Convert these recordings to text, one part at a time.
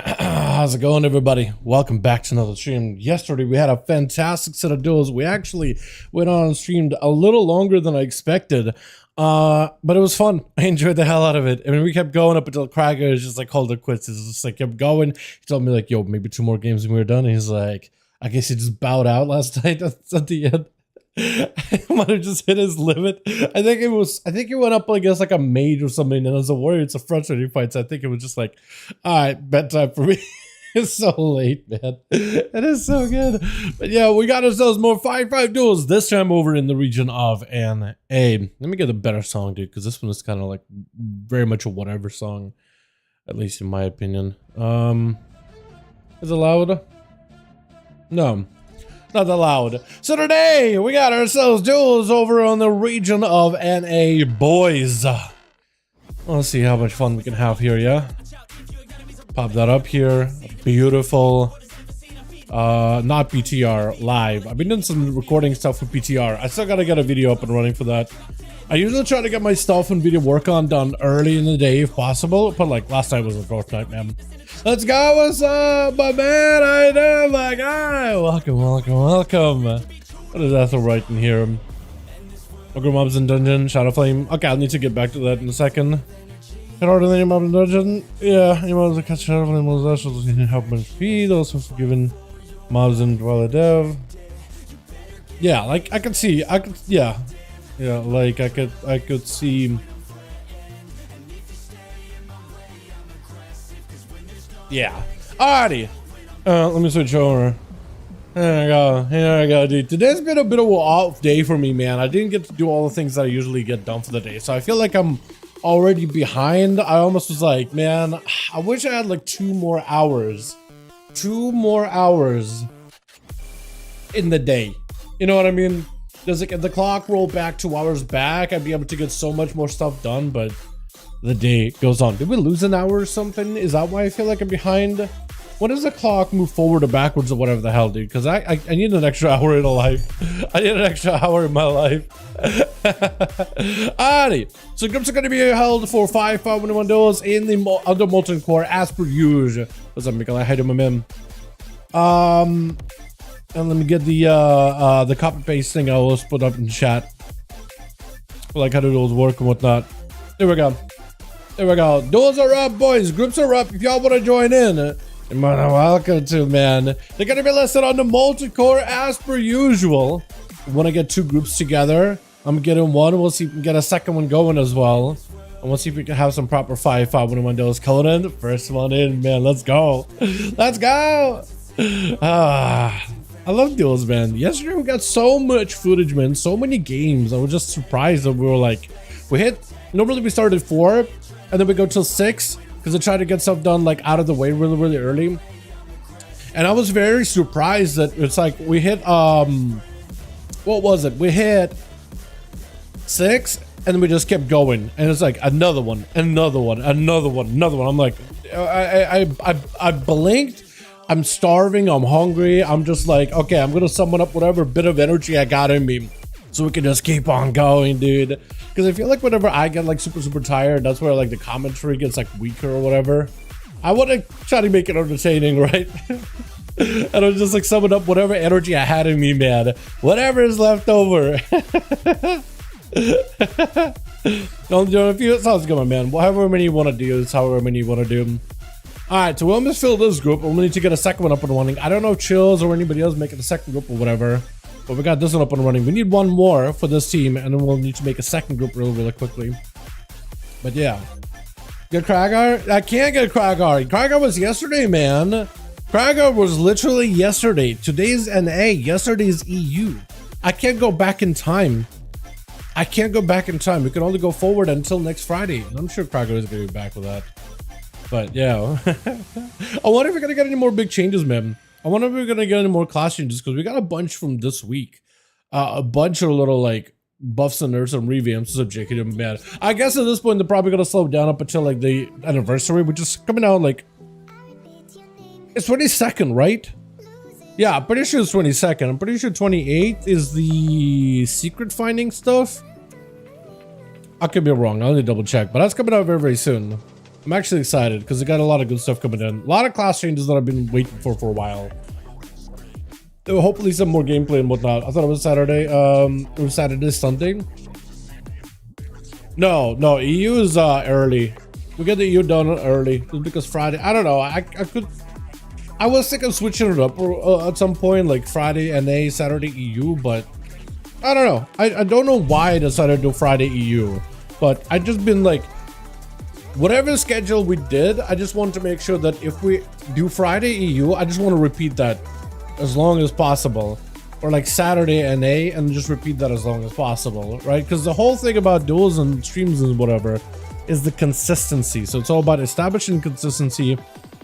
How's it going, everybody? Welcome back to another stream. Yesterday we had a fantastic set of duels. We actually went on and streamed a little longer than I expected, but it was fun. I enjoyed the hell out of it. I mean, we kept going up until Krager just like called it quits. It's just like kept going. He told me like, yo, maybe 2 more games and we were done. And he's like, I guess he just bowed out last night at the end. I might have just hit his limit. I think it went up, I guess, like a mage or something, and as a warrior it's a frustrating fight, so I think it was just like, alright, bedtime for me. It's so late, man. It is so good. But yeah, we got ourselves more 5v5 duels, this time over in the region of NA. Let me get a better song, dude, because this one is kind of like very much a whatever song, at least in my opinion. Is it loud? No. Not that loud. So today we got ourselves duels over on the region of NA, boys. Let's see how much fun we can have here, yeah? Pop that up here. Beautiful. Not BTR, live. I've been doing some recording stuff with BTR. I still gotta get a video up and running for that. I usually try to get my stuff and video work on done early in the day if possible, but like last night was a fourth night, man. Let's go, what's up, my man? I know, my guy. Welcome. What is that right in here? Ogre mobs in dungeon, Shadow Flame. Okay, I'll need to get back to that in a second. Hit harder than your mob in dungeon. Yeah, any mobs that catch Shadow Flame will help much speed. Also forgiven mobs in Duel Dev. Yeah, like I could see, yeah, like I could see. Yeah. Alrighty. Let me switch over. Here I go, dude. Today's been a bit of an off day for me, man. I didn't get to do all the things that I usually get done for the day, so I feel like I'm already behind. I almost was like, man, I wish I had like 2 more hours. 2 more hours in the day. You know what I mean? Does like if the clock roll back 2 hours back, I'd be able to get so much more stuff done, but the day goes on. Did we lose an hour or something? Is that why I feel like I'm behind? When does the clock move forward or backwards or whatever the hell, dude? Because I need an extra hour in a life. I need an extra hour in my life. Alrighty. So groups are going to be held for 5v5 1v1 duels in the under molten core as per usual. What's up, Michael? I hate him, man. And let me get the copy paste thing I will put up in chat. Like how the duels work and whatnot. There we go. There we go. Duels are up, boys. Groups are up. If y'all want to join in, you're more than welcome to, man. They're going to be listed on the multi-core as per usual. We want to get 2 groups together. I'm getting one. We'll see if we can get a second one going as well. And we'll see if we can have some proper 5v5 1v1 duels. Conan, first one in, man. Let's go. Let's go. I love duels, man. Yesterday we got so much footage, man. So many games. I was just surprised that we were like, normally we started at 4. And then we go till 6 because I try to get stuff done like out of the way really early. And I was very surprised that it's like we hit what was it? We hit 6 and then we just kept going. And it's like another one. I'm like, I blinked. I'm starving. I'm hungry. I'm just like, okay, I'm gonna summon up whatever bit of energy I got in me so we can just keep on going, dude. Because I feel like whenever I get like super tired, that's where like the commentary gets like weaker or whatever. I want to try to make it entertaining, right? And I'm just like summon up whatever energy I had in me, man. Whatever is left over. Don't do a few. Sounds good, man. However many you want to do is however many you want to do. Alright, so we'll almost fill this group. We'll need to get a second one up and running. I don't know if Chills or anybody else making a second group or whatever. But we got this one up and running. We need 1 more for this team, and then we'll need to make a second group really quickly. But yeah. Get Kragar? I can't get Kragar. Kragar was yesterday, man. Kragar was literally yesterday. Today's NA. Yesterday's EU. I can't go back in time. We can only go forward until next Friday. And I'm sure Kragar is going to be back with that. But yeah. I wonder if we're going to get any more big changes, man. I wonder if we're gonna get any more class changes because we got a bunch from this week. A bunch of little like buffs and nerfs and revamps. So JK, man. I guess at this point they're probably gonna slow down up until like the anniversary, which is coming out like it's 22nd, right? Yeah, I'm pretty sure it's 22nd. I'm pretty sure 28th is the secret finding stuff. I could be wrong. I'll need to double check, but that's coming out very soon. I'm actually excited because it got a lot of good stuff coming in. A lot of class changes that I've been waiting for a while. Hopefully some more gameplay and whatnot. I thought it was Saturday. It was Saturday, Sunday. No, EU is early. We get the EU done early just because Friday. I don't know. I was thinking of switching it up at some point, like Friday NA, Saturday EU, but I don't know. I don't know why I decided to do Friday EU, but I just been like, whatever schedule we did, I just wanted to make sure that if we do Friday EU, I just want to repeat that as long as possible, or like Saturday NA and just repeat that as long as possible, right? Because the whole thing about duels and streams and whatever is the consistency. So it's all about establishing consistency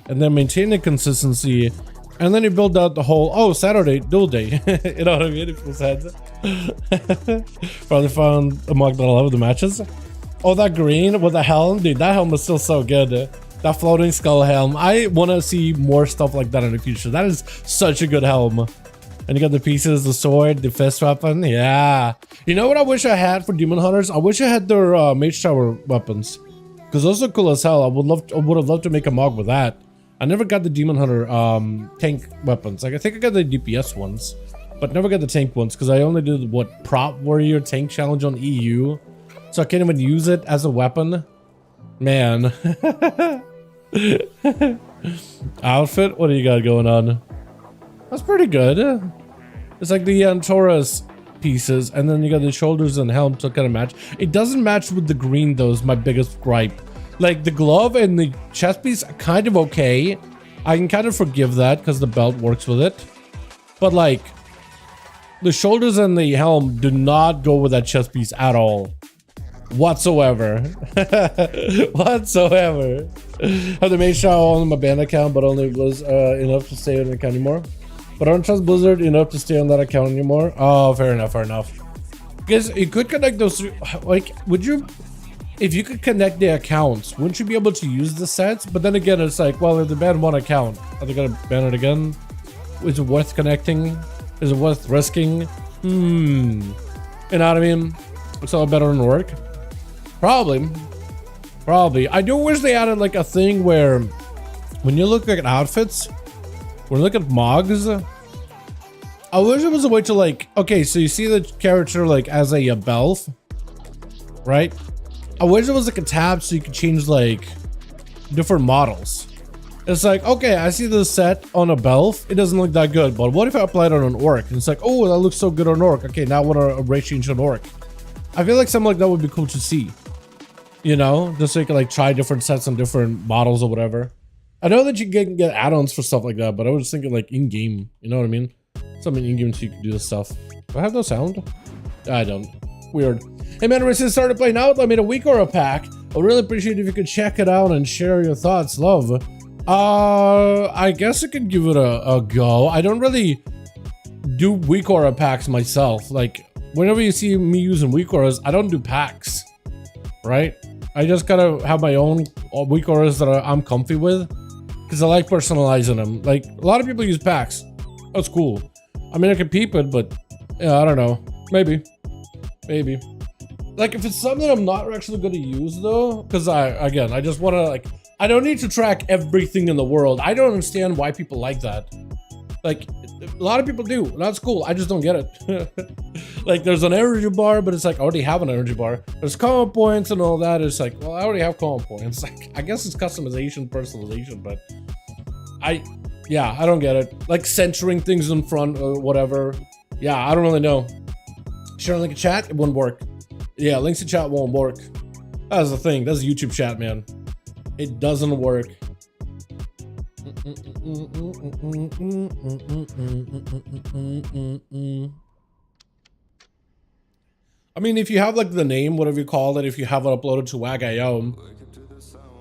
and then maintaining consistency, and then you build out the whole Saturday duel day. You know what I mean? It feels heads. Probably found a mug that I love the matches. Oh, that green with the helm, dude, that helm is still so good. That floating skull helm. I want to see more stuff like that in the future. That is such a good helm. And you got the pieces, the sword, the fist weapon. Yeah. You know what I wish I had for Demon Hunters? I wish I had their Mage Tower weapons, because those are cool as hell. I would have loved to make a mog with that. I never got the Demon Hunter tank weapons. Like, I think I got the DPS ones, but never got the tank ones because I only did what, prop warrior tank challenge on EU. So I can't even use it as a weapon. Man. Outfit? What do you got going on? That's pretty good. It's like the Taurus pieces, and then you got the shoulders and helm to kind of match. It doesn't match with the green though, is my biggest gripe. Like the glove and the chest piece are kind of okay. I can kind of forgive that because the belt works with it. But like, the shoulders and the helm do not go with that chest piece at all. Whatsoever. Whatsoever. Have the Mage Tower on my band account, but only was enough to stay on the account anymore. But I don't trust Blizzard enough to stay on that account anymore. Oh, fair enough, fair enough. Because you could connect those, like, would you, if you could connect the accounts, wouldn't you be able to use the sets? But then again, it's like, well, if they ban one account, are they gonna ban it again? Is it worth connecting? Is it worth risking? You know what I mean? So it better than work. Probably. I do wish they added like a thing where when you look at outfits, when you look at mogs, I wish it was a way to like, okay, so you see the character like as a belf, right? I wish it was like a tab so you could change like different models. It's like, okay, I see this set on a belf, it doesn't look that good, but what if I applied it on an orc? And it's like, oh, that looks so good on orc. Okay, now I want to race change an orc. I feel like something like that would be cool to see. You know, just so you can like try different sets on different models or whatever. I know that you can get add-ons for stuff like that, but I was thinking like in-game, you know what I mean? Something in-game so you can do this stuff. Do I have no sound? I don't. Weird. Hey man, we're just started playing out. I made a WeakAuras pack. I'd really appreciate if you could check it out and share your thoughts. Love. I guess I could give it a go. I don't really do WeakAuras packs myself. Like, whenever you see me using WeakAuras, I don't do packs, right? I just gotta have my own WeakAuras that I'm comfy with, because I like personalizing them. Like, a lot of people use packs. That's cool. I mean, I can peep it, but yeah, I don't know. Maybe. Like, if it's something I'm not actually gonna use though, because I just want to, like, I don't need to track everything in the world. I don't understand why people like that. Like, a lot of people do. That's cool. I just don't get it. Like, there's an energy bar, but it's like, I already have an energy bar. There's common points and all that. It's like, well, I already have common points. Like, I guess it's customization, personalization, but yeah, I don't get it. Like, centering things in front or whatever. Yeah, I don't really know. Share a link in chat, it won't work. Yeah, links in chat won't work. That's the thing. That's YouTube chat, man. It doesn't work. I mean, if you have like the name, whatever you call it, if you have it uploaded to WAG.io,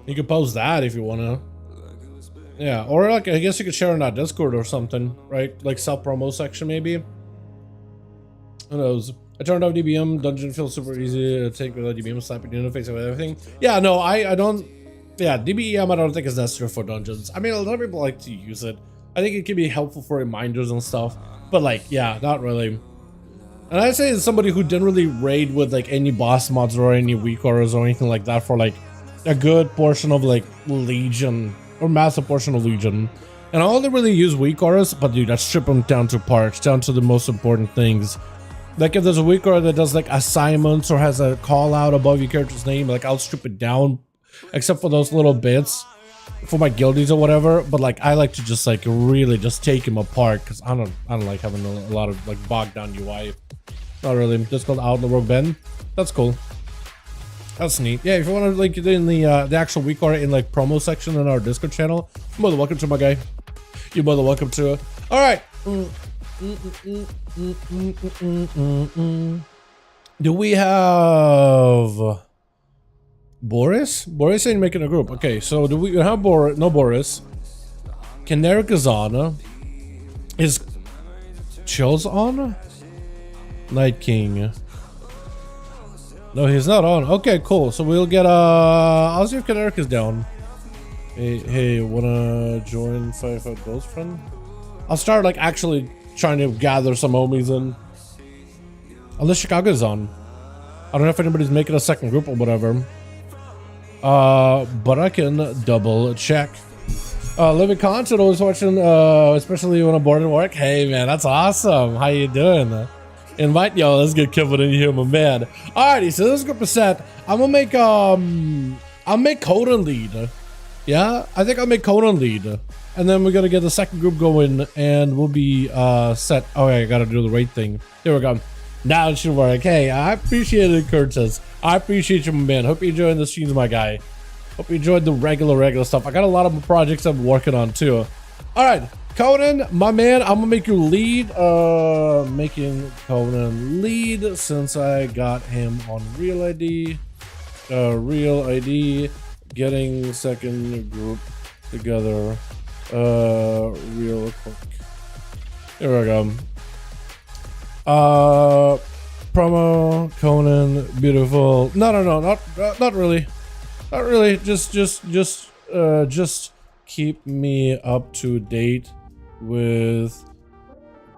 you can post that if you want to. Yeah, or like, I guess you could share in that Discord or something, right? Like self-promo section maybe. Who knows? I turned off DBM. Dungeon feels super easy to take without DBM slapping you in the face with everything. Yeah, no, I don't. Yeah, DBM I don't think is necessary for dungeons. I mean, a lot of people like to use it. I think it can be helpful for reminders and stuff. But like, yeah, not really. And I say as somebody who didn't really raid with like any boss mods or any WeakAuras or anything like that for like a good portion of like Legion or massive portion of Legion. And I only really use WeakAuras, but dude, I strip them down to parts, down to the most important things. Like if there's a WeakAura that does like assignments or has a call out above your character's name, like I'll strip it down, except for those little bits for my guildies or whatever. But like I like to just like really just take them apart because I don't like having a lot of like bogged down UI. Not really. Just called out in the Rogue Ben. That's cool. That's neat. Yeah, if you want to link it in the actual WeakAura in like promo section in our Discord channel, you're more than welcome to, my guy. You're more than welcome to. All right. Do we have Boris? Boris ain't making a group. Okay, so do we have Boris? No Boris. Caneric is on. Is Chills on? Night King. No, he's not on. Okay, cool. So we'll get I'll see if Caneric is down. Hey, wanna join 5V5 Duels, friend? I'll start like actually trying to gather some homies in. Unless Chicago's on. I don't know if anybody's making a second group or whatever. But I can double check. Living content, always watching, especially when I'm bored at work. Hey man, that's awesome. How you doing? Invite y'all. Let's get Kevin in here, my man. Alrighty, so this group is set. I'm gonna make I'll make Conan lead. Yeah, I think I'll make Conan lead, and then we're gonna get the second group going, and we'll be set. Oh, I gotta do the right thing. Here we go. Now it should work. Hey, I appreciate it, Curtis. I appreciate you, my man. Hope you're enjoying the streams, my guy. Hope you enjoyed the regular stuff. I got a lot of projects I'm working on too. All right, Conan, my man, I'm gonna make you lead. Making Conan lead since I got him on Real ID. Real ID. Getting second group together real quick. Here we go. Promo Conan, beautiful. No, not really. Not really. Just keep me up to date with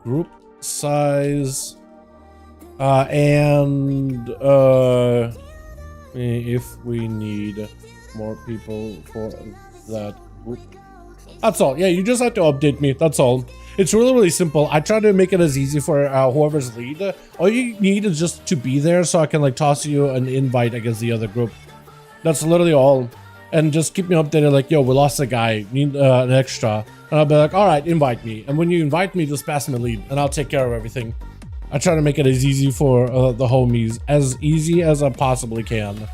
group size and if we need more people for that group. That's all. Yeah, you just have to update me. That's all. It's really simple. I try to make it as easy for whoever's lead. All you need is just to be there so I can like toss you an invite against the other group. That's literally all. And just keep me updated like, yo, we lost a guy, need an extra. And I'll be like, all right, invite me. And when you invite me, just pass me a lead and I'll take care of everything. I try to make it as easy for the homies, as easy as I possibly can.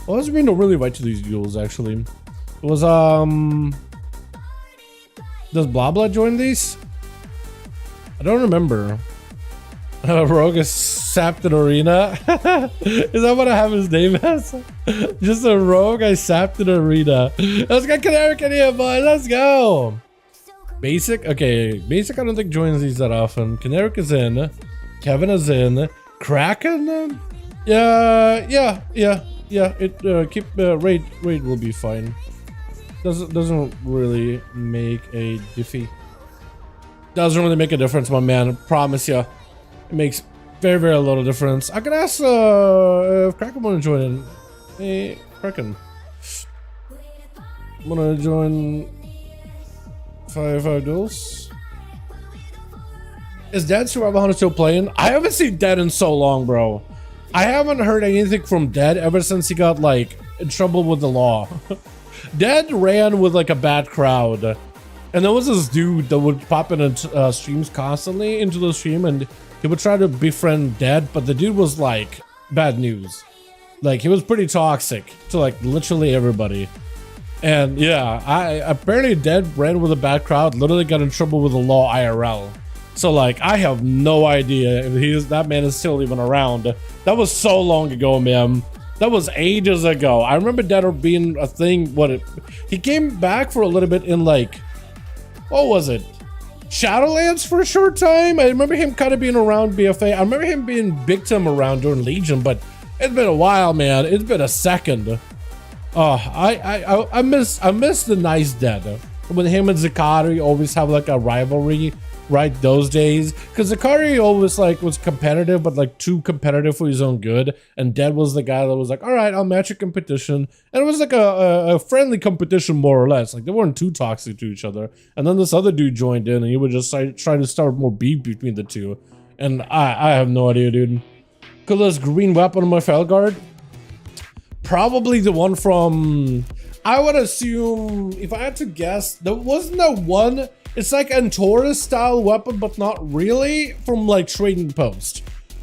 Well, there's been no really right to these duels, actually. It was, does Blah Blah join these? I don't remember. Rogue is sapped in arena. Is that what I have his name as? Just a rogue I sapped in arena. Let's get Caneric in here, boy. Let's go. Basic? Okay, Basic I don't think joins these that often. Caneric is in. Kevin is in. Kraken? Yeah. It keep raid will be fine. Doesn't really make a diffy. Doesn't really make a difference, my man. I promise you. It makes very little difference. I could ask if Kraken wanna join in. Hey, Kraken. Wanna join 5V5 Duels? Is Dead Survival Hunter still playing? I haven't seen Dead in so long, bro. I haven't heard anything from Dead ever since he got like in trouble with the law. Dead ran with like a bad crowd, and there was this dude that would pop in streams constantly into the stream, and he would try to befriend Dead, but the dude was like bad news. Like he was pretty toxic to like literally everybody. And yeah, apparently Dead ran with a bad crowd, literally got in trouble with the law IRL. So like I have no idea if that man is still even around. That was so long ago, man. That was ages ago. I remember Dead being a thing. He came back for a little bit in like, what was it? Shadowlands for a short time. I remember him kind of being around BFA. I remember him being victim around during Legion, but it's been a while, man. It's been a second. I miss the nice Dead. When him and Zakari always have like a rivalry. right? Those days, because Akari always like was competitive, but like too competitive for his own good. And Dead was the guy that was like, all right, I'll match a competition, and it was like a friendly competition more or less. Like they weren't too toxic to each other. And then this other dude joined in, and he would just try to start more beef between the two. And I have no idea, dude. Coolest green weapon on my Felguard? Probably the one from, I would assume, if I had to guess, there wasn't that one. It's like a Taurus style weapon, but not really, from like Trading Post.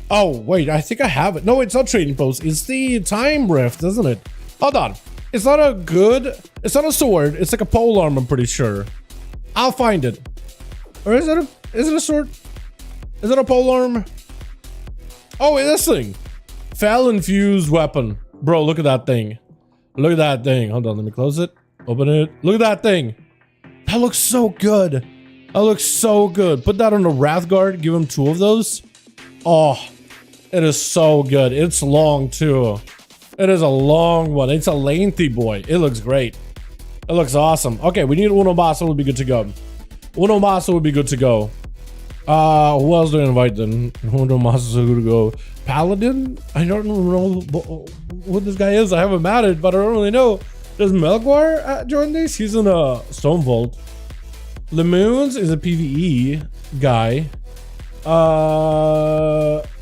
Oh, wait, I think I have it. No, it's not Trading Post. It's the Time Rift, isn't it? Hold on. It's not a sword. It's like a polearm, I'm pretty sure. I'll find it. Or is it a sword? Is it a polearm? Oh, wait, this thing. Fel infused weapon. Bro, look at that thing. Look at that thing. Hold on, let me close it. Open it. Look at that thing. That looks so good. That looks so good. Put that on the Wrathguard. Give him 2 of those. Oh, it is so good. It's long too. It is a long one. It's a lengthy boy. It looks great. It looks awesome. Okay, we need Uno Basso would be good to go. Uno Basso would be good to go. Who else do I invite then? Uno Basso is good to go. Paladin? I don't know what this guy is. I haven't matted, but I don't really know. Does Melguar join this? He's in a Stone Vault. Lemoons is a PvE guy.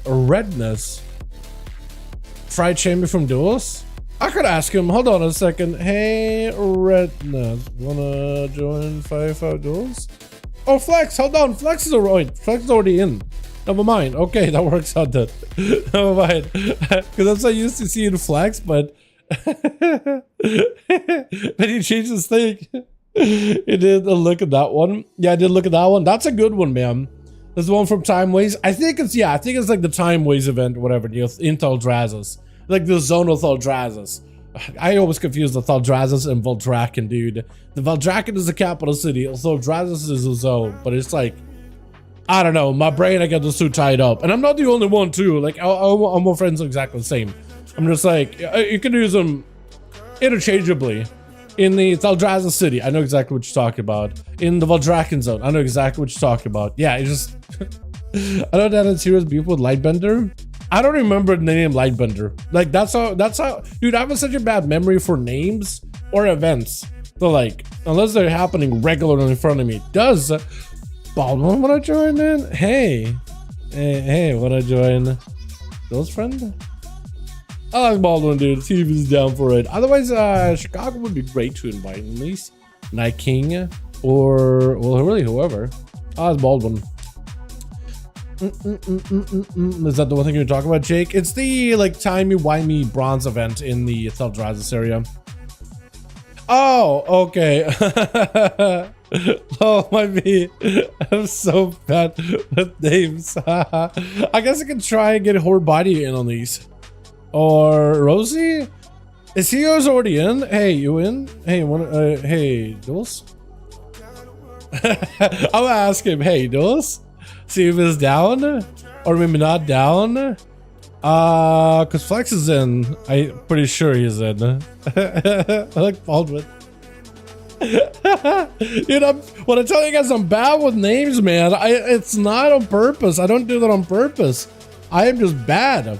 Redness. Fried Chamber from Duels? I could ask him. Hold on a second. Hey, Redness. Wanna join 5v5 Duels? Oh, Flex. Hold on. Flex is already in. Never mind. Okay, that works out then. Never mind. Because I'm so used to seeing Flex, but but he changed his thing. He did a look at that one. Yeah, I did look at that one. That's a good one, man. There's one from Time Ways. I think it's like the Time Ways event, whatever. The Thaldraszus. Like the Zonal Thaldraszus. I always confuse the Thaldraszus and Valdrakken, dude. The Valdrakken is the capital city. Thaldraszus is a zone, but it's like, I don't know. My brain, I get this too tied up. And I'm not the only one, too. Like, all my friends are exactly the same. I'm just like, you can use them interchangeably. In the Thaldraszus city, I know exactly what you're talking about. In the Valdrakken zone, I know exactly what you're talking about. Yeah, it's just... I know that it's serious beef with Lightbender. I don't remember the name Lightbender. Like, that's how... Dude, I have such a bad memory for names or events. So, like, unless they're happening regularly in front of me. Does Baldwin want to join in? Hey, want to join Bill's friend? I like Baldwin, dude. See if he's down for it. Otherwise, Chicago would be great to invite, at least. Night King, or, well, really whoever. It's Baldwin. Is that the one thing you're talking about, Jake? It's the, like, timey-wimey bronze event in the Thaldraszus area. Oh, okay. Oh, my me. I'm so bad with names. I guess I can try and get Horbody in on these. Or Rosie? Is he already in? Hey, you in? Hey, hey, Duels? I'll ask him, hey, Duels? See if he's down? Or maybe not down? Cause Flex is in. I'm pretty sure he's in. I like Baldwin. Dude, when I tell you guys I'm bad with names, man, it's not on purpose. I don't do that on purpose. I am just bad.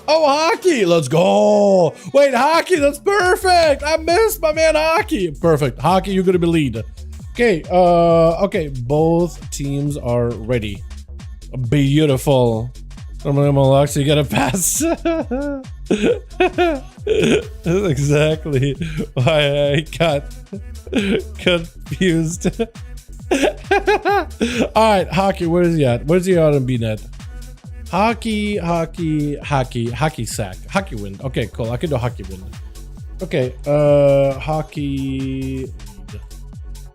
Oh, Hockey, let's go. Wait, Hockey, that's perfect. I missed my man Hockey. Perfect. Hockey, you're gonna be lead. Okay, okay, both teams are ready. Beautiful. I'm gonna actually get a pass. That's exactly why I got confused. Alright, Hockey, where's he at? Where's he on in B-net? Hockey sack. Hockey wind. Okay, cool. I can do hockey wind. Okay, hockey.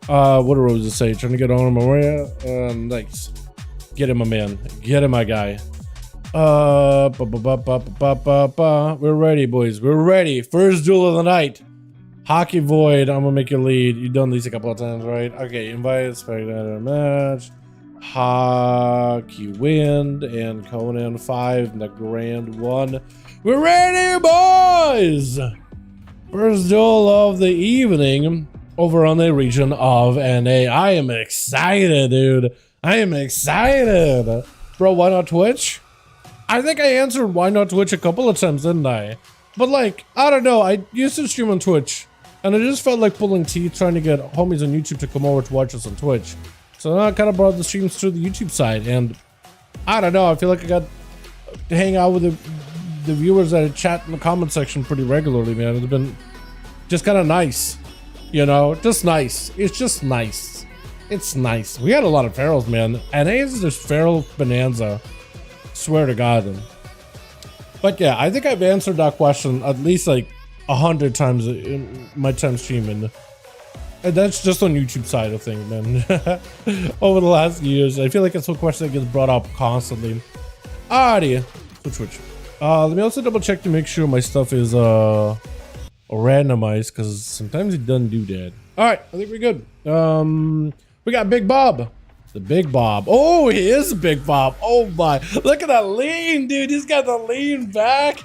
What do Roses say? Trying to get on Maria. Nice. Get him, my man. Get him, my guy. We're ready, boys. We're ready. First duel of the night. Hockey Void. I'm gonna make you lead. You've done these a couple of times, right? Okay, invite spectator match. Hockey Wind and Conan 5 in the grand one. We're ready, boys! First duel of the evening over on the region of NA. I am excited, dude. I am excited. Bro, why not Twitch? I think I answered why not Twitch a couple of times, didn't I? But like, I don't know. I used to stream on Twitch, and I just felt like pulling teeth trying to get homies on YouTube to come over to watch us on Twitch. So then I kind of brought the streams to the YouTube side, and I don't know. I feel like I got to hang out with the viewers that chat in the comment section pretty regularly, man. It's been just kind of nice, you know, just nice. It's just nice. It's nice. We had a lot of ferals, man. NA is just feral bonanza. Swear to God. But yeah, I think I've answered that question at least like 100 times in my time streaming. And that's just on YouTube side of things, man. Over the last years, I feel like it's a question that gets brought up constantly. Alrighty, switch. Let me also double check to make sure my stuff is randomized, because sometimes it doesn't do that. Alright, I think we're good. We got Big Bob. The Big Bob. Oh, he is a Big Bob. Oh my. Look at that lean, dude. He's got the lean back.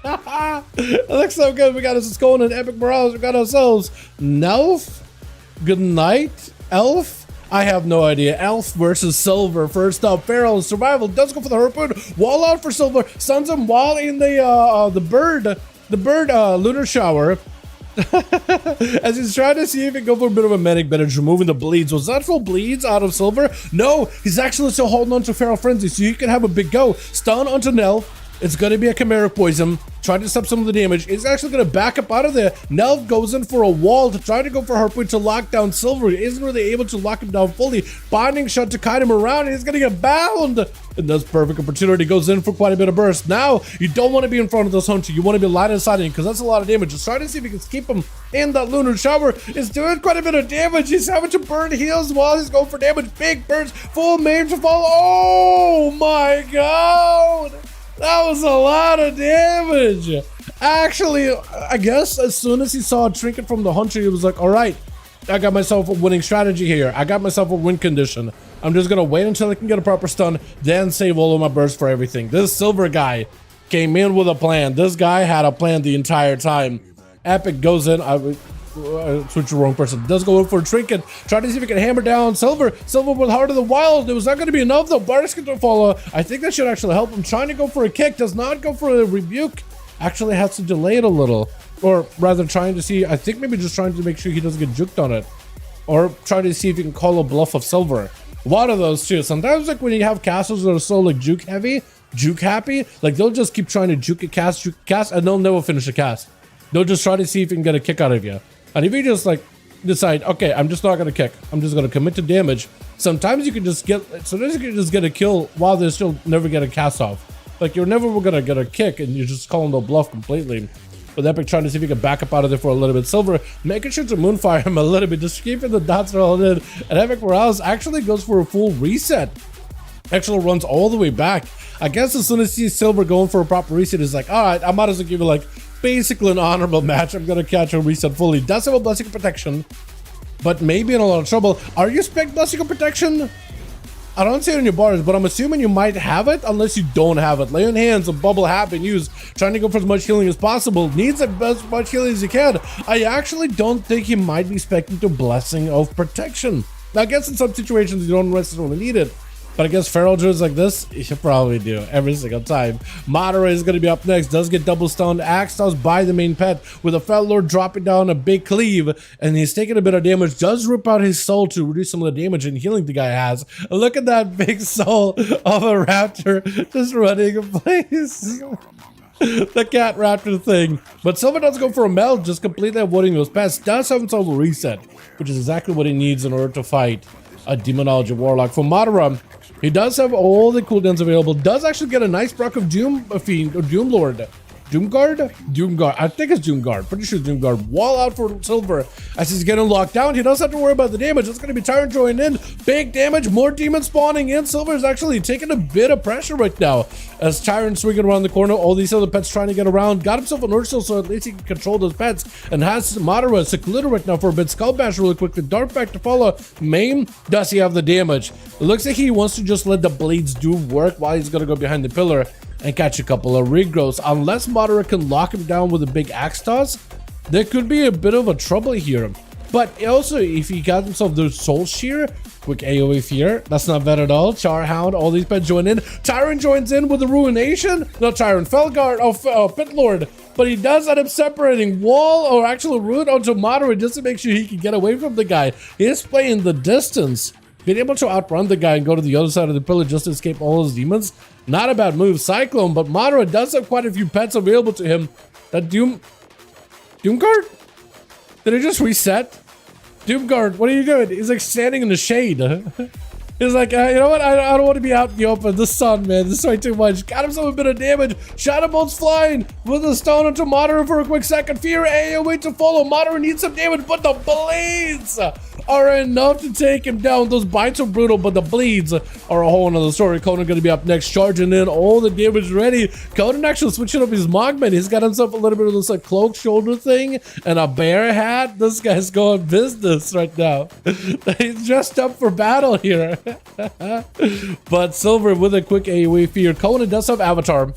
It looks so good. We got us going in Epic Morales. We got ourselves Nelf. Good night, Elf. I have no idea. Elf versus Silver. First up, Feral Survival does go for the Harpoon. Wall out for Silver. Stuns him while in the bird lunar shower. As he's trying to see if he can go for a bit of a medic bench, removing the bleeds. Was that full bleeds out of Silver? No, he's actually still holding on to Feral Frenzy, so you can have a big go. Stun onto Nelf. It's going to be a Chimeric Poison. Trying to stop some of the damage. He's actually going to back up out of there. Nelf goes in for a wall to try to go for Harpoon to lock down Silver. He isn't really able to lock him down fully. Binding shot to kite him around. He's going to get bound. And that's perfect opportunity. Goes in for quite a bit of burst. Now, you don't want to be in front of this hunter. You want to be line of sight because that's a lot of damage. Just try to see if you can keep him in that lunar shower. He's doing quite a bit of damage. He's having to burn heals while he's going for damage. Big burst. Full mage to fall. Oh my God. That was a lot of damage. Actually, I guess as soon as he saw a trinket from the hunter, he was like, all right, I got myself a winning strategy here. I got myself a win condition. I'm just going to wait until I can get a proper stun, then save all of my bursts for everything. This Silver guy came in with a plan. This guy had a plan the entire time. Epic goes in. I switched the wrong person. Does go in for a trinket. Try to see if he can hammer down Silver. Silver with Heart of the Wild. It was not going to be enough though. Bardic can follow. I think that should actually help him. Trying to go for a kick. Does not go for a rebuke. Actually has to delay it a little. Or rather trying to see. I think maybe just trying to make sure he doesn't get juked on it. Or trying to see if he can call a bluff of Silver. One of those two. Sometimes like when you have castles that are so like juke heavy, juke happy, like they'll just keep trying to juke a cast, and they'll never finish a cast. They'll just try to see if you can get a kick out of you. And if you just like decide, okay, I'm just not gonna kick, I'm just gonna commit to damage. Sometimes you can just get a kill while they still never get a cast off. Like you're never gonna get a kick and you're just calling the bluff completely. But Epic trying to see if he can back up out of there for a little bit. Silver making sure to moonfire him a little bit, just keeping the dots rolled in. And Epic Morales actually goes for a full reset. Actually runs all the way back. I guess as soon as he sees Silver going for a proper reset, he's like, all right, I might as well give you like basically an honorable match. I'm gonna catch a reset fully. Does have a blessing of protection, but maybe in a lot of trouble. Are you spec blessing of protection? I don't see it in your bars, but I'm assuming you might have it unless you don't have it. Lay on hands, a bubble have been used. Trying to go for as much healing as possible. Needs as much healing as you can. I actually don't think he might be specking to blessing of protection. Now, I guess in some situations you don't necessarily need it. But I guess feral druids like this, you should probably do every single time. Moderate is going to be up next. Does get double stunned. Axe does by the main pet with a Fel Lord dropping down a big cleave. And he's taking a bit of damage. Does rip out his soul to reduce some of the damage and healing the guy has. Look at that big soul of a raptor just running in place. The cat raptor thing. But Silver does go for a meld, just completely avoiding those pets. Does have himself a reset, which is exactly what he needs in order to fight a Demonology Warlock. For Madara, he does have all the cooldowns available. Does actually get a nice proc of Doom Fiend or Doom Lord. Doomguard? Doomguard. I think it's Doomguard. Pretty sure it's Doomguard. Wall out for Silver as he's getting locked down. He doesn't have to worry about the damage. It's going to be Tyrant joining in. Big damage. More demons spawning in. Silver is actually taking a bit of pressure right now as Tyrant swinging around the corner. All these other pets trying to get around. Got himself an Ursul so at least he can control those pets. And has Madara secluded right now for a bit. Skull Bash really quickly. Dart back to follow. Maim. Does he have the damage? It looks like he wants to just let the bleeds do work while he's going to go behind the pillar and catch a couple of regrowths. Unless Moderate can lock him down with a big axe toss, there could be a bit of a trouble here. But also, if he got himself the Soul Shear, Quick AoE Fear. That's not bad at all. Charhound, all these pets join in. Tyrant joins in with the Ruination. Not Tyrant, Felguard, Pit Lord. But he does end up separating Wall or actual Root onto Moderate just to make sure he can get away from the guy. He is playing the distance. Being able to outrun the guy and go to the other side of the pillar just to escape all his demons. Not a bad move. Cyclone, but Moderate does have quite a few pets available to him. That Doomguard? Did it just reset? Doomguard, what are you doing? He's like standing in the shade. He's like, you know what? I don't want to be out in the open. The sun, man. This is way too much. Got himself a bit of damage. Shadow Bolt's flying with the stone into Moderate for a quick second. Fear AoE to follow. Moderate needs some damage, but the blades are enough to take him down. Those bites are brutal, but the bleeds are a whole nother story. Conan going to be up next, charging in. All the damage ready. Conan actually switching up his Mogman. He's got himself a little bit of this like cloak shoulder thing and a bear hat. This guy's going business right now. He's dressed up for battle here. But Silver with a quick AoE Fear. Conan does have Avatar.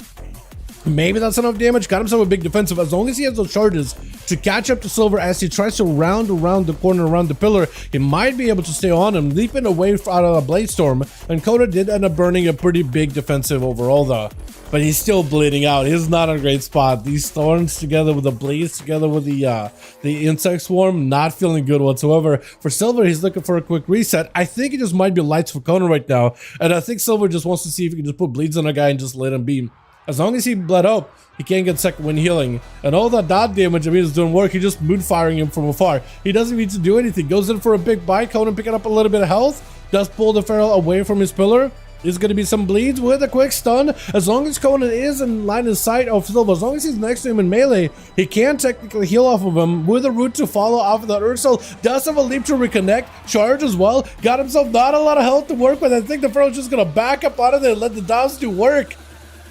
Maybe that's enough damage. Got himself a big defensive. As long as he has those charges to catch up to Silver as he tries to round around the corner, around the pillar, he might be able to stay on him, leaping away out of a Blade Storm. And Conan did end up burning a pretty big defensive overall though. But he's still bleeding out. He's not in a great spot. These thorns together with the blades, together with the insect swarm, not feeling good whatsoever. For Silver, he's looking for a quick reset. I think it just might be lights for Conan right now. And I think Silver just wants to see if he can just put bleeds on a guy and just let him be. As long as he bled up, he can't get second wind healing. And all that dot damage, I mean, is doing work. He just moon firing him from afar. He doesn't need to do anything. Goes in for a big bite. Conan picking up a little bit of health. Does pull the Feral away from his pillar. There's going to be some bleeds with a quick stun. As long as Conan is in line of sight of Silver, as long as he's next to him in melee, he can technically heal off of him with a root to follow off of that Ursel. Does have a leap to reconnect. Charge as well. Got himself not a lot of health to work with. I think the Feral's just going to back up out of there and let the Downs do work.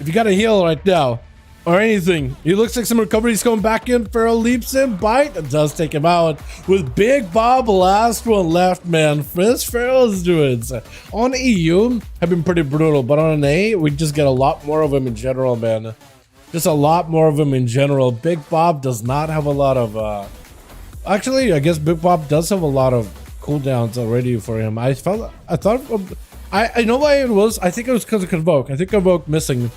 If you got a heal right now, or anything, he looks like some recovery. He's coming back in. Feral leaps in, bite, and does take him out with Big Bob. Last one left, man. This Feral's druids on EU have been pretty brutal, but on NA, we just get a lot more of them in general, man. Just a lot more of them in general. Big Bob does not have a lot of. Actually, I guess Big Bob does have a lot of cooldowns already for him. I know why it was. I think it was because of Convoke. I think Convoke missing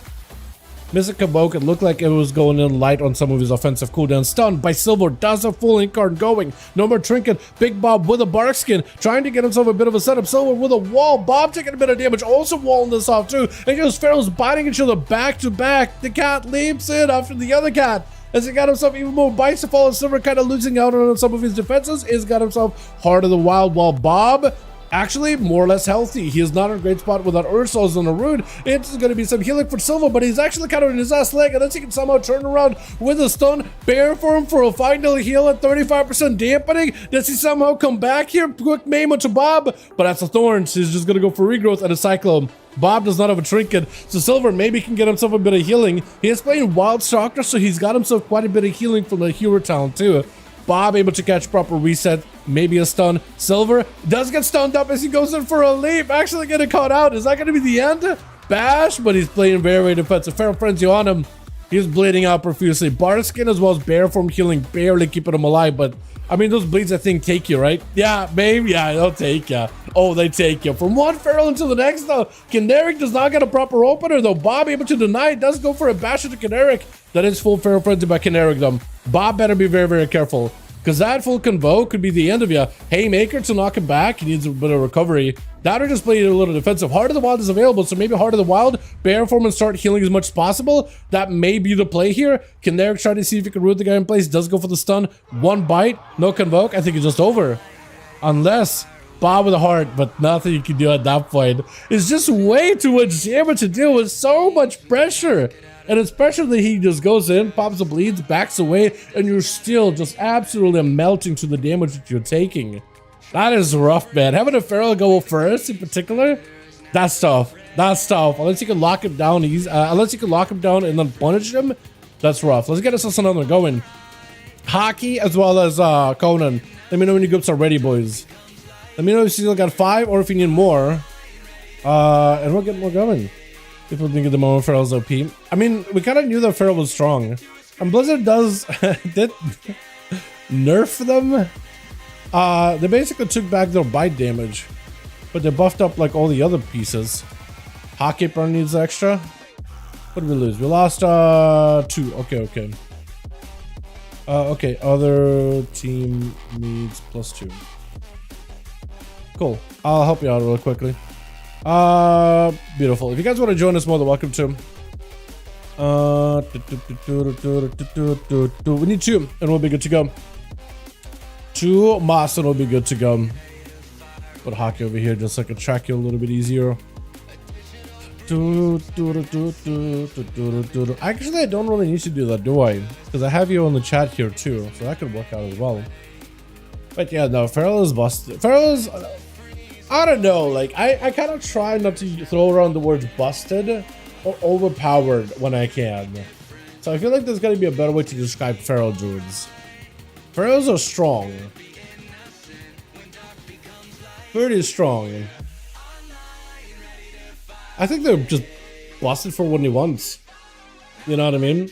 Convoke. It looked like it was going in light on some of his offensive cooldowns. Stunned by Silver. Does a full incarn going. No more trinket. Big Bob with a bark skin. Trying to get himself a bit of a setup. Silver with a wall. Bob taking a bit of damage. Also walling this off too. And just Feral's biting each other back to back. The cat leaps in after the other cat. As he got himself even more bites to follow. Silver kind of losing out on some of his defenses. He's got himself Heart of the Wild while Bob actually more or less healthy. He is not in a great spot without Ursul's on the root. It's going to be some healing for Silver, but he's actually kind of in his ass leg, and then he can somehow turn around with a stun. Bear for him for a final heal at 35% dampening. Does he somehow come back here? Quick maim to Bob, but that's a Thorns. He's just going to go for regrowth and a Cyclone. Bob does not have a trinket, so Silver maybe can get himself a bit of healing. He is playing Wild Stalker, so he's got himself quite a bit of healing from the hero talent too. Bob able to catch proper reset, maybe a stun. Silver does get stunned up as he goes in for a leap, actually getting caught out. Is that going to be the end? Bash, but he's playing very, very defensive. Feral Frenzy on him. He's bleeding out profusely. Bar skin as well as Bear form healing, barely keeping him alive, but I mean, those bleeds I think take you, right? Yeah, maybe, yeah, they'll take you. Oh, they take you. From one Feral into the next though. Kineric does not get a proper opener though. Bob able to deny it, does go for a bash into Kineric. That is full Feral Frenzy by Kineric though. Bob better be very, very careful, because that full Convoke could be the end of you. Haymaker to knock him back. He needs a bit of recovery. That or just play a little defensive. Heart of the Wild is available, so maybe Heart of the Wild, Bear form and start healing as much as possible. That may be the play here. Kineric try to see if he can root the guy in place. Does go for the stun. One bite, no Convoke. I think it's just over. Unless Bob with a heart, but nothing you can do at that point. It's just way too much damage to deal with. So much pressure. And especially he just goes in, pops the bleeds, backs away, and you're still just absolutely melting to the damage that you're taking. That is rough, man. Having a Feral go first in particular, that's tough. That's tough. Unless you can lock him down, unless you can lock him down and then punish him, that's rough. Let's get us another going. Hockey as well as Conan. Let me know when your groups are ready, boys. Let me know if you still got 5 or if you need more. And we'll get more going. People think of the moment Feral's OP. I mean, we kind of knew that Feral was strong. And Blizzard did nerf them. They basically took back their bite damage. but they buffed up like all the other pieces. Hockey burn needs extra. What did we lose? We lost 2. Okay. Okay, other team needs +2. Cool. I'll help you out real quickly. Beautiful. If you guys want to join us, more than welcome to. We need 2 and we'll be good to go. 2 moss and we'll be good to go. Put hockey over here just so I can track you a little bit easier. Actually, I don't really need to do that, do I? Because I have you on the chat here too, so that could work out as well. But yeah, no, Feral is busted. Feral is, I don't know, like I kind of try not to throw around the words busted or overpowered when I can. So I feel like there's got to be a better way to describe Feral druids. Ferals are strong. Pretty strong. I think they're just busted for what he wants. You know what I mean?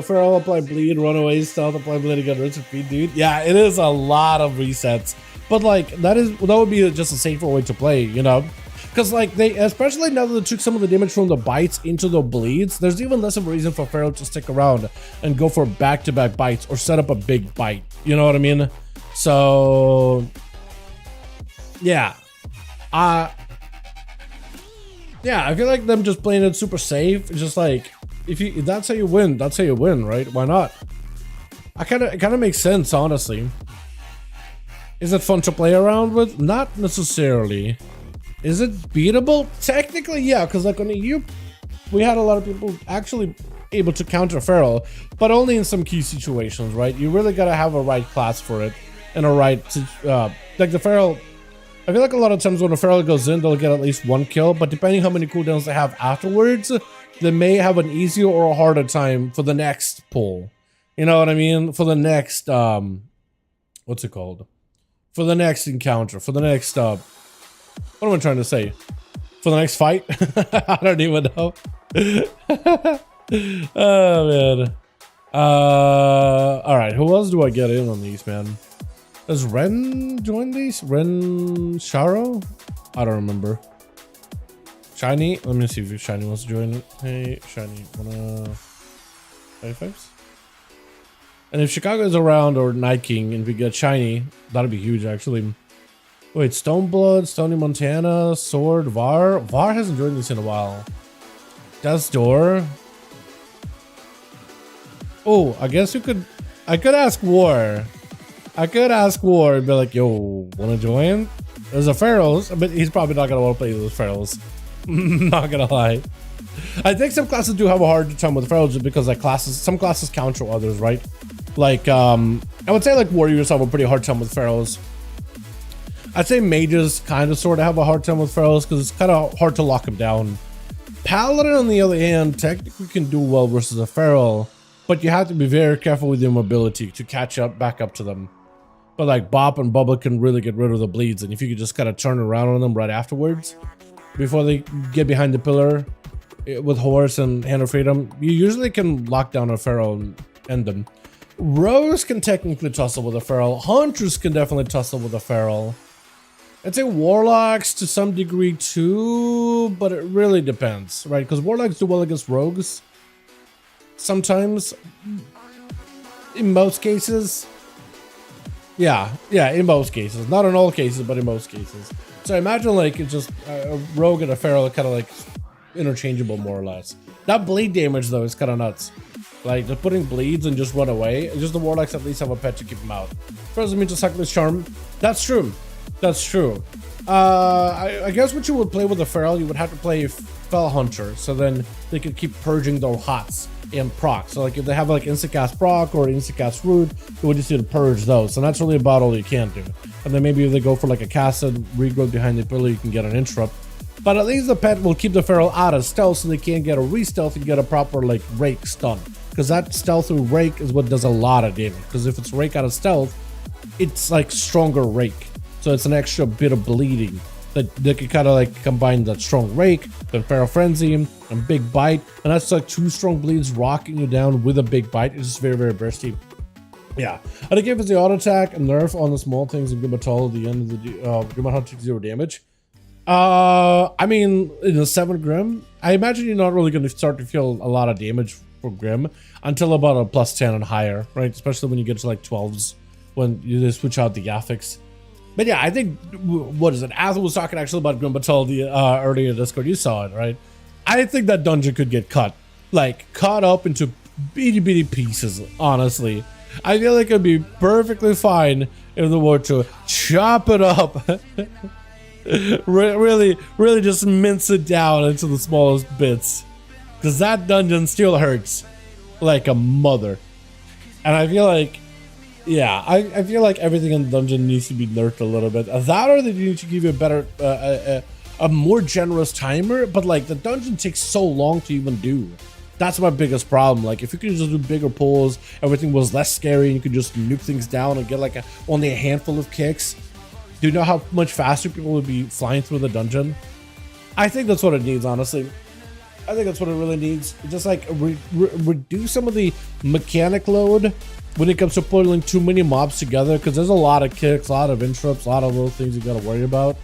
Feral apply bleed, runaways, stealth, apply bleed again, rinse and feed, dude. Yeah, it is a lot of resets. But like that would be just a safer way to play, you know? Because like they, especially now that they took some of the damage from the bites into the bleeds, there's even less of a reason for Feral to stick around and go for back-to-back bites or set up a big bite. You know what I mean? So yeah. Yeah, I feel like them just playing it super safe. It's just like if that's how you win, that's how you win, right? Why not? It kind of makes sense, honestly. Is it fun to play around with? Not necessarily. Is it beatable? Technically, yeah, because like on EU, we had a lot of people actually able to counter Feral, but only in some key situations, right? You really gotta have a right class for it and a right like the Feral. I feel like a lot of times when a Feral goes in, they'll get at least 1 kill, but depending how many cooldowns they have afterwards, they may have an easier or a harder time for the next pull. You know what I mean? For the next, what's it called? For the next encounter, for the next, what am I trying to say? For the next fight? I don't even know. Oh, man. All right, who else do I get in on these, man? Does Ren join these? Ren Sharo? I don't remember. Shiny? Let me see if Shiny wants to join it. Hey, Shiny, wanna 5v5s? And if Chicago is around or Night King and we get Shiny, that'd be huge actually. Wait, Stoneblood, Stony Montana, Sword, Var? Var hasn't joined this in a while. Death's Door. Oh, I guess I could ask War. I could ask War and be like, yo, wanna join? There's a Ferals, but he's probably not gonna want to play those Ferals. Not gonna lie. I think some classes do have a hard time with Ferals just because like some classes counter others, right? Like, I would say like Warriors have a pretty hard time with Ferals. I'd say Mages kind of sort of have a hard time with Ferals because it's kind of hard to lock them down. Paladin, on the other hand, technically can do well versus a Feral, but you have to be very careful with your mobility to catch up, back up to them. But like Bop and Bubba can really get rid of the bleeds, and if you could just kind of turn around on them right afterwards, before they get behind the pillar with Horse and Hand of Freedom, you usually can lock down a Feral and end them. Rogues can technically tussle with a Feral. Hunters can definitely tussle with a Feral. I'd say Warlocks to some degree too, but it really depends, right? Because Warlocks do well against Rogues. Sometimes. In most cases. Yeah, in most cases. Not in all cases, but in most cases. So imagine like it's just a Rogue and a Feral kind of like interchangeable more or less. That bleed damage though is kind of nuts. Like just putting bleeds and just run away. Just the Warlocks at least have a pet to keep them out. First, me to Suckless Charm. That's true. That's true. I guess what you would play with a Feral, you would have to play Fell Hunter, so then they could keep purging their hots and proc. So like if they have like Instacast proc or Instacast root, you would just need to purge those. And that's really about all you can do. And then maybe if they go for like a casted regrowth behind the pillar, you can get an interrupt. But at least the pet will keep the Feral out of stealth so they can't get a re-stealth and get a proper like rake stun. Because that stealth through rake is what does a lot of damage. Because if it's rake out of stealth, it's like stronger rake. So it's an extra bit of bleeding that they can kind of like combine that strong rake, then Feral Frenzy, and Big Bite. And that's like 2 strong bleeds rocking you down with a Big Bite. It's just very, very bursty. Yeah, and it gives the auto attack and nerf on the small things and Grim Metal at the end of the Grim Metal takes 0 damage. I mean, in the 7 Grim, I imagine you're not really going to start to feel a lot of damage for Grim until about a +10 and higher, right? Especially when you get to like 12s, when you switch out the graphics. But yeah, I think, what is it? Athel was talking actually about Grim Metal earlier in Discord. You saw it, right? I think that dungeon could get cut up into bitty pieces, honestly. I feel like it'd be perfectly fine if they were to chop it up. really just mince it down into the smallest bits. Because that dungeon still hurts like a mother. And I feel like, yeah, I feel like everything in the dungeon needs to be nerfed a little bit. That or they need to give you a better, a more generous timer. But like the dungeon takes so long to even do. That's my biggest problem. Like if you could just do bigger pulls, everything was less scary, and you could just nuke things down and get like only a handful of kicks. Do you know how much faster people would be flying through the dungeon? I think that's what it needs, honestly. I think that's what it really needs. Just like reduce some of the mechanic load when it comes to pulling too many mobs together, because there's a lot of kicks, a lot of interrupts, a lot of little things you gotta worry about.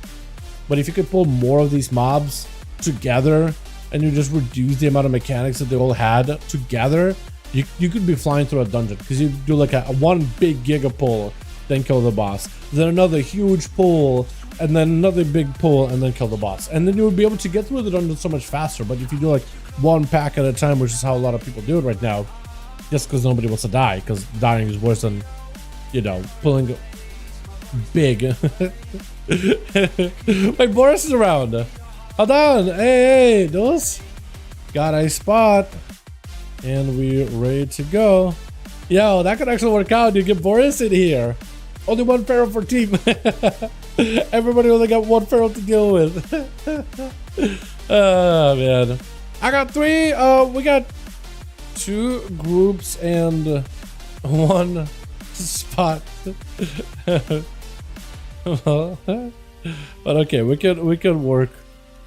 But if you could pull more of these mobs together and you just reduce the amount of mechanics that they all had together, you could be flying through a dungeon, because you do like a one big giga pull, then kill the boss, then another huge pull, and then another big pull, and then kill the boss, and then you would be able to get through the dungeon so much faster. But if you do like one pack at a time, which is how a lot of people do it right now, just because nobody wants to die, because dying is worse than, you know, pulling big. Like Boris is around. Hold on, hey, Duels. Got a spot, and we're ready to go. Yo, that could actually work out. You get Boris in here. Only one feral per team. Everybody only got one feral to deal with. Oh man, I got 3. We got 2 groups and 1 spot. But okay, we can work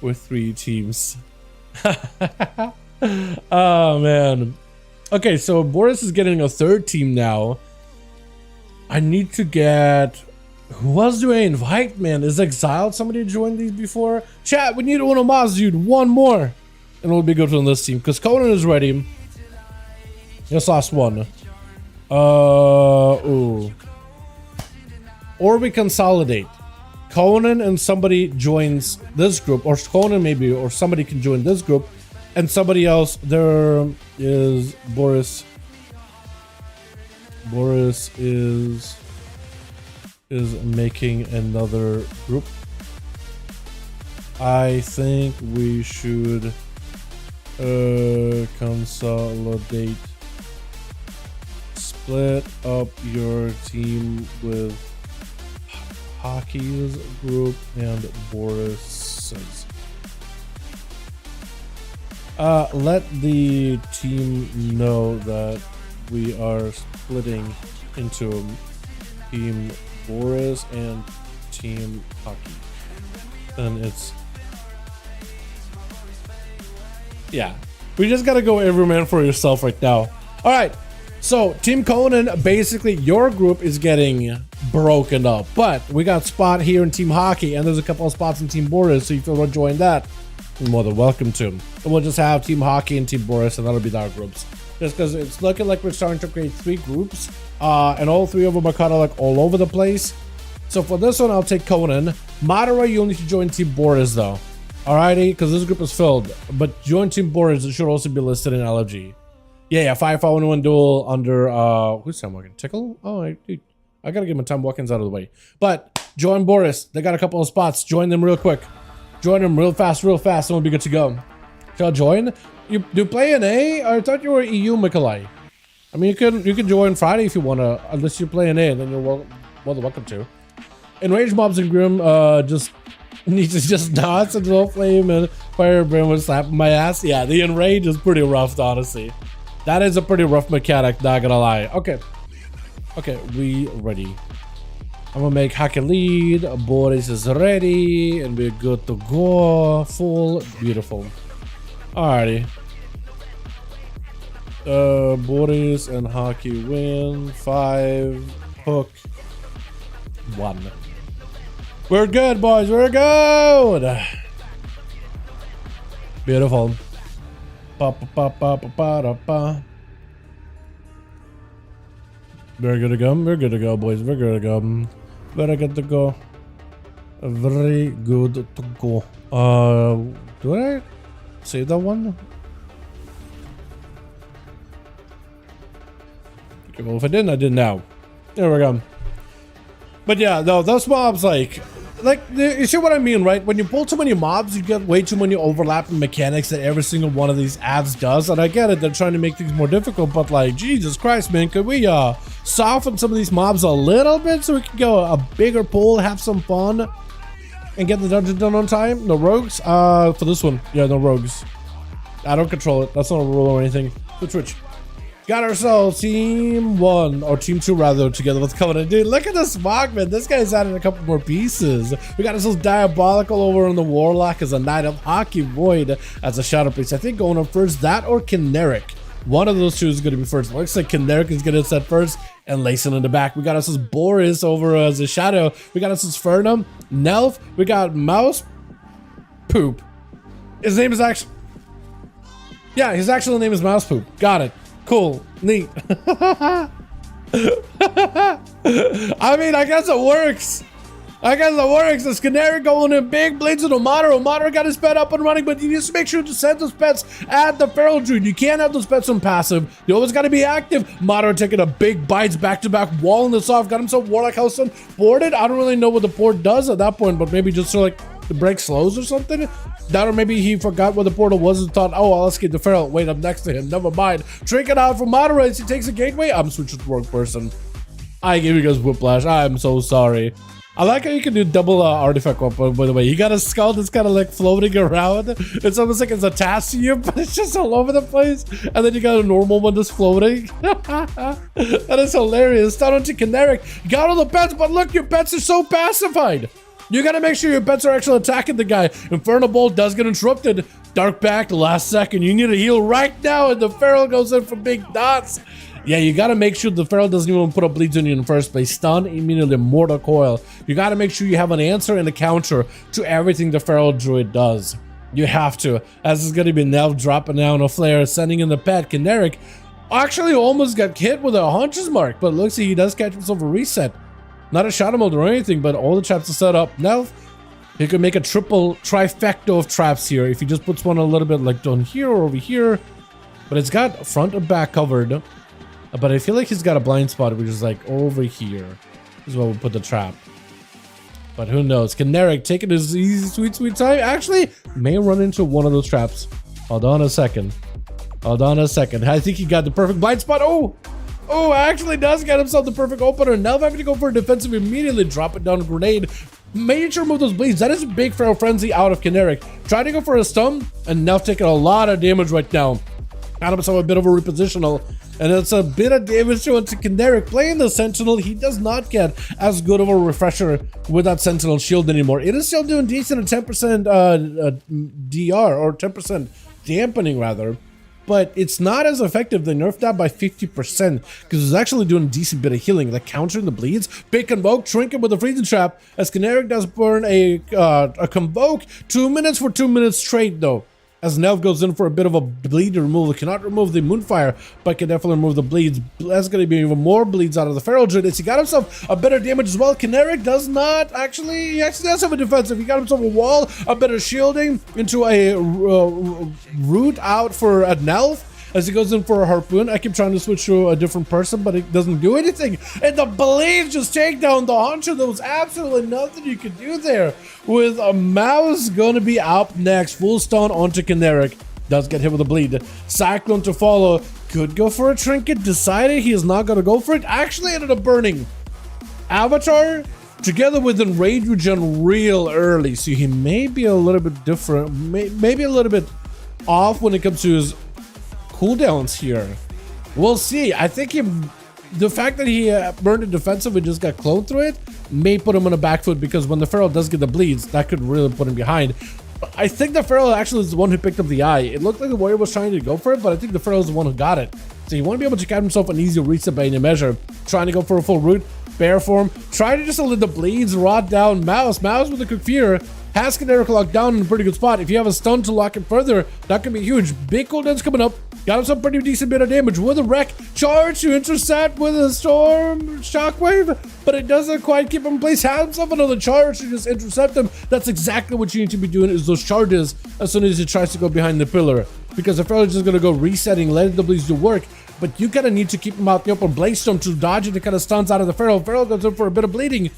with 3 teams. Oh man. Okay, so Boris is getting a 3rd team now. I need to get, who else do I invite, man? Is Exiled somebody joined these before? Chat, we need Uno Maz, dude. 1 more, and we'll be good on this team, because Conan is ready. Just last one. Ooh. Or we consolidate. Conan and somebody joins this group, or Conan maybe, or somebody can join this group, and somebody else. There is Boris. Boris is making another group. I think we should consolidate. Split up your team with Hockey's group and Boris's. Let the team know that we are splitting into Team Boris and Team Hockey. And it's, yeah, we just gotta go every man for yourself right now. All right, so Team Conan, basically your group is getting broken up, but we got spot here in Team Hockey, and there's a couple of spots in Team Boris, so if you want to join that, you're more than welcome to. And we'll just have Team Hockey and Team Boris, and that'll be our groups. Just because it's looking like we're starting to create 3 groups, and all 3 of them are kind of like all over the place. So for this one, I'll take Conan. Madara, you'll need to join Team Boris though. Alrighty, because this group is filled. But join Team Boris, it should also be listed in LFG. Yeah, 5V5 1v1 duel under, who's time walking? Tickle? Oh, dude, I gotta get my time walkings out of the way. But join Boris. They got a couple of spots. Join them real quick. Join them real fast, and we'll be good to go. Shall I join? You do play NA? I thought you were EU, Mikolai. I mean, you can join Friday if you wanna, unless you play NA, and then you're more than welcome to. Enraged mobs and Grim just need to just dodge and roll flame and fire Brim would slap my ass. Yeah, the enrage is pretty rough, honestly. That is a pretty rough mechanic, not gonna lie. Okay, we ready. I'm gonna make Haki lead. Boris is ready, and we're good to go. Full, beautiful. Alrighty. Boris and Hockey win 5 hook 1. We're good, boys. We're good. Beautiful. Pa, pa, pa, pa, pa, pa, da, pa. We're good to go. We're good to go, boys. We're good to go. Very good to go. Very good to go. Do I save that one? Okay, well, if I didn't, I did now. There we go. But yeah, no, those mobs, like, you see what I mean, right? When you pull too many mobs, you get way too many overlapping mechanics that every single one of these adds does. And I get it, they're trying to make things more difficult, but like, Jesus Christ, man, could we soften some of these mobs a little bit so we can go a bigger pool, have some fun, and get the dungeon done on time? No rogues? For this one, yeah, no rogues. I don't control it. That's not a rule or anything. Good Twitch. Got ourselves team 1, or team 2 rather, together with Covenant. Dude, look at this smog, man. This guy's added a couple more pieces. We got ourselves Diabolical over on the Warlock as a Knight of Hockey, Void as a Shadow Priest. I think going up first, that or Kineric. One of those two is going to be first. Looks like Kineric is going to set first and Lacen in the back. We got ourselves Boris over as a Shadow. We got ourselves Fernum, Nelf. We got Mouse Poop. His name is actually... Yeah, his actual name is Mouse Poop. Got it. Cool. Neat. I mean, I guess it works. This Canary going in big blades of Omara. Omara got his pet up and running, but you need to make sure to send those pets at the Feral Druid. You can't have those pets on passive. You always got to be active. Omara taking a big bites back-to-back, walling this off. Got himself Warlock House on boarded. I don't really know what the port does at that point, but maybe just so like the break slows or something. That or maybe he forgot what the portal was and thought, oh, I'll escape the Feral. Wait up next to him. Never mind. Trinket out for Moderates. He takes a gateway. I'm switching to the wrong person. I gave you guys whiplash. I'm so sorry. I like how you can do double artifact weapon, by the way. You got a skull that's kind of like floating around. It's almost like it's attached to you, but it's just all over the place. And then you got a normal one that's floating. That is hilarious. Start onto Kineric. Got all the pets, but look, your pets are so pacified. You gotta make sure your pets are actually attacking the guy. Infernal Bolt does get interrupted. Dark back the last second. You need to heal right now, and the Feral goes in for big dots. Yeah, you gotta make sure the Feral doesn't even put up bleeds on you in the first place. Stun, immediately Mortal Coil. You gotta make sure you have an answer and a counter to everything the Feral Druid does. You have to. As it's gonna be Nelf dropping down a flare, sending in the pet. Kineric actually almost got hit with a Hunter's Mark, but looks like he does catch himself a reset. Not a shadow mode or anything, but all the traps are set up. Now, he could make a triple trifecta of traps here if he just puts one a little bit like down here or over here. But it's got front and back covered. But I feel like he's got a blind spot, which is like over here. This is where we'll put the trap. But who knows? Kineric taking his easy, sweet time. Actually, may run into one of those traps. Hold on a second. I think he got the perfect blind spot. Oh, actually does get himself the perfect opener. Now having to go for a defensive immediately, drop it down a grenade. Make sure to remove those bleeds. That is a big Feral Frenzy out of Kineric. Trying to go for a stun, and now taking a lot of damage right now. Got himself a bit of a repositional, and it's a bit of damage to Kineric. Playing the Sentinel, he does not get as good of a refresher with that Sentinel shield anymore. It is still doing decent at 10% DR, or 10% dampening rather. But it's not as effective. They nerfed that by 50% because it's actually doing a decent bit of healing, like countering the bleeds. Big Convoke, Trinket with a freezing trap as Kineric does burn a Convoke. 2 minutes for 2 minutes straight though. As Nelf goes in for a bit of a bleed removal. Cannot remove the Moonfire, but can definitely remove the bleeds. That's going to be even more bleeds out of the Feral Druid. He got himself a bit of damage as well. Kineric does not actually, he actually does have a defensive. He got himself a wall, a bit of shielding into a root out for a Nelf. As he goes in for a Harpoon, I keep trying to switch to a different person, but it doesn't do anything. And the bleeds just take down the Hunter. There was absolutely nothing you could do there. With a Mouse going to be up next. Full stun onto Kineric. Does get hit with a bleed. Cyclone to follow. Could go for a Trinket. Decided he is not going to go for it. Actually ended up burning Avatar together with Enrage Regen real early. So he may be a little bit different. Maybe a little bit off when it comes to his cooldowns here. We'll see. I think the fact that he burned a defensive and just got cloned through it may put him on a back foot, because when the Feral does get the bleeds, that could really put him behind. I think the Pharaoh actually is the one who picked up the eye. It looked like the warrior was trying to go for it, but I think the Pharaoh is the one who got it. So you want to be able to get himself an easy reset by any measure. Trying to go for a full root, bear form. Try to just let the blades rot down. Mouse with a quick fear. Has Caneric locked down in a pretty good spot. If you have a stun to lock it further, that could be huge. Big cooldowns coming up. Got him some pretty decent bit of damage with a wreck. Charge to intercept with a storm shockwave, but it doesn't quite keep him in place. Have himself another charge to just intercept him. That's exactly what you need to be doing, is those charges as soon as he tries to go behind the pillar. Because the Pharaoh is just going to go resetting, letting the bleeds do work. But you kind of need to keep him out the open. Blaze Storm to dodge it. It kind of stuns out of the Pharaoh. Pharaoh goes in for a bit of bleeding.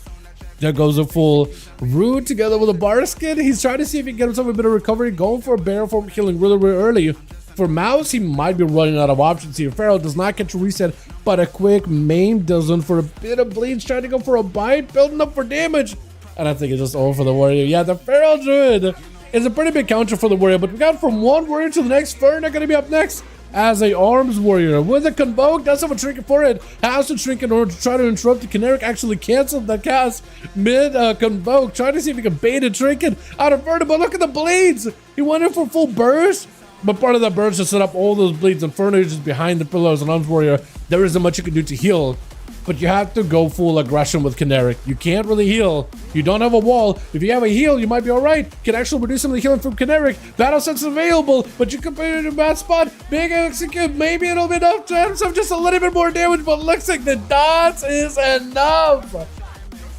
There goes a full root together with a bar skin. He's trying to see if he can get himself a bit of recovery. Going for a bear form, healing really, really early. For Mouse, he might be running out of options here. Pharaoh does not get to reset, but a quick maim doesn't for a bit of bleeds. Trying to go for a bite, building up for damage. And I think it's just over for the warrior. Yeah, the Pharaoh Druid is a pretty big counter for the warrior, but we got from one warrior to the next. Fern are going to be up next as a arms warrior with a convoke. Does have a trinket for it. Has to shrink in order to try to interrupt. The Caneric actually canceled the cast mid convoke. Trying to see if he can bait a trinket out of Fern, but look at the bleeds. He went in for full burst, but part of that burst to set up all those bleeds. Inferno is just behind the pillar as an arms warrior. There isn't much you can do to heal, but you have to go full aggression with Caneric. You can't really heal. You don't have a wall. If you have a heal, you might be all right. Can actually reduce some of the healing from Caneric. Battle sense available, but you can put it in a bad spot. Big execute. Maybe it'll be enough to have himself just a little bit more damage, but looks like the dots is enough.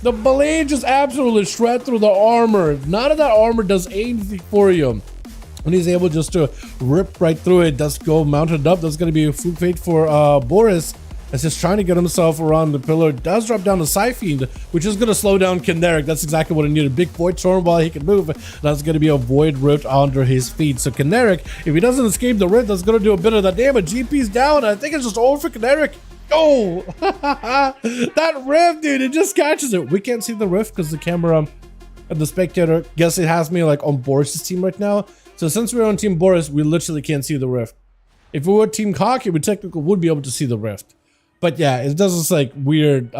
The blade just absolutely shred through the armor. None of that armor does anything for you. And he's able just to rip right through it. Does go mounted up. That's going to be a fluke fate for Boris. As he's trying to get himself around the pillar. Does drop down to Siphoned, which is going to slow down Caneric. That's exactly what he needed. Big Void Storm while he can move. That's going to be a Void Rift under his feet. So Caneric, if he doesn't escape the Rift, that's going to do a bit of that damage. GP's down. I think it's just over for Caneric. Oh, that Rift, dude, it just catches it. We can't see the Rift because the camera and the spectator, guess it has me like on Boris's team right now. So since we're on Team Boris, we literally can't see the Rift. If we were Team Hockey, we technically would be able to see the Rift. But yeah, it does this like weird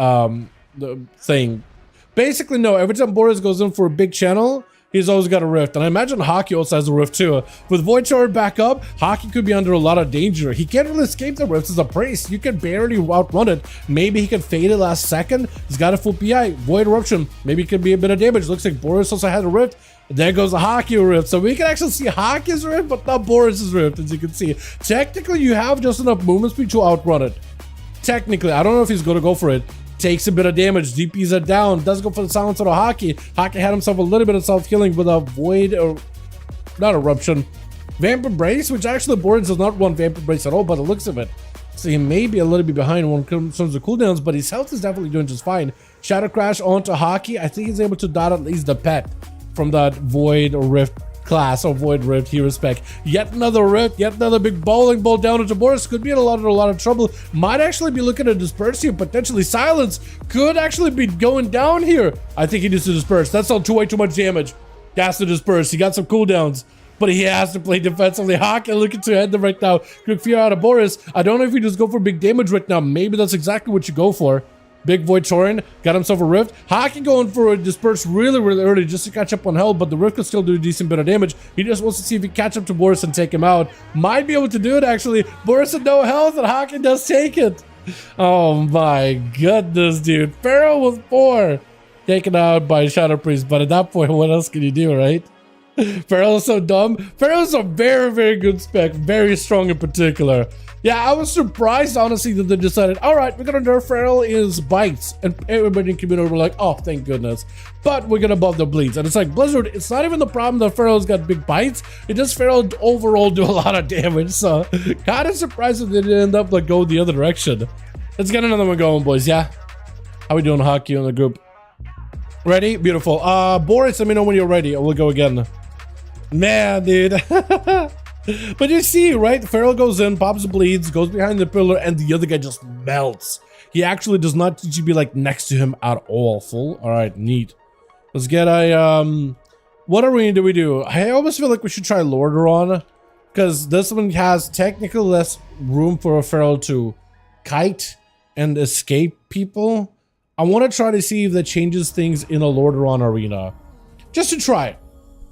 thing. Basically, no, every time Boris goes in for a big channel, he's always got a Rift. And I imagine Hockey also has a Rift too. With Void Shard back up, Hockey could be under a lot of danger. He can't really escape the Rifts as a priest. You can barely outrun it. Maybe he can fade it last second. He's got a full PI. Void Eruption. Maybe it could be a bit of damage. Looks like Boris also has a Rift. There goes the Hockey Rift. So we can actually see Hockey's Rift, but not Boris's Rift, as you can see. Technically, you have just enough movement speed to outrun it. Technically, I don't know if he's going to go for it. Takes a bit of damage. DPs are down. Does go for the silence of the Hockey. Hockey had himself a little bit of self-healing with a Void, or not Eruption. Vamp Embrace, which actually Boris does not want Vamp Embrace at all by the looks of it. So he may be a little bit behind when it comes to cooldowns, but his health is definitely doing just fine. Shadow Crash onto Hockey. I think he's able to dot at least the pet from that Void or Rift class, or Void Rift hero spec. Yet another Rift, yet another big bowling ball down into Boris. Could be in a lot of trouble. Might actually be looking at disperse here. Potentially Silence could actually be going down here. I think he needs to disperse. That's all way too much damage. He has to disperse. He got some cooldowns, but he has to play defensively. Hockey looking to head them right now. Quick fear out of Boris. I don't know if you just go for big damage right now. Maybe that's exactly what you go for. Big Void Torin got himself a Rift. Hockey going for a disperse really early just to catch up on health, but the Rift could still do a decent bit of damage. He just wants to see if he can catch up to Boris and take him out. Might be able to do it, actually. Boris had no health, and Hockey does take it. Oh my goodness, dude. Pharaoh with 4. Taken out by Shadow Priest, but at that point, what else can you do, right? Pharaoh's so dumb. Pharaoh's a very good spec. Very strong in particular. Yeah, I was surprised, honestly, that they decided, all right, we're going to nerf Pharaoh is bites. And everybody in the community were like, oh, thank goodness. But we're going to buff the bleeds. And it's like, Blizzard, it's not even the problem that Pharaoh's got big bites. It just Pharaoh overall do a lot of damage. So, kind of surprised that they didn't end up like go the other direction. Let's get another one going, boys, yeah? How we doing, Hockey, on the group? Ready? Beautiful. Boris, let me know when you're ready. We'll go again. Man, dude. But you see, right? Pharaoh goes in, pops bleeds, goes behind the pillar, and the other guy just melts. He actually does not need to be like next to him at all. Full. All right, neat. Let's get a what arena do we do? I almost feel like we should try Lordaeron, because this one has technically less room for a Pharaoh to kite and escape people. I want to try to see if that changes things in a Lordaeron arena, just to try it.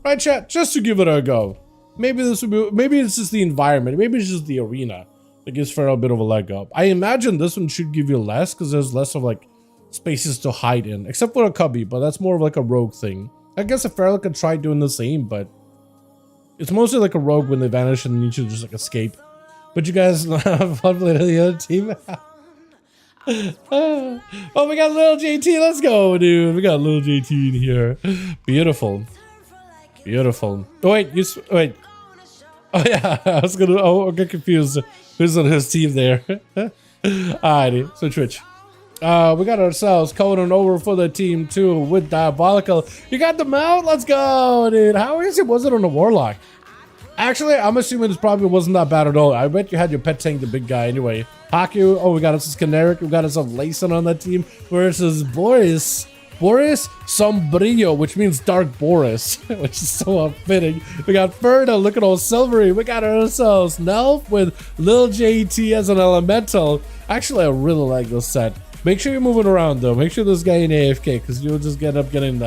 Right, chat? Just to give it a go. Maybe this would be, maybe it's just the environment. Maybe it's just the arena that gives Feral a bit of a leg up. I imagine this one should give you less because there's less of like spaces to hide in, except for a cubby, but that's more of like a rogue thing. I guess a Feral could try doing the same, but it's mostly like a rogue when they vanish and you should just like escape. But you guys have fun playing the other team. Oh, we got little JT. Let's go, dude. We got little JT in here. Beautiful. Beautiful. Oh, wait. Wait. Oh, yeah. I was gonna... Oh, I get confused. Who's on his team there? Alrighty. So, Twitch. We got ourselves Conan over for the team, too, with Diabolical. You got the mount? Let's go, dude. How easy was it on the Warlock? Actually, I'm assuming this probably wasn't that bad at all. I bet you had your pet tank, the big guy, anyway. Haku, oh, we got us Canaric. We got us Layson on that team versus Boris Sombrillo, which means Dark Boris, which is so unfitting. We got Ferda looking all silvery. We got ourselves Nelf with Lil JT as an elemental. Actually, I really like this set. Make sure you're moving around, though. Make sure this guy in AFK, because you'll just end up getting,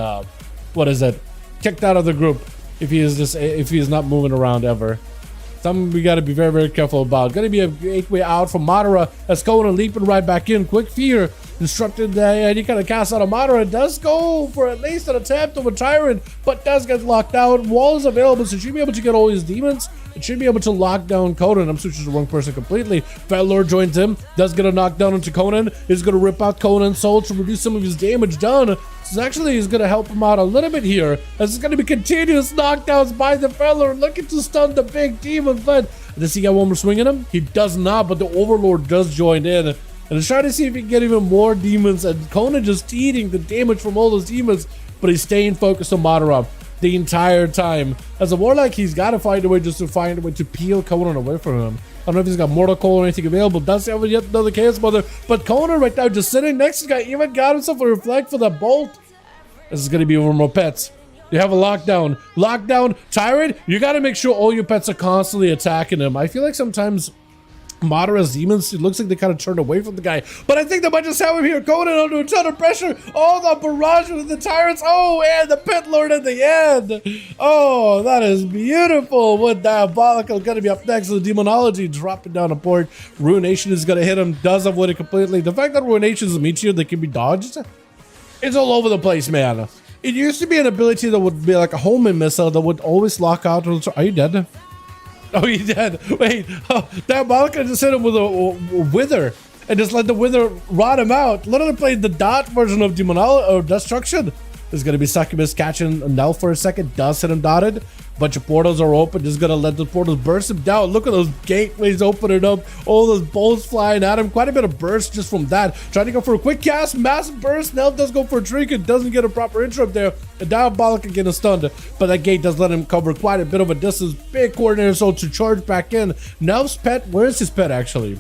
what is it? Kicked out of the group. If he is not moving around ever. Something we got to be very, very careful about. Gonna be a 8-way out from Madara. That's going and leaping right back in. Quick fear. Instructed any kind of cast out of Madara. Does go for at least an attempt of a Tyrant, but does get locked out. Wall is available, so should be able to get all his demons. It should be able to lock down Conan. I'm switching to the wrong person completely. Fetlord joins him. Does get a knockdown into Conan. Is going to rip out Conan's soul to reduce some of his damage done. So actually, he's going to help him out a little bit here. As it's going to be continuous knockdowns by the Fetlord, looking to stun the big demon. But does he get one more swing in him? He does not, but the Overlord does join in. And he's trying to see if he can get even more demons. And Conan just eating the damage from all those demons. But he's staying focused on Madara the entire time. As a Warlock, he's got to find a way just to find a way to peel Conan away from him. I don't know if he's got Mortal Coil or anything available. Does he have yet another Chaos Mother? But Conan right now just sitting next to the guy, even got himself a Reflect for that bolt. This is going to be over more pets. You have a lockdown. Lockdown, Tyrant, you got to make sure all your pets are constantly attacking him. I feel like sometimes Madara's demons, it looks like they kind of turned away from the guy. But I think they might just have him here. Conan under a ton of pressure. Oh, the barrage with the Tyrants. Oh, and the Pit Lord at the end. Oh, that is beautiful. With Diabolical going to be up next. The Demonology dropping down a port. Ruination is going to hit him. Does avoid it completely. The fact that Ruination is a meteor that can be dodged, it's all over the place, man. It used to be an ability that would be like a homing missile that would always lock out. Are you dead? Oh, he dead. Wait. Oh, Diabolical just hit him with a Wither and just let the Wither rot him out. Literally played the dot version of Demonology or Destruction. There's going to be Succubus catching a Nell for a second. Does hit him dotted. Bunch of portals are open. Just going to let the portals burst him down. Look at those gateways opening up. All those bolts flying at him. Quite a bit of burst just from that. Trying to go for a quick cast. Massive burst. Nell does go for a trinket. Doesn't get a proper interrupt there. And Diabolical getting stunned. But that gate does let him cover quite a bit of a distance. Big coordinator soul to charge back in. Nell's pet. Where's his pet actually?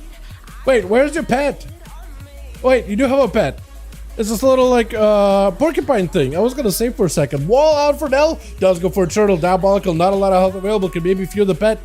Wait, where's your pet? Wait, you do have a pet. It's this little like porcupine thing. I was gonna say for a second. Wall out for Nell. Does go for a turtle. Diabolical. Not a lot of health available. Can maybe fear the pet.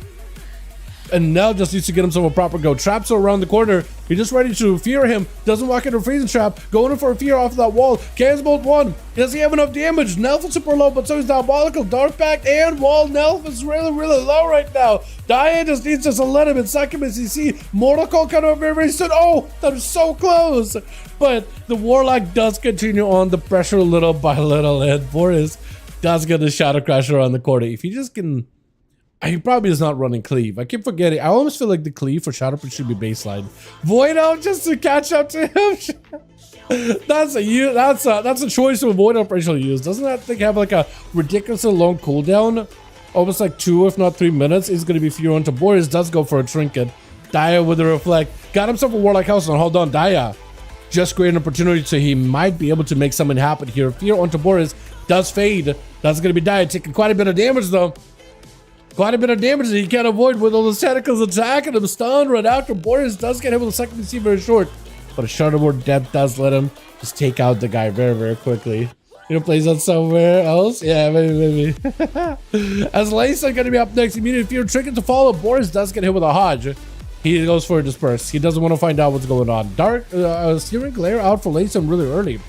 And Nell just needs to get himself a proper go. Traps are around the corner. He's just ready to fear him. Doesn't walk into a freezing trap. Going in for a fear off of that wall. Chaos Bolt 1. Does he have enough damage? Nelf is super low, but so is Diabolical. Dark Pact and Wall. Nelf is really, really low right now. Diane just needs just a little bit. Succubus, you see. Mortal Coil kind of very, very soon. Oh, that was so close. But the Warlock does continue on the pressure little by little. And Boris does get a Shadow Crasher on the corner. If he just can... He probably is not running Cleave. I keep forgetting. I almost feel like the Cleave for Shadow should be baseline. Void out just to catch up to him. That's a choice to avoid operational use. Doesn't that thing have like a ridiculously long cooldown? Almost like 2 if not 3 minutes. He's going to be fear onto Boris. Does go for a trinket. Daya with a reflect. Got himself a Warlock House on. Hold on, Daya. Just create an opportunity so he might be able to make something happen here. Fear onto Boris. Does fade. That's going to be Daya taking quite a bit of damage though. Quite a bit of damage that he can't avoid with all those tentacles attacking him. Stunned right after. Boris does get him with a second PC very short. But a Shutterboard depth does let him just take out the guy very, very quickly. You know, plays that somewhere else? Yeah, maybe. As Layson going to be up next. Immediate fear trinket to follow. Boris does get hit with a Hodge. He goes for a disperse. He doesn't want to find out what's going on. Dark, Searing Glare out for Layson really early.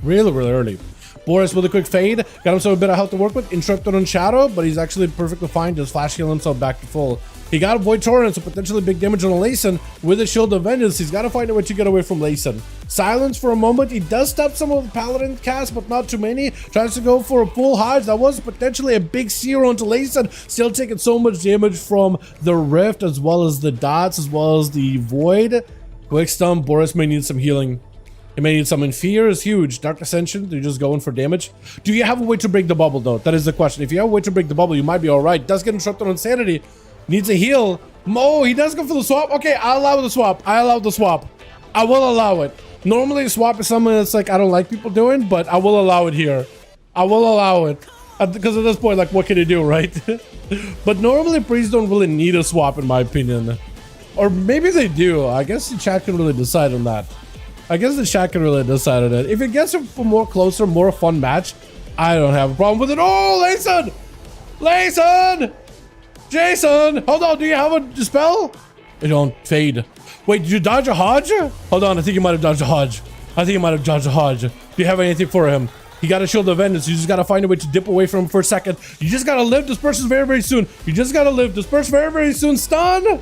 Really, really early. Boris with a quick fade. Got himself a bit of health to work with. Interrupted on Shadow, but he's actually perfectly fine. Just flash heal himself back to full. He got a Void Torrent, so potentially big damage on Layson with a Shield of Vengeance. He's got to find a way to get away from Layson. Silence for a moment. He does stop some of the Paladin cast, but not too many. Tries to go for a full Hodge. That was potentially a big zero onto Layson. Still taking so much damage from the Rift, as well as the dots, as well as the Void. Quick stun. Boris may need some healing. He may need some. And Fear is huge. Dark Ascension, they're just going for damage. Do you have a way to break the bubble, though? That is the question. If you have a way to break the bubble, you might be all right. Does get interrupted on Sanity. Needs a heal. Mo, he does go for the swap. Okay, I'll allow the swap. I allow the swap. I will allow it. Normally, swap is something that's like I don't like people doing, but I will allow it here. I will allow it. Because at this point, like, what can you do, right? But normally, priests don't really need a swap, in my opinion. Or maybe they do. I guess the chat can really decide on that. If it gets a more closer, more fun match, I don't have a problem with it. Oh, Layson! Layson! Jason! Hold on, do you have a dispel? You don't fade. Wait, did you dodge a Hodge? Hold on, I think you might have dodged a Hodge. Do you have anything for him? He got a Shield of Vengeance. You just gotta find a way to dip away from him for a second. You just gotta live. Disperse very, very soon. Disperse very, very soon. Stun!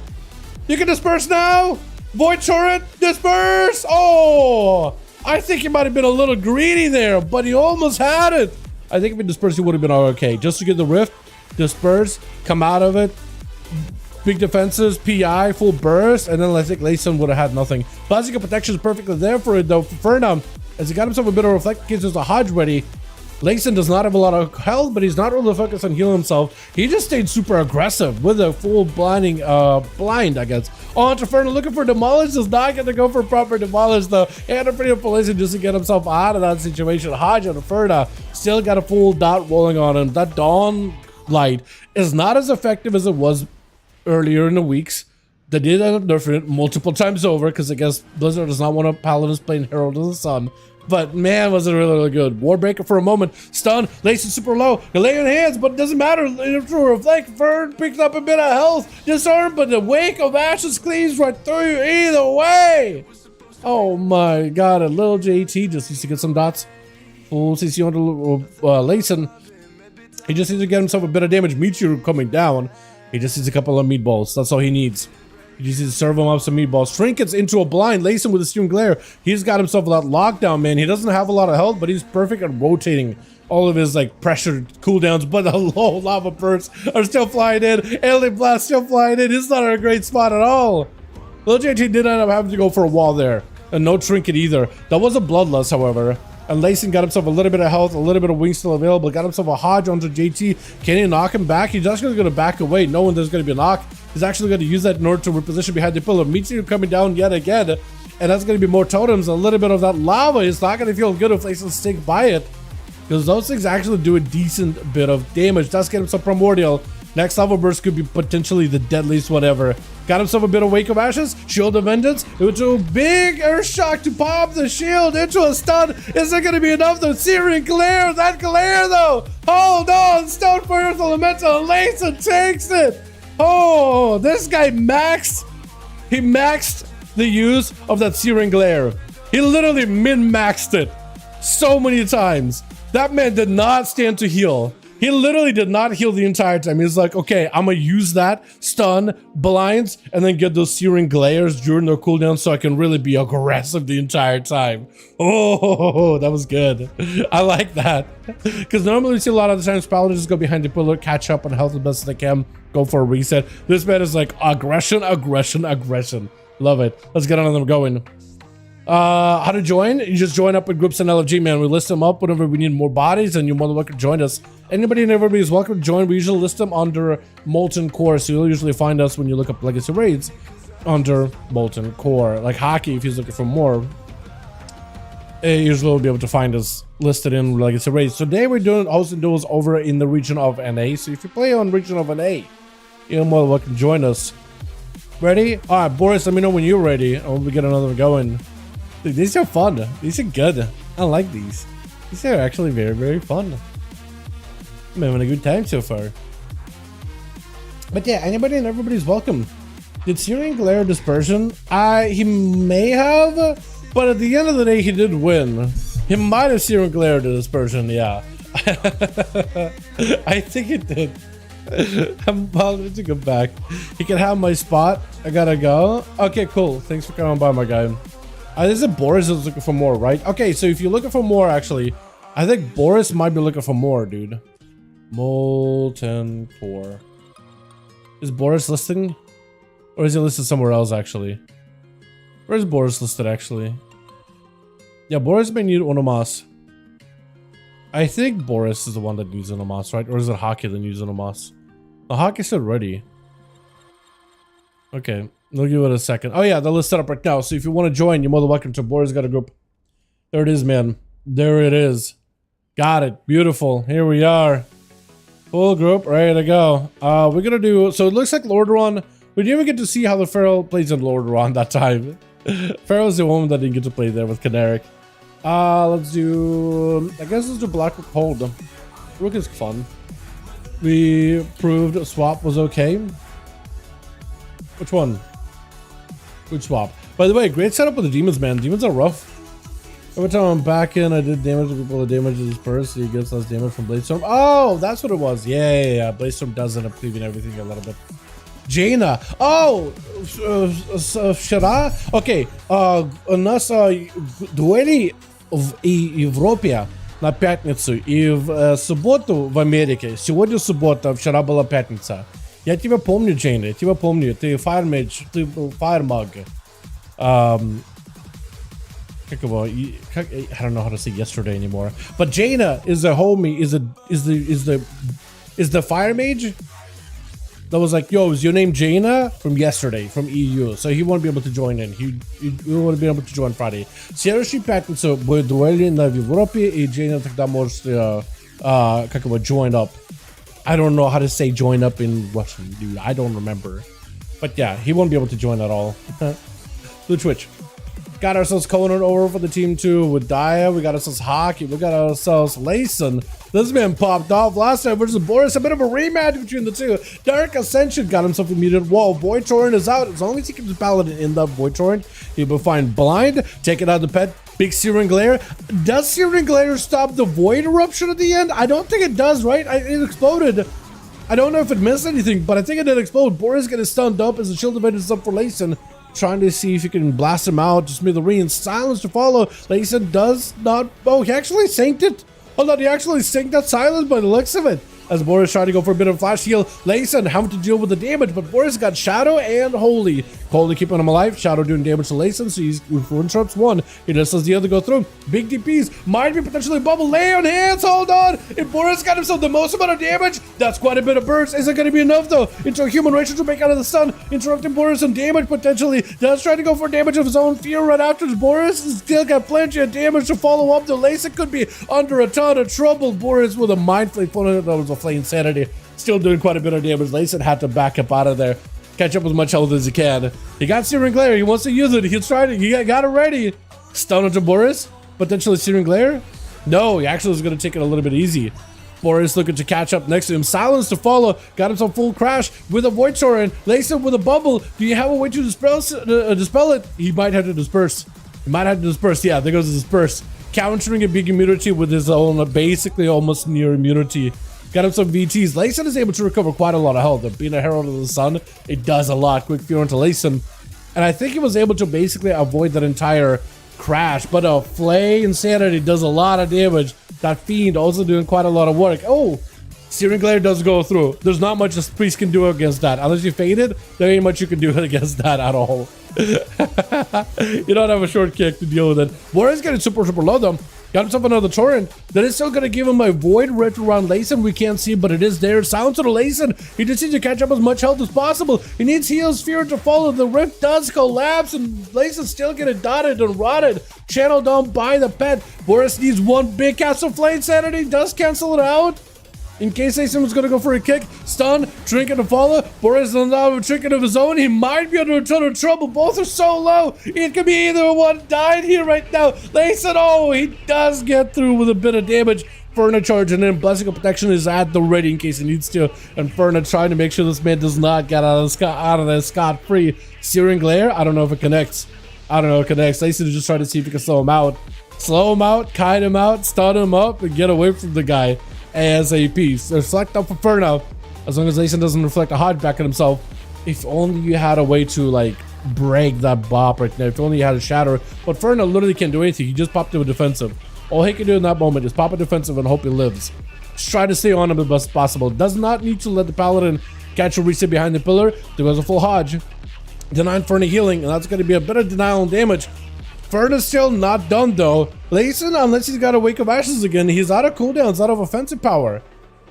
You can disperse now! Void Torrent, disperse! Oh! I think he might have been a little greedy there, but he almost had it. I think if he dispersed, he would have been okay. Just to get the Rift, disperse, come out of it. Big defenses, PI, full burst, and then I think Layson would have had nothing. Plastic protection is perfectly there for it, though. For Fernum, as he got himself a bit of reflect, gives us a Hodge ready. Layson does not have a lot of health, but he's not really focused on healing himself. He just stayed super aggressive with a full blinding blind, I guess. On to Fernum, looking for Demolish. Does not get to go for proper Demolish, though. And a pretty for Layson just to get himself out of that situation. Hodge on Fernum still got a full dot rolling on him. That Dawn Light is not as effective as it was earlier in the weeks. They did end up nerfing it multiple times over because I guess Blizzard does not want a Paladins playing Herald of the Sun. But man, was it really, really good. Warbreaker for a moment. Stun. Layson super low. You're laying hands, but it doesn't matter. Through reflect, Fern picks up a bit of health. Disarm, but the wake of ashes cleaves right through you either way. Oh my god, a little JT just needs to get some dots. Full CC onto Layson. He just needs to get himself a bit of damage. Meteor coming down. He just needs a couple of meatballs. That's all he needs. He just needs to serve him up some meatballs. Trinkets into a blind. Layson with a Searing Glare. He's got himself that lockdown, man. He doesn't have a lot of health, but he's perfect at rotating all of his like pressured cooldowns. But the low lava bursts are still flying in. Alien Blast still flying in. He's not in a great spot at all. Little JT did end up having to go for a wall there. And no Trinket either. That was a Bloodlust, however. And Layson got himself a little bit of health, a little bit of wings still available. Got himself a Hodge onto JT. Can he knock him back? He's actually going to back away, knowing there's going to be a knock. He's actually going to use that in order to reposition behind the pillar. Meteor coming down yet again. And that's going to be more totems. A little bit of that lava. It's not going to feel good if Layson stick by it. Because those things actually do a decent bit of damage. Does get him some Primordial. Next level burst could be potentially the deadliest whatever. Got himself a bit of Wake of Ashes. Shield of Vengeance. Into a big Earth Shock to pop the shield into a stun. Is it going to be enough though? Searing Glare. That Glare though. Hold on. Stone for Earth Elemental. Layson takes it. Oh, this guy maxed. He maxed the use of that Searing Glare. He literally min-maxed it so many times. That man did not stand to heal. He literally did not heal the entire time. He's like, okay, I'm gonna use that, stun, blinds, and then get those Searing Glares during their cooldown so I can really be aggressive the entire time. Oh, that was good. I like that. Because normally we see a lot of the times Paladins just go behind the pillar, catch up on health as best as they can, go for a reset. This man is like aggression, aggression, aggression. Love it. Let's get on them going. How to join? You just join up in groups in LFG, man. We list them up whenever we need more bodies, and you're more than welcome to join us. Anybody and everybody is welcome to join. We usually list them under Molten Core, so you'll usually find us when you look up Legacy Raids under Molten Core. Like Hockey, if he's looking for more, you usually will be able to find us listed in Legacy Raids. So today we're doing hosting duels over in the region of NA. So if you play on region of NA, you're more than welcome to join us. Ready? All right, Boris, let me know when you're ready, and we'll get another one going. Dude, these are fun. These are good. I like these. These are actually very, very fun. I'm having a good time so far. But yeah, anybody and everybody's welcome. Did Searing Glare Dispersion? He may have, but at the end of the day, he did win. He might have Searing Glare to dispersion, yeah. I think it did. I'm about to go back. He can have my spot. I gotta go. Okay, cool. Thanks for coming by, my guy. This is Boris is looking for more, right? Okay, so if you're looking for more, actually, I think Boris might be looking for more, dude. Molten Core. Is Boris listing? Or is he listed somewhere else, actually? Where's Boris listed, actually? Yeah, Boris may need Onomas. I think Boris is the one that needs Onomas, right? Or is it Hockey that needs Onomas? The Hockey said ready. Okay, we'll give it a second. Oh yeah, the list set up right now. So if you want to join, you're more than welcome to. Boris got a group. There it is, man. There it is. Got it. Beautiful. Here we are. Full group, ready to go. We're gonna do, so it looks like Lordaeron. We didn't even get to see how the Pharaoh plays in Lordaeron that time. Pharaoh's the one that didn't get to play there with Caneric. Let's do, I guess let's do Black Rook Hold. Rook is fun. We proved swap was okay. Which one? Which swap? By the way, great setup with the demons, man. Demons are rough. Every time I'm back in, I did damage to people. The damage is burst, so he gets less damage from Bladestorm. Oh, that's what it was. Yeah. Bladestorm does end up cleaving everything a little bit. Jaina. Oh, Shara. Okay. У нас дуэли в Европе на пятницу и в субботу в Америке. Сегодня суббота, вчера была пятница. Я тебя помню, Джейна, я тебя помню. Ты Fire Mage, ты был Fire Mug. I don't know how to say yesterday anymore. But Jaina is a homie, is the Fire Mage that was like, yo, is your name Jaina? From yesterday, from EU. So he won't be able to join in. He won't be able to join Friday. Следующий пятницу будет дуэли в Европе, и Jaina тогда может, join up. I don't know how to say join up in Russian, dude. I don't remember. But yeah, he won't be able to join at all. The Twitch. Got ourselves Conan over for the team too with Daya. We got ourselves Hockey. We got ourselves Layson. This man popped off last time versus Boris. A bit of a rematch between the two. Dark Ascension got himself immediate. Whoa, Void Torrent is out. As long as he keeps Paladin in the Void Torrent, he will find Blind. Take it out of the pet. Big Searing Glare. Does Searing Glare stop the Void Eruption at the end? I don't think it does, right? It exploded. I don't know if it missed anything, but I think it did explode. Boris getting stunned up as the shield event is up for Layson. Trying to see if he can blast him out to Smithereens. Silence to follow. Layson does not. Oh, he actually synced it. Hold on, he actually synced that silence by the looks of it. As Boris tried to go for a bit of flash heal, Layson having to deal with the damage, but Boris got Shadow and Holy. Holy keeping him alive. Shadow doing damage to Layson, so he's interrupts one. He just lets the other go through. Big DPs might be potentially bubble. Lay on hands, hold on. If Boris got himself the most amount of damage, that's quite a bit of burst. Isn't going to be enough though. Into a human racial to break out of the stun, interrupting Boris some damage potentially. Does try to go for damage of his own fear right after Boris. Still got plenty of damage to follow up. The Layson could be under a ton of trouble. Boris with a mind flame. That was a flame sanity. Still doing quite a bit of damage. Layson had to back up out of there. Catch up with as much health as he can. He got Searing Glare. He wants to use it. He's trying to. He got it ready. Stun into Boris. Potentially Searing Glare. No, he actually is going to take it a little bit easy. Boris looking to catch up next to him. Silence to follow. Got himself full crash with a Void Torrent. Layson with a bubble. Do you have a way to dispel it? He might have to disperse. He might have to disperse. Yeah, there goes the disperse. Countering a big immunity with his own basically almost near immunity. Got him some VTs. Layson is able to recover quite a lot of health. Being a Herald of the Sun, it does a lot. Quick Fear into Layson. And I think he was able to basically avoid that entire crash. But a Flay Insanity does a lot of damage. That Fiend also doing quite a lot of work. Oh, Searing Glare does go through. There's not much a priest can do against that. Unless you fade it, there ain't much you can do against that at all. You don't have a short kick to deal with it. Warrior's getting super low though. Got himself another torrent. That is still going to give him a void retro around Layson. We can't see, but it is there. Sounds to the Layson. He just needs to catch up as much health as possible. He needs Heal Sphere to follow. The rift does collapse, and Layson's still getting dotted and rotted. Channel down by the pet. Boris needs one big cast of Flame Sanity. Does cancel it out. In case Layson was going to go for a kick, stun, trinket to follow. Boris doesn't have a trinket of his own. He might be under a ton of trouble. Both are so low. It could be either one. Died here right now. Layson, oh, he does get through with a bit of damage. Ferna charge, and then Blessing of Protection is at the ready in case he needs to. And Ferna trying to make sure this man does not get out of there scot-free. Searing Glare, I don't know if it connects. I don't know if it connects. Layson is just trying to see if he can slow him out. Slow him out, kite him out, stun him up, and get away from the guy ASAP. So reflect up for Ferna. As long as Layson doesn't reflect a Hodge back at himself. If only you had a way to like break that bop right there. If only you had a shatter. But Ferna literally can't do anything. He just popped to a defensive. All he can do in that moment is pop a defensive and hope he lives. Just try to stay on him as best possible. Does not need to let the Paladin catch a reset behind the pillar. There goes a full Hodge. Denying Ferna healing, and that's going to be a bit of denial and damage. Ferna's still not done though. Layson, unless he's got a Wake of Ashes again, he's out of cooldowns, out of offensive power.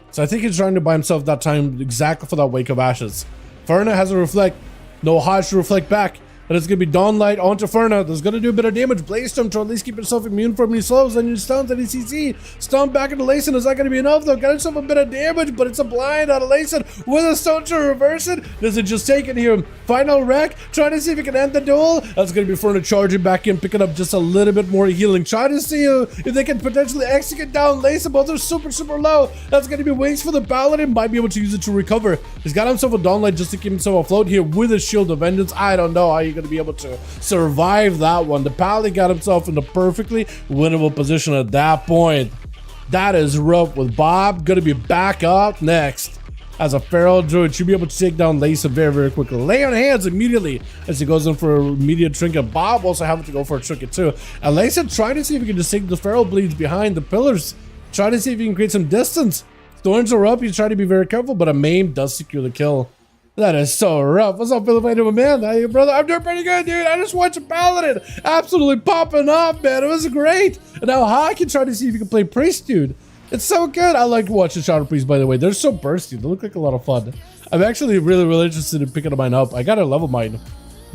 So I think he's trying to buy himself that time exactly for that Wake of Ashes. Ferna has a reflect. No Hodge to reflect back. And it's going to be Dawnlight onto Ferna. That's going to do a bit of damage. Blaze Storm to at least keep himself immune from any slows. And your stuns and ECC. Stun back into Layson. Is not going to be enough though. Got himself a bit of damage, but it's a blind out of Layson with a stun to reverse it. Does it just take it here? Final wreck. Trying to see if he can end the duel. That's going to be Ferna charging back in, picking up just a little bit more healing. Trying to see if they can potentially execute down Layson, but they're super low. That's going to be wings for the Paladin. Might be able to use it to recover. He's got himself a Dawnlight just to keep himself afloat here with a Shield of Vengeance. I don't know how you're going to be able to survive that one. The Paladin got himself in a perfectly winnable position at that point. That is rough with Bob. Gonna be back up next. As a Feral Druid, should be able to take down Layson very quickly. Lay on hands immediately as he goes in for an immediate trinket. Bob also having to go for a trinket too. And Layson trying to see if he can just take the Feral Bleeds behind the pillars. Trying to see if he can create some distance. Thorns are up. He's trying to be very careful, but a maim does secure the kill. That is so rough. What's up, Filipino man? Hey, brother, I'm doing pretty good, dude. I just watched a Paladin absolutely popping off, man. It was great. And now I can try to see if you can play Priest, dude. It's so good. I like watching Shadow Priest, by the way. They're so bursty. They look like a lot of fun. I'm actually really interested in picking mine up. I got to level mine.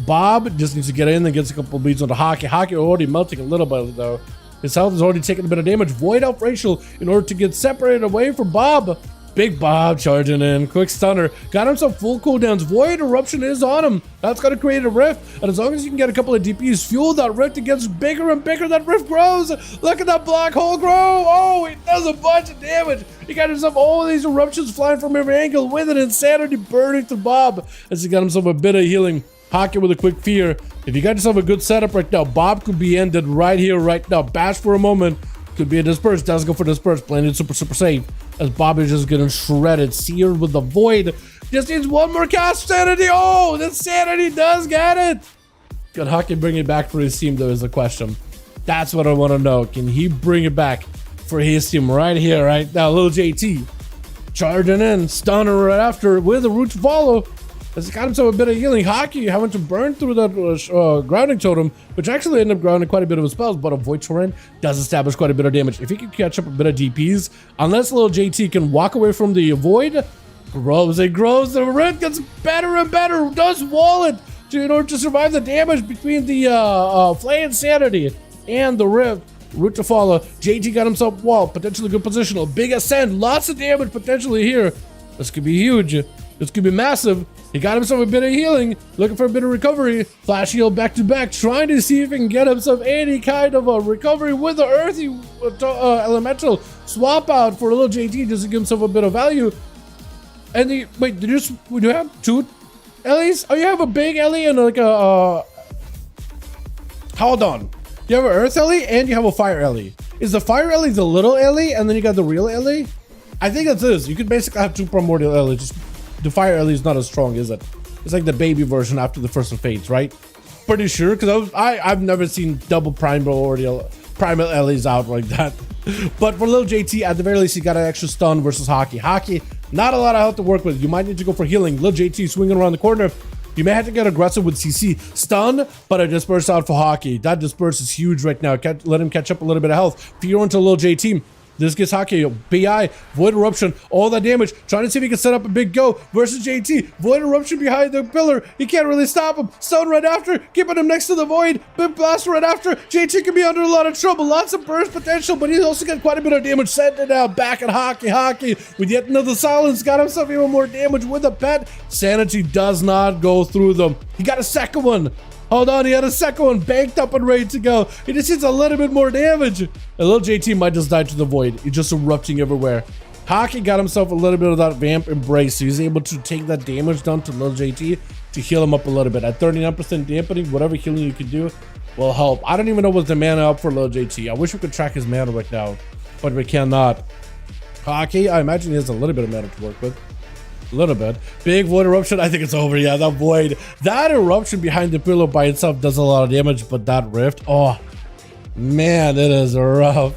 Bob just needs to get in and gets a couple of beats on the Hockey. Hockey already melting a little bit, though. His health is already taking a bit of damage. Void Elf Racial in order to get separated away from Bob. Big Bob charging in, quick stunner, got himself full cooldowns. Void Eruption is on him. That's gonna create a rift, and as long as you can get a couple of DPs, fuel that rift, it gets bigger and bigger. That rift grows. Look at that black hole grow. Oh, it does a bunch of damage. He got himself all these eruptions flying from every angle with an insanity burning through Bob as he got himself a bit of healing. Pocket with a quick fear. If you got yourself a good setup right now, Bob could be ended right here, right now. Bash for a moment. Could be a disperse. Does go for disperse. Playing it super safe. As Bob is just getting shredded. Seared with the void. Just needs one more cast. Sanity. Oh, the sanity does get it. Can Hockey bring it back for his team, though, is the question. That's what I want to know. Can he bring it back for his team right here, right now? Little JT charging in. Stunner right after with a root to follow. As he got himself a bit of healing. Hockey having to burn through that grounding totem, which actually ended up grounding quite a bit of his spells, but a Void Torrent does establish quite a bit of damage. If he can catch up a bit of DPs, unless little JT can walk away from the Void, grows, it grows, the rift gets better and better, does wall it in order to survive the damage between the Flay Insanity and the rift. Root to follow. JT got himself walled, potentially good positional, big ascend, lots of damage potentially here. This could be huge. This could be massive. He got himself a bit of healing, looking for a bit of recovery. Flash heal back to back, trying to see if he can get himself any kind of a recovery with the earthy elemental swap out for a little JT just to give himself a bit of value. And the wait, do you have two Ellies? Oh, you have a big Ellie and like a hold on. You have an Earth Ellie and you have a Fire Ellie. Is the Fire Ellie the little Ellie and then you got the real Ellie? I think that's this. You could basically have two primordial Ellies. Just the Fire Ellie is not as strong, is it? It's like the baby version after the first one fades, right? Pretty sure, because I've never seen double primordial Ellies out like that. But for little JT, at the very least, he got an extra stun versus Hockey. Hockey, not a lot of health to work with. You might need to go for healing. Little JT swinging around the corner. You may have to get aggressive with CC. Stun, but a disperse out for Hockey. That disperse is huge right now. Let him catch up a little bit of health. Fear into little JT. This gets Hockey, BI, Void Eruption, all that damage. Trying to see if he can set up a big go versus JT. Void Eruption behind the pillar. He can't really stop him. Stone right after, keeping him next to the Void. Big Blast right after. JT can be under a lot of trouble. Lots of burst potential, but he's also got quite a bit of damage. Sent it out back at Hockey with yet another silence. Got himself even more damage with a pet. Sanity does not go through them. He got a second one. Hold on, he had a second one banked up and ready to go. He just needs a little bit more damage. A little JT might just die to the Void. He's just erupting everywhere. Hockey got himself a little bit of that Vamp Embrace, so he's able to take that damage down to little JT. to heal him up a little bit. At 39% dampening, whatever healing you can do will help. I don't even know what's the mana up for low JT. I wish we could track his mana right now, but we cannot. Hockey, I imagine he has a little bit of mana to work with. A little bit. Big void eruption, I think it's over. Yeah, that void. That eruption behind the pillow by itself does a lot of damage, but that rift, oh, man, it is rough.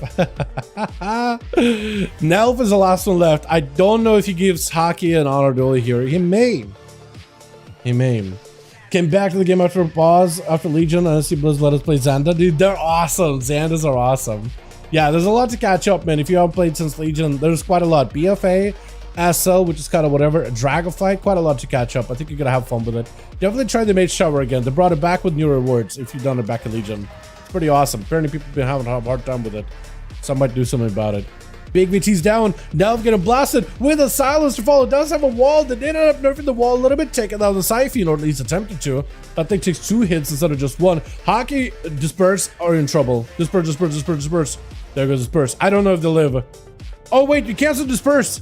Nelf is the last one left. I don't know if he gives Hockey an honor duel here. He may. He may. Came back to the game after a pause, after Legion. I see Blizz let us play Xanda. Dude, they're awesome. Xandas are awesome. Yeah, there's a lot to catch up, man. If you haven't played since Legion, there's quite a lot. BFA, SL, which is kind of whatever. Dragonflight, quite a lot to catch up. I think you're going to have fun with it. Definitely try the Mage Shower again. They brought it back with new rewards if you've done it back in Legion. It's pretty awesome. Apparently people have been having a hard time with it. So I might do something about it. Big VT's down. Now getting blasted with a silence to follow. It does have a wall. They did end up nerfing the wall a little bit, taking down the Siphon, or at least attempted to. That thing takes 2 hits instead of just 1. Hockey, Disperse are in trouble. Disperse, Disperse, Disperse, Disperse. There goes Disperse. I don't know if they live. Oh, wait, you canceled Disperse.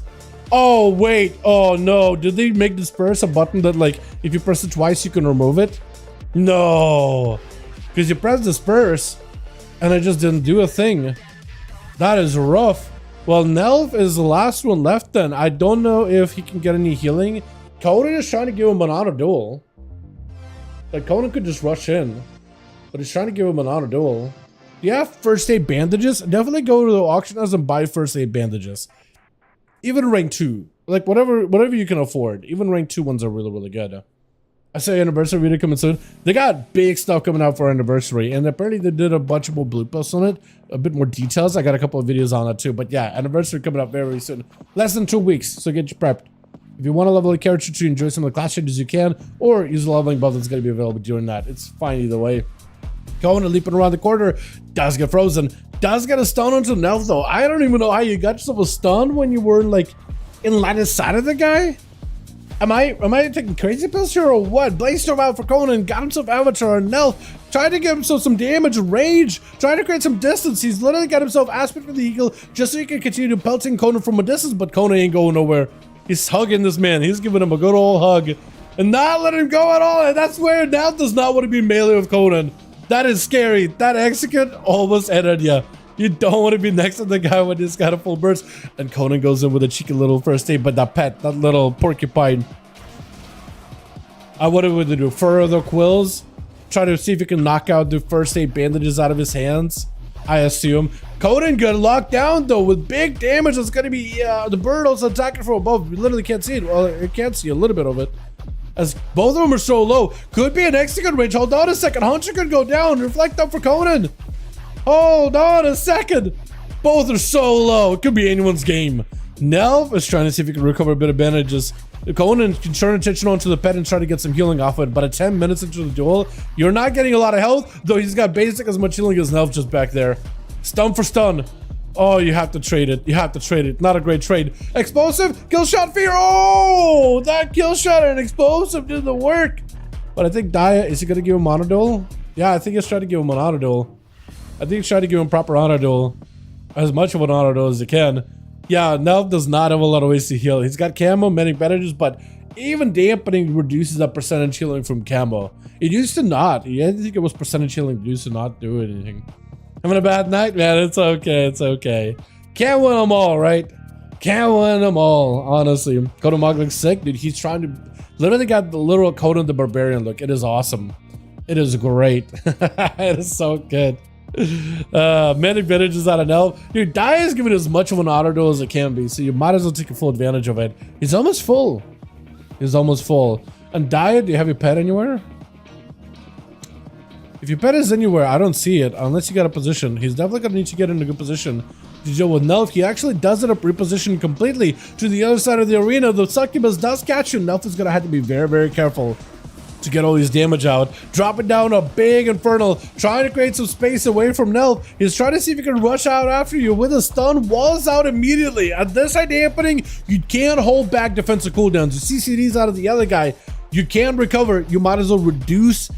Oh, wait. Oh, no. Did they make Disperse a button that, like, if you press it twice, you can remove it? No. Because you press Disperse, and it just didn't do a thing. That is rough. Well, Nelf is the last one left then. I don't know if he can get any healing. Conan is trying to give him an auto duel. Like, Conan could just rush in, but he's trying to give him an auto duel. Do you have first aid bandages? Definitely go to the auction house and buy first aid bandages. Even rank 2. Like, whatever you can afford. Even rank 2 ones are really, really good. I say anniversary video coming soon. They got big stuff coming out for anniversary, and apparently they did a bunch of more blue posts on it, a bit more details. I got a couple of videos on it too, but yeah, anniversary coming up very, very soon. Less than 2 weeks, so get you prepped. If you want to level a character to enjoy some of the class changes, you can, or use the leveling buff that's going to be available during that. It's fine either way. Going and leaping around the corner, does get frozen, does get a stun onto Nelf though. I don't even know how you got yourself a stun when you were like in line of sight of the guy. Am I taking crazy pills here or what? Blazestorm out for Conan, got himself Avatar and Nelf, tried to get himself some damage, rage, trying to create some distance. He's literally got himself Aspect of the Eagle just so he can continue pelting Conan from a distance, but Conan ain't going nowhere. He's hugging this man. He's giving him a good old hug and not letting him go at all. And that's where Nelf does not want to be melee with Conan. That is scary. That execute almost ended you. You don't want to be next to the guy when he's got a full burst. And Conan goes in with a cheeky little first aid, but that pet, that little porcupine. What would they do? Further quills? Try to see if you can knock out the first aid bandages out of his hands, I assume. Conan got locked down though with big damage. That's going to be the bird also attacking from above. We literally can't see it. Well, it can't see a little bit of it. As both of them are so low. Could be an hexagon range. Hold on a second. Hunter could go down. Reflect up for Conan. Hold on a second. Both are so low. It could be anyone's game. Nelf is trying to see if he can recover a bit of bandages. Conan can turn attention onto the pet and try to get some healing off it. But at 10 minutes into the duel, you're not getting a lot of health. Though he's got basic as much healing as Nelf just back there. Stun for stun. Oh, you have to trade it. You have to trade it. Not a great trade. Explosive. Kill shot fear. Oh, that kill shot and explosive did the work. But I think Daya, is he going to give him auto duel? Yeah, I think he's trying to give him an auto duel. I think he's trying to give him proper auto duel. As much of an auto duel as he can. Yeah, Nelf does not have a lot of ways to heal. He's got camo, many bandages, but even dampening reduces that percentage healing from camo. It used to not. I think it was percentage healing. It used to not do anything. Having a bad night, man. It's okay. It's okay. Can't win them all, right? Can't win them all, honestly. Conan Mog looks sick, dude. He's trying to literally got the literal Conan the Barbarian look. It is awesome. It is great. It is so good. Many advantages out of Nelf. Dude, Daya is giving as much of an auto duel as it can be, so you might as well take full advantage of it. He's almost full. He's almost full. And Daya, do you have your pet anywhere? If your pet is anywhere, I don't see it unless you got a position. He's definitely gonna need to get in a good position to deal with Nelf. He actually does it up reposition completely to the other side of the arena. The succubus does catch him. Nelf is gonna have to be very, very careful to get all these damage out. Dropping down a big infernal, trying to create some space away from Nelf. He's trying to see if he can rush out after you with a stun. Walls out immediately. At this side happening, you can't hold back defensive cooldowns. You CCDs out of the other guy. You can recover. You might as well reduce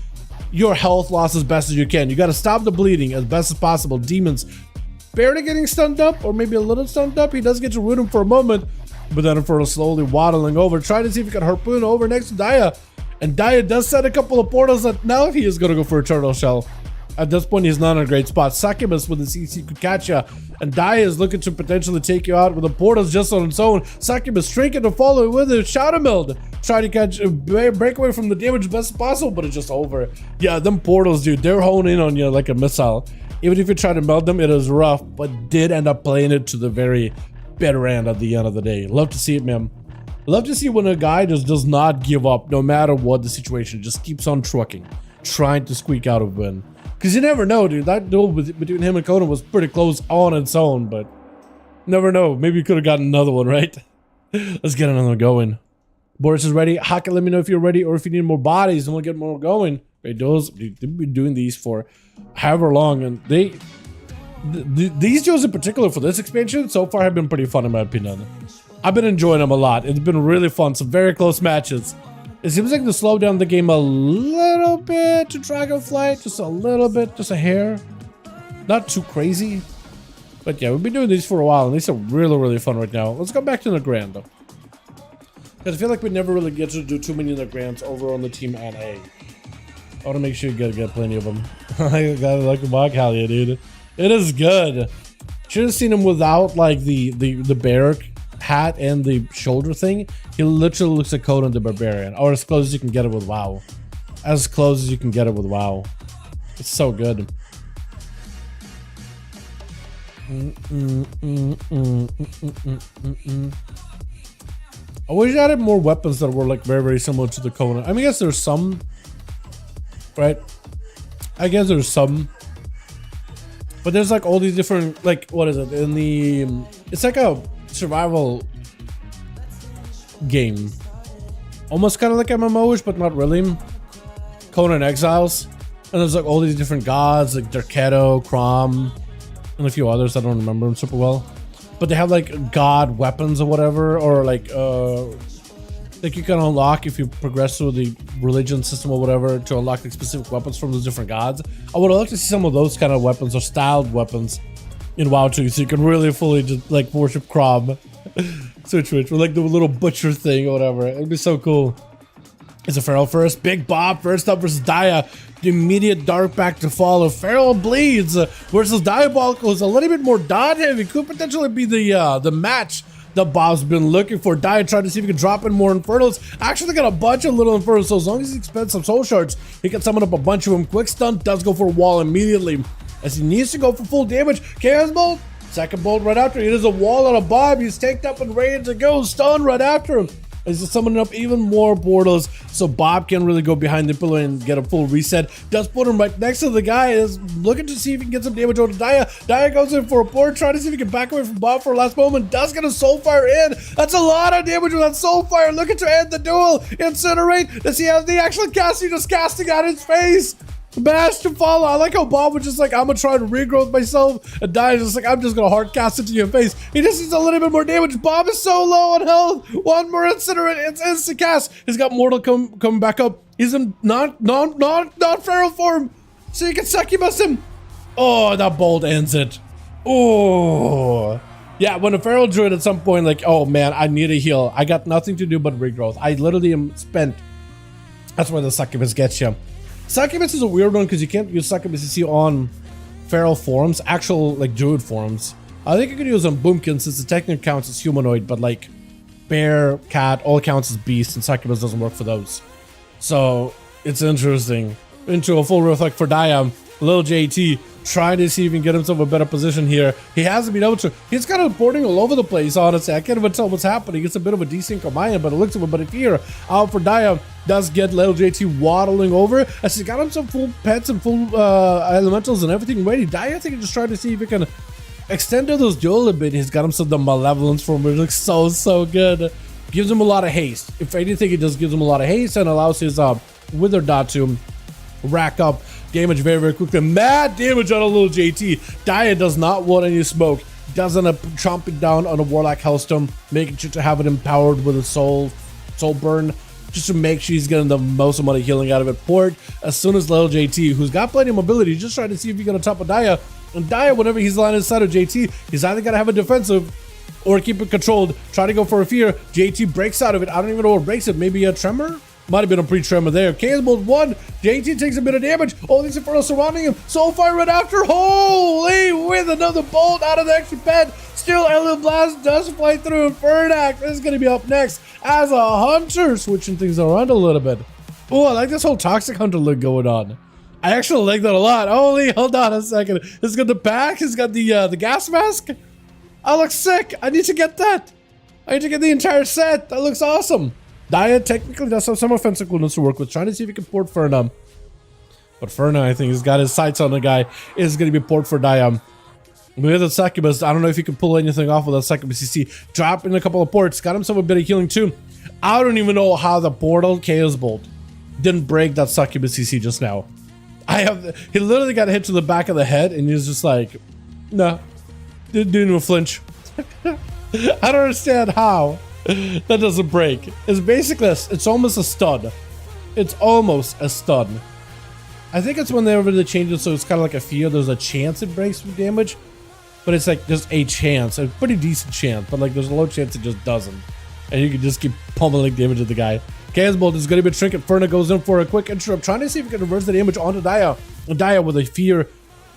your health loss as best as you can. You got to stop the bleeding as best as possible. Demons barely getting stunned up, or maybe a little stunned up. He does get to root him for a moment, but then Infernal slowly waddling over, trying to see if he can harpoon over next to Daya. And Daya does set a couple of portals that now he is going to go for a turtle shell. At this point, he's not in a great spot. Succubus with the CC could catch ya, and Daya is looking to potentially take you out with the portals just on its own. Succubus trinket to follow with a Shadow Meld. Try to catch, break away from the damage best as possible, but it's just over. Yeah, them portals, dude, they're honing in on you like a missile. Even if you try to meld them, it is rough, but did end up playing it to the very bitter end at the end of the day. Love to see it, man. Love to see when a guy just does not give up no matter what the situation, just keeps on trucking, trying to squeak out a win. Because you never know, dude. That duel between him and Conan was pretty close on its own, but never know. Maybe you could have gotten another one, right? Let's get another one going. Boris is ready. Haka, let me know if you're ready or if you need more bodies and we'll get more going. Right, they've been doing these for however long, and these duels in particular for this expansion so far have been pretty fun in my opinion. I've been enjoying them a lot. It's been really fun. Some very close matches. It seems like they slowed down the game a little bit to Dragonflight, just a little bit, just a hair. Not too crazy. But yeah, we've been doing these for a while, and these are really, really fun right now. Let's go back to the Grand, though. Because I feel like we never really get to do too many of the Grands over on the Team NA. I want to make sure you get plenty of them. I gotta like the Mog, hell yeah, dude. It is good. Should have seen him without, like, the barrack hat and the shoulder thing. He literally looks like Conan the Barbarian, or as close as you can get it with WoW. As close as you can get it with WoW. It's so good. I wish I added more weapons that were like very, very similar to the Conan. I mean, I guess there's some, right? I guess there's some, but there's like all these different, like, what is it? In the, it's like a survival game, almost kind of like MMO-ish, but not really. Conan Exiles, and there's like all these different gods, like Derketo, Crom, and a few others. I don't remember them super well, but they have like god weapons or whatever, or like you can unlock if you progress through the religion system or whatever to unlock like specific weapons from those different gods. I would like to see some of those kind of weapons or styled weapons in WoW 2, so you can really fully just like worship Crom. Switch, or like the little butcher thing or whatever. It'd be so cool. It's a Feral first. Big Bob first up versus Daya. The immediate dark back to follow. Feral bleeds versus Diabolical is a little bit more dot heavy. Could potentially be the match that Bob's been looking for. Daya trying to see if he can drop in more Infernals. Actually got a bunch of little Infernals, so as long as he spends some soul shards, he can summon up a bunch of them. Quick stun does go for a wall immediately, as he needs to go for full damage. Chaos Bolt, second bolt right after. It is a wall on a Bob. He's taken up and ready to go. Stun right after him. He's summoning up even more portals, so Bob can really go behind the pillar and get a full reset. Does put him right next to the guy. Is looking to see if he can get some damage over to Daya. Daya goes in for a port, trying to see if he can back away from Bob for a last moment. Does get a Soulfire in. That's a lot of damage with that Soulfire. Looking to end the duel. Incinerate. Does he have the actual casting? Just casting out his face. Bash to follow. I like how Bob was just like, I'm gonna try to regrowth myself, and Daya just like, I'm just gonna hard cast it to your face. He just needs a little bit more damage. Bob is so low on health. One more incinerate. It's instant cast. He's got mortal coming back up. He's in not feral form, so you can succubus him. Oh, that bolt ends it. Oh yeah, when a feral druid at some point like, oh man, I need a heal. I got nothing to do but regrowth. I literally am spent. That's where the succubus gets you. Succubus is a weird one because you can't use Succubus you see on feral forms, actual like druid forms. I think you could use on Boomkin since the technical counts as humanoid, but like bear, cat, all counts as beast, and Succubus doesn't work for those. So it's interesting. Into a full reflect for Daya, little JT trying to see if he can get himself a better position here. He hasn't been able to. He's kind of boarding all over the place, honestly. I can't even tell what's happening. It's a bit of a desync on my end, but it looks like a bit of fear out for Daya. Does get little JT waddling over as he's got him some full pets and full elementals and everything ready. Daya, I think, just trying to see if he can extend to those duel a bit. He's got him some the malevolence form. It looks so good. Gives him a lot of haste. If anything, it just gives him a lot of haste and allows his wither dot to rack up damage very quickly. Mad damage on a little JT. Daya does not want any smoke. Doesn't chomping down on a Warlock Hellstone, making sure to have it empowered with a soul burn, just to make sure he's getting the most amount of healing out of it. Port as soon as little JT, who's got plenty of mobility, just trying to see if he's gonna top of Daya. And Daya, whenever he's lying inside of JT, he's either gonna have a defensive or keep it controlled. Try to go for a fear. JT breaks out of it. I don't even know what breaks it. Maybe a tremor? Might have been a pre-tremor there. Chaos Bolt 1. JT takes a bit of damage. All these Inferno surrounding him. Soulfire right after. Holy, with another bolt out of the extra pet. Still, Alien Blast does fly through Infernax. This is going to be up next as a Hunter. Switching things around a little bit. Oh, I like this whole Toxic Hunter look going on. I actually like that a lot. Holy, hold on a second. He's got the pack. He's got the gas mask. That looks sick. I need to get that. I need to get the entire set. That looks awesome. Dia technically does have some offensive coolness to work with. Trying to see if he can port Ferna. But Ferna, I think, he's got his sights on the guy. Is going to be port for Dia. With the Succubus, I don't know if he can pull anything off with that Succubus CC. Drop in a couple of ports. Got himself a bit of healing too. I don't even know how the Portal Chaos Bolt didn't break that Succubus CC just now. He literally got hit to the back of the head and he's just like, nah, didn't even flinch. I don't understand how that doesn't break. It's basically, it's almost a stun. It's almost a stun. I think it's when they really change it so it's kind of like a fear. There's a chance it breaks with damage, but it's like just a chance, a pretty decent chance, but like there's a low chance it just doesn't. And you can just keep pummeling damage at the guy. Chaos Bolt is going to be Trinket. Ferna goes in for a quick interrupt, trying to see if he can reverse the damage onto Dia. Dia with a fear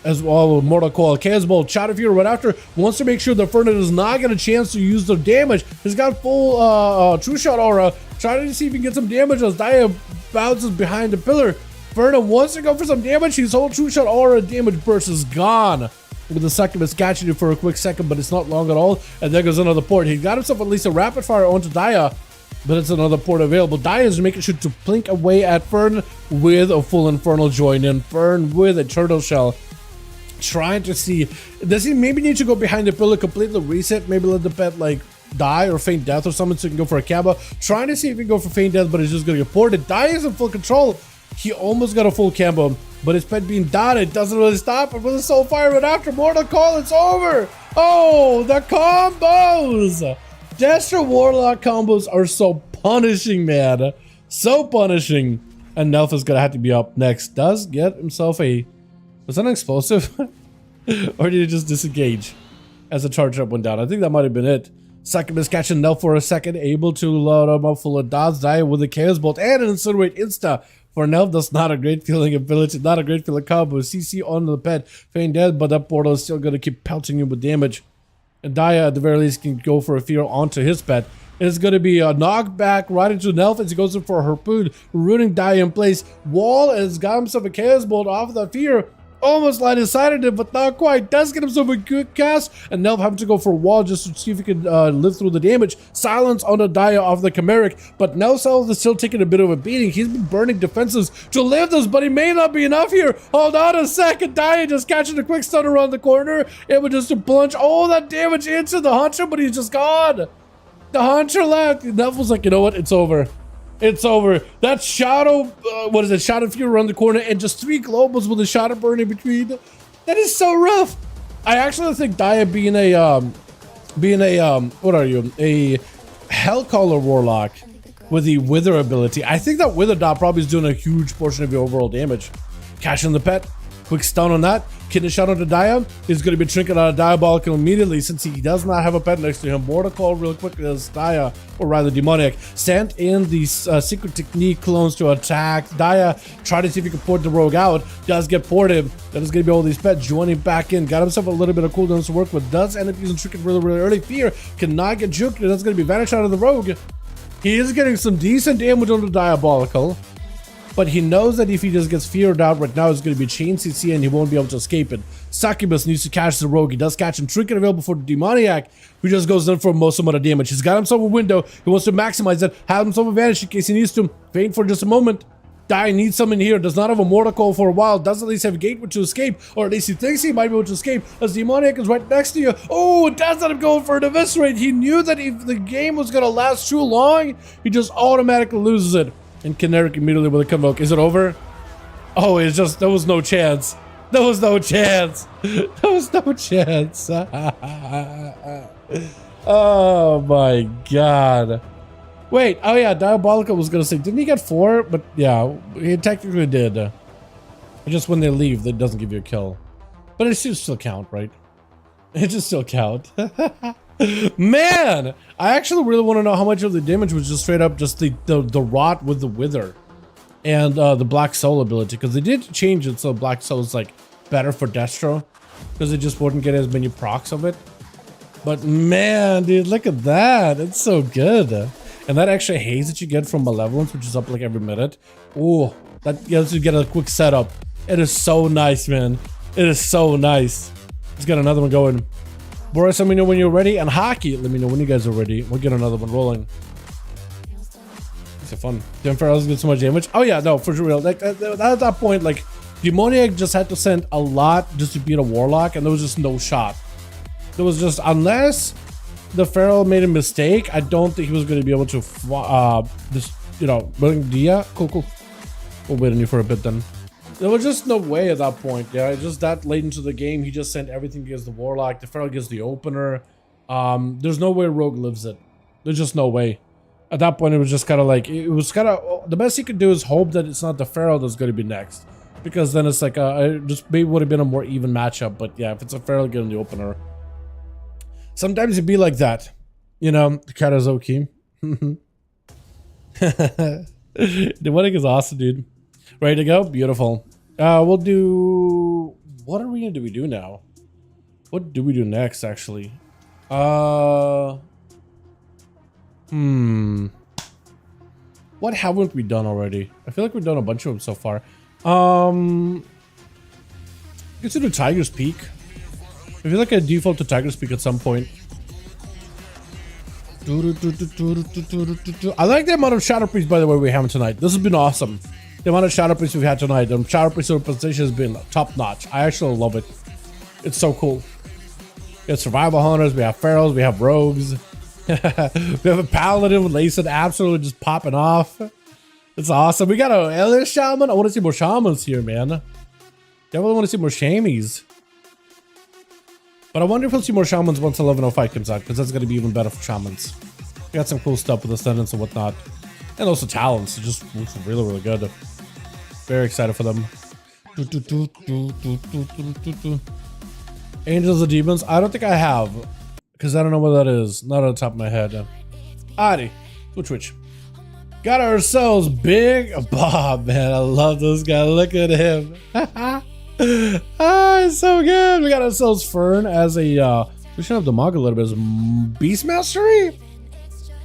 as well with Mortal Coil. Chaos Bolt, Shot of Fear right after, wants to make sure that Ferna does not get a chance to use the damage. He's got full True Shot aura, trying to see if he can get some damage as Dia bounces behind the pillar. Ferna wants to go for some damage. His whole True Shot aura damage burst is gone. With the Succubus catching it for a quick second, but it's not long at all. And there goes another port. He got himself at least a rapid fire onto Dia, but it's another port available. Dia is making sure to blink away at Fern with a full Infernal join in. Fern with a Turtle Shell. Trying to see, does he maybe need to go behind the pillar, completely reset, maybe let the pet like die or feign death or something so he can go for a combo. Trying to see if he can go for feign death, but he's just going to get ported. Dia is in full control. He almost got a full combo, but his pet being dotted doesn't really stop him with a soul fire right after. Mortal Call, it's over. Oh, the combos. Jester Warlock combos are so punishing, man. So punishing. And Nelf is going to have to be up next. Does get himself a... Was that an explosive? Or did he just disengage as the charge up went down? I think that might have been it. Succubus catching Nelf for a second. Able to load him up full of dots. Dia with a Chaos Bolt and an Incinerate Insta. For Nelf, that's not a great feeling ability. Not a great feeling combo. CC on the pet. Feign dead, but that portal is still going to keep pelting him with damage. And Dia, at the very least, can go for a fear onto his pet. It's going to be a knockback right into Nelf as he goes in for a Harpoon, rooting Dia in place. Wall has got himself a Chaos Bolt off of that fear. Almost line inside it, but not quite. Does get himself a good cast, and Nelf having to go for a wall just to see if he can live through the damage. Silence on the Dia off the Chimeric, but Nelself is still taking a bit of a beating. He's been burning defenses to live this, but he may not be enough here. Hold on a second. Dia just catching a quick stun around the corner. Able just to plunge all that damage into the Hunter, but he's just gone. The Hunter left. Nelf was like, you know what? It's over. It's over. That Shadow, what is it? Shadow Fury around the corner and just 3 globals with a Shadow Burn in between. That is so rough. I actually think Dia being a, what are you? A Hellcaller Warlock with the Wither ability. I think that Wither dot probably is doing a huge portion of your overall damage. Catching the pet. Quick stun on that. Kidney shot onto Dia. He's going to be trinket out of Diabolical immediately since he does not have a pet next to him. Mortal Call real quick as Dia, or rather Demoniac, sent in these secret technique clones to attack Dia. Try to see if he can port the rogue out. Does get ported. That is going to be all these pets joining back in. Got himself a little bit of cooldowns to work with. Does end up using trinket really early. Fear cannot get juked. That's going to be vanished out of the rogue. He is getting some decent damage on the Diabolical. But he knows that if he just gets feared out right now, it's going to be chain CC and he won't be able to escape it. Succubus needs to catch the rogue. He does catch him. Trinket available for the Demoniac, who just goes in for most amount of damage. He's got himself a window. He wants to maximize it. Have himself advantage in case he needs to. Faint for just a moment. Dia needs someone here. Does not have a Mortal Call for a while. Does at least have a gateway to escape. Or at least he thinks he might be able to escape. As Demoniac is right next to you. Oh, does let him go for an eviscerate. He knew that if the game was going to last too long, he just automatically loses it. And Caneric immediately with a convoke. Is it over? Oh, it's just, there was no chance. There was no chance. There was no chance. Oh my god. Wait, oh yeah, Diabolical was gonna say, didn't he get 4? But yeah, he technically did. Just when they leave, that doesn't give you a kill. But it should still count, right? It should still count. Man, I actually really want to know how much of the damage was just straight up just the rot with the wither and the black soul ability, because they did change it so black soul is like better for Destro because it just wouldn't get as many procs of it. But man, dude, look at that. It's so good. And that extra haze that you get from Malevolence, which is up like every minute. Oh, that lets you get a quick setup. It is so nice, man. It is so nice. Let's get another one going. Boris, let me know when you're ready. And Hockey, let me know when you guys are ready. We'll get another one rolling. It's fun. Dem Pharaohs get so much damage. Oh yeah, no, for real. Like at that point, like Demoniac just had to send a lot just to beat a Warlock, and there was just no shot. There was just, unless the Pharaoh made a mistake, I don't think he was going to be able to just, you know, bring Dia. Cool. We'll wait on you for a bit then. There was just no way at that point. Yeah, just that late into the game, he just sent everything against the Warlock. The Pharaoh gets the opener. There's no way Rogue lives it. There's just no way. At that point, it was just kind of like, the best he could do is hope that it's not the Pharaoh that's going to be next. Because then it's like, just maybe would have been a more even matchup. But yeah, if it's a Pharaoh getting the opener. Sometimes it'd be like that. You know, the Karazoki. The wedding is awesome, dude. Ready to go? Beautiful. We'll do... What are we going to do now? What do we do next, actually? What haven't we done already? I feel like we've done a bunch of them so far. Let's do Tiger's Peak. I feel like I default to Tiger's Peak at some point. I like the amount of Shadow Priest, by the way, we have tonight. This has been awesome. The amount of Shadow Priest we've had tonight. The Shadow Priest representation has been top notch. I actually love it. It's so cool. We have Survival Hunters, we have Pharaohs, we have Rogues. We have a Paladin with Lacen absolutely just popping off. It's awesome. We got a Elias Shaman. I want to see more Shamans here, man. Definitely want to see more Shamies. But I wonder if we'll see more Shamans once 1105 comes out, because that's going to be even better for Shamans. We got some cool stuff with Ascendants and whatnot. And also Talents. It just looks really, really good. Very excited for them. Angels and Demons. I don't think I have, because I don't know what that is. Not on the top of my head. Alrighty. Which. Got ourselves Big Bob, man. I love this guy. Look at him. It's so good. We got ourselves Fern as a we should have the mog a little bit as Beast Mastery.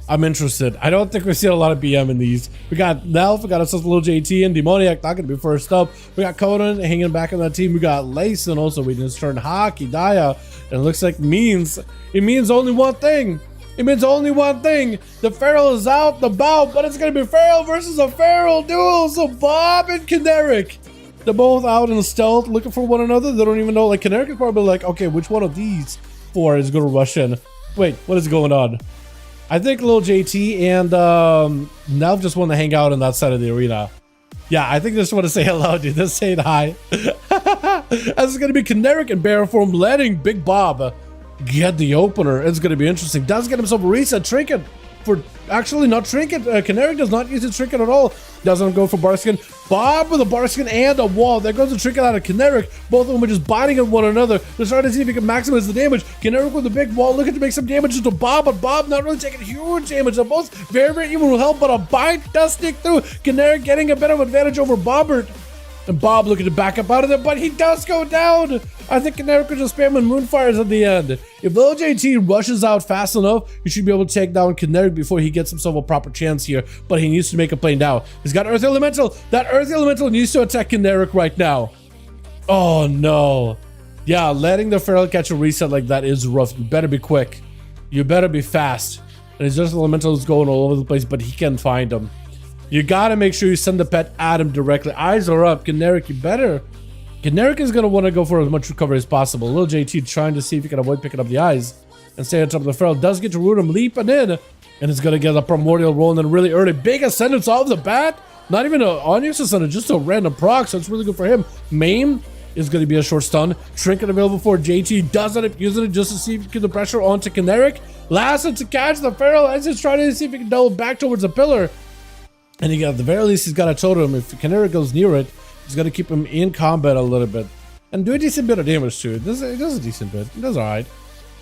I'm interested. I don't think we've seen a lot of BM in these. We got Nelf, we got ourselves a little JT and Demoniac, not gonna be first up. We got Conan hanging back on that team. We got Lacen also. We just turned Hockey, Daya, and it looks like it means only one thing. It means only one thing. The Pharaoh is out the bout, but it's gonna be Pharaoh versus a Pharaoh duel. So Bob and Kineric. They're both out in stealth looking for one another. They don't even know. Like, Kineric is probably like, okay, which one of these four is going to rush in? Wait, what is going on? I think little JT and Nelv just want to hang out on that side of the arena. Yeah, I think they just want to say hello, dude. They're saying hi. As it's going to be Kineric in bear form letting Big Bob get the opener. It's going to be interesting. Does get himself a reset trinket. For actually not trinket. Kineric does not use a trinket at all. Doesn't go for Barskin. Bob with a Barskin and a wall. There goes the trinket out of Kineric. Both of them are just biting at one another. They're trying to see if he can maximize the damage. Kineric with a big wall looking to make some damage to Bob, but Bob not really taking huge damage. They're both very, very even with help, but a bite does stick through. Kineric getting a bit of advantage over Bobbert. And Bob looking to back up out of there, but he does go down. I think Kineric could just spam and Moonfires at the end. If Lil JT rushes out fast enough, he should be able to take down Kineric before he gets himself a proper chance here. But he needs to make a play now. He's got Earth Elemental. That Earth Elemental needs to attack Kineric right now. Oh no. Yeah, letting the Feral catch a reset like that is rough. You better be quick. You better be fast. And his Earth Elemental is going all over the place, but he can find him. You gotta make sure you send the pet at him directly. Eyes are up. Kineric, you better. Kineric is gonna want to go for as much recovery as possible. Little JT trying to see if he can avoid picking up the eyes and stay on top of the Feral. Does get to root him leaping in, and it's gonna get a primordial rolling in really early. Big ascendance off the bat. Not even an ONYXIA ascendant, just a random proc, so it's really good for him. Maim is gonna be a short stun. Trinket available for JT. Does end up using it just to see if he can get the pressure onto Kineric. Last to catch the Feral as he's trying to see if he can double back towards the pillar. And he got, at the very least, he's got a totem. If Kineric goes near it, he's got to keep him in combat a little bit. And do a decent bit of damage to it. It does a decent bit. It does alright.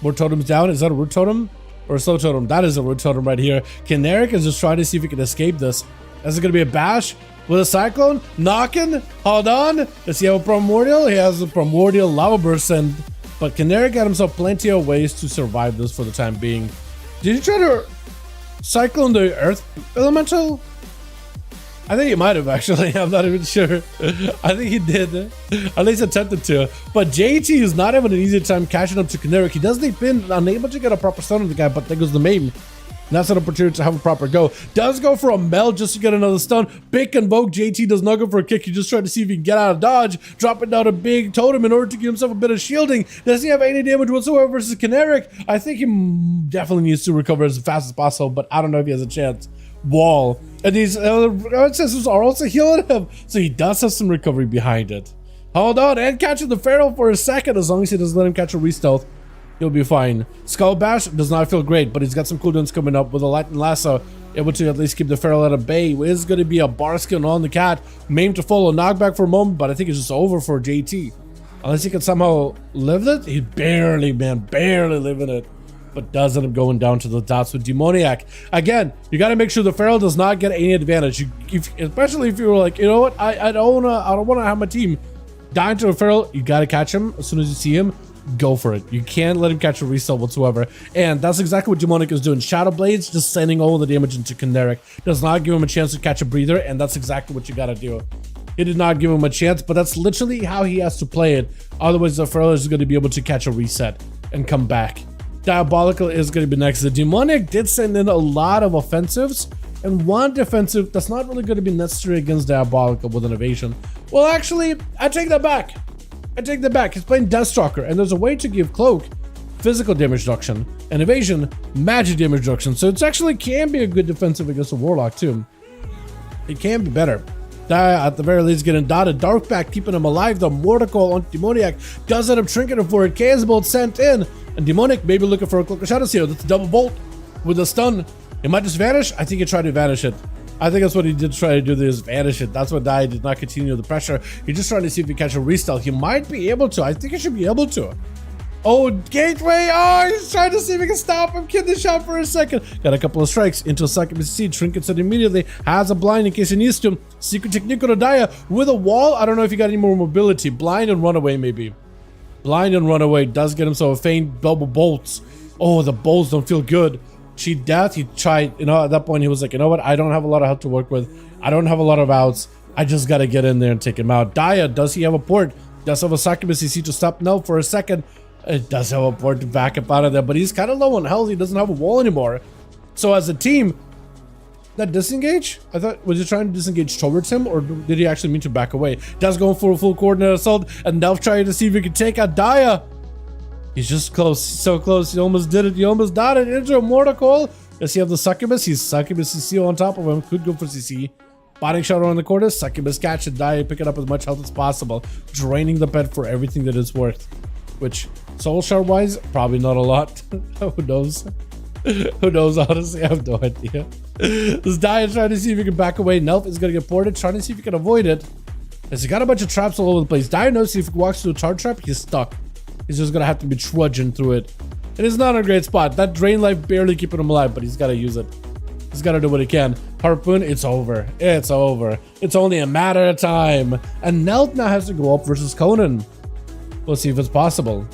More totems down. Is that a root totem or a slow totem? That is a root totem right here. Kineric is just trying to see if he can escape this. Is it going to be a bash with a cyclone? Knocking. Hold on. Does he have a primordial? He has a primordial lava burst, but Kineric got himself plenty of ways to survive this for the time being. Did he try to cyclone the earth elemental? I think he might have actually. I'm not even sure. I think he did. At least attempted to. But JT is not having an easy time catching up to Kineric. He doesn't even unable to get a proper stun on the guy, but there goes the meme. And that's an opportunity to have a proper go. Does go for a meld just to get another stun. Big invoke. JT does not go for a kick. He just tried to see if he can get out of dodge. Dropping down a big totem in order to give himself a bit of shielding. Does he have any damage whatsoever versus Kineric? I think he definitely needs to recover as fast as possible, but I don't know if he has a chance. Wall. And these ancestors are also healing him, so he does have some recovery behind it. Hold on, and catching the Pharaoh for a second. As long as he doesn't let him catch a re-stealth, he'll be fine. Skull Bash does not feel great, but he's got some cooldowns coming up with a Lightning Lasso, able to at least keep the Pharaoh at bay. It is going to be a bar skin on the cat, maim to follow, knockback for a moment, but I think it's just over for JT. Unless he can somehow live it, he's barely, man, barely living it. But does end up going down to the dots with Demoniac. Again, you got to make sure the Pharaoh does not get any advantage. Especially if you're like, you know what, I don't want to have my team die into a Pharaoh. You got to catch him as soon as you see him. Go for it. You can't let him catch a resell whatsoever. And that's exactly what Demonic is doing. Shadow Blades just sending all the damage into Kineric. Does not give him a chance to catch a breather, and that's exactly what you got to do. He did not give him a chance, but that's literally how he has to play it. Otherwise, the Pharaoh is going to be able to catch a reset and come back. Diabolical is going to be next. The Demonic did send in a lot of offensives and one defensive that's not really going to be necessary against Diabolical with an evasion. Well, actually, I take that back. He's playing Deathstalker, and there's a way to give Cloak physical damage reduction and evasion magic damage reduction. So it actually can be a good defensive against a Warlock too. It can be better. At the very least, getting dotted. Darkback keeping him alive. The Mortical on Demoniac does end up trinketing for it. Chaos Bolt sent in. And Demonic maybe looking for a Cloak of Shadows here. That's a double bolt with a stun. It might just vanish. I think he tried to vanish it. I think that's what he did try to do, is vanish it. That's what Dai did not continue the pressure. He just tried to see if he catch a restyle. He might be able to. I think he should be able to. Oh, Gateway. Oh, he's trying to see if he can stop him. Kid the shot for a second. Got a couple of strikes into a second. See, trinkets it immediately. Has a blind in case he needs to. Secret technique on Daya with a wall. I don't know if he got any more mobility. Blind and runaway maybe. Blind and runaway does get himself a faint double bolts. Oh, the bolts don't feel good. Cheat death. He tried, at that point he was like, you know what? I don't have a lot of health to work with. I don't have a lot of outs. I just got to get in there and take him out. Daya, does he have a port? Does have a succubus CC to stop? No, for a second. It does have a port to back up out of there, but he's kind of low on health. He doesn't have a wall anymore. So as a team, that disengage? I thought, was he trying to disengage towards him, or did he actually mean to back away? Does going for a full coordinate assault, and Nelf trying to see if he can take out Daya. He's just close, so close. He almost did it. He almost died it into a mortar coil. Does he have the succubus? He's succubus CC on top of him. Could go for CC. Body shot on the corner. Succubus catch and Daya, pick it up as much health as possible, draining the pet for everything that it's worth. Which, soul shard wise, probably not a lot. Who knows? Who knows, honestly? I have no idea. This Daya trying to see if he can back away. Nelf is going to get ported, trying to see if he can avoid it. He's got a bunch of traps all over the place. Daya knows if he walks through a charge trap, he's stuck. He's just going to have to be trudging through it. It is not a great spot. That drain life barely keeping him alive, but he's got to use it. He's got to do what he can. Harpoon, it's over. It's over. It's only a matter of time. And Nelt now has to go up versus Conan. We'll see if it's possible.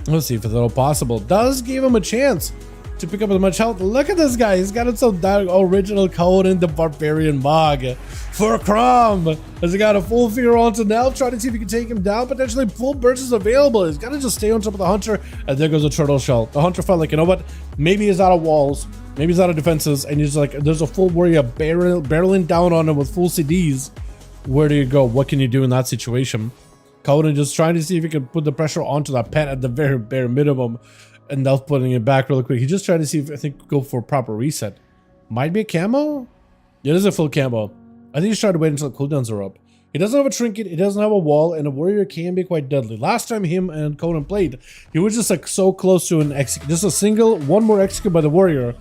We'll see if it's at all possible. Does give him a chance to pick up as much health. Look at this guy. He's got himself that original Conan the Barbarian Mog for Crom. Has he got a full figure onto Nell, trying to see if he can take him down. Potentially full burst is available. He's got to just stay on top of the Hunter. And there goes a turtle shell. The Hunter felt like, you know what? Maybe he's out of walls. Maybe he's out of defenses. And he's like, there's a full warrior barreling down on him with full CDs. Where do you go? What can you do in that situation? Conan just trying to see if he can put the pressure onto that pet at the very bare minimum. And Nelf putting it back really quick. He just tried to see if I think go for a proper reset. Might be a camo? It is a full camo. I think he's trying to wait until the cooldowns are up. He doesn't have a trinket, he doesn't have a wall, and a warrior can be quite deadly. Last time him and Conan played, he was just like so close to an execute. Just a single, one more execute by the warrior,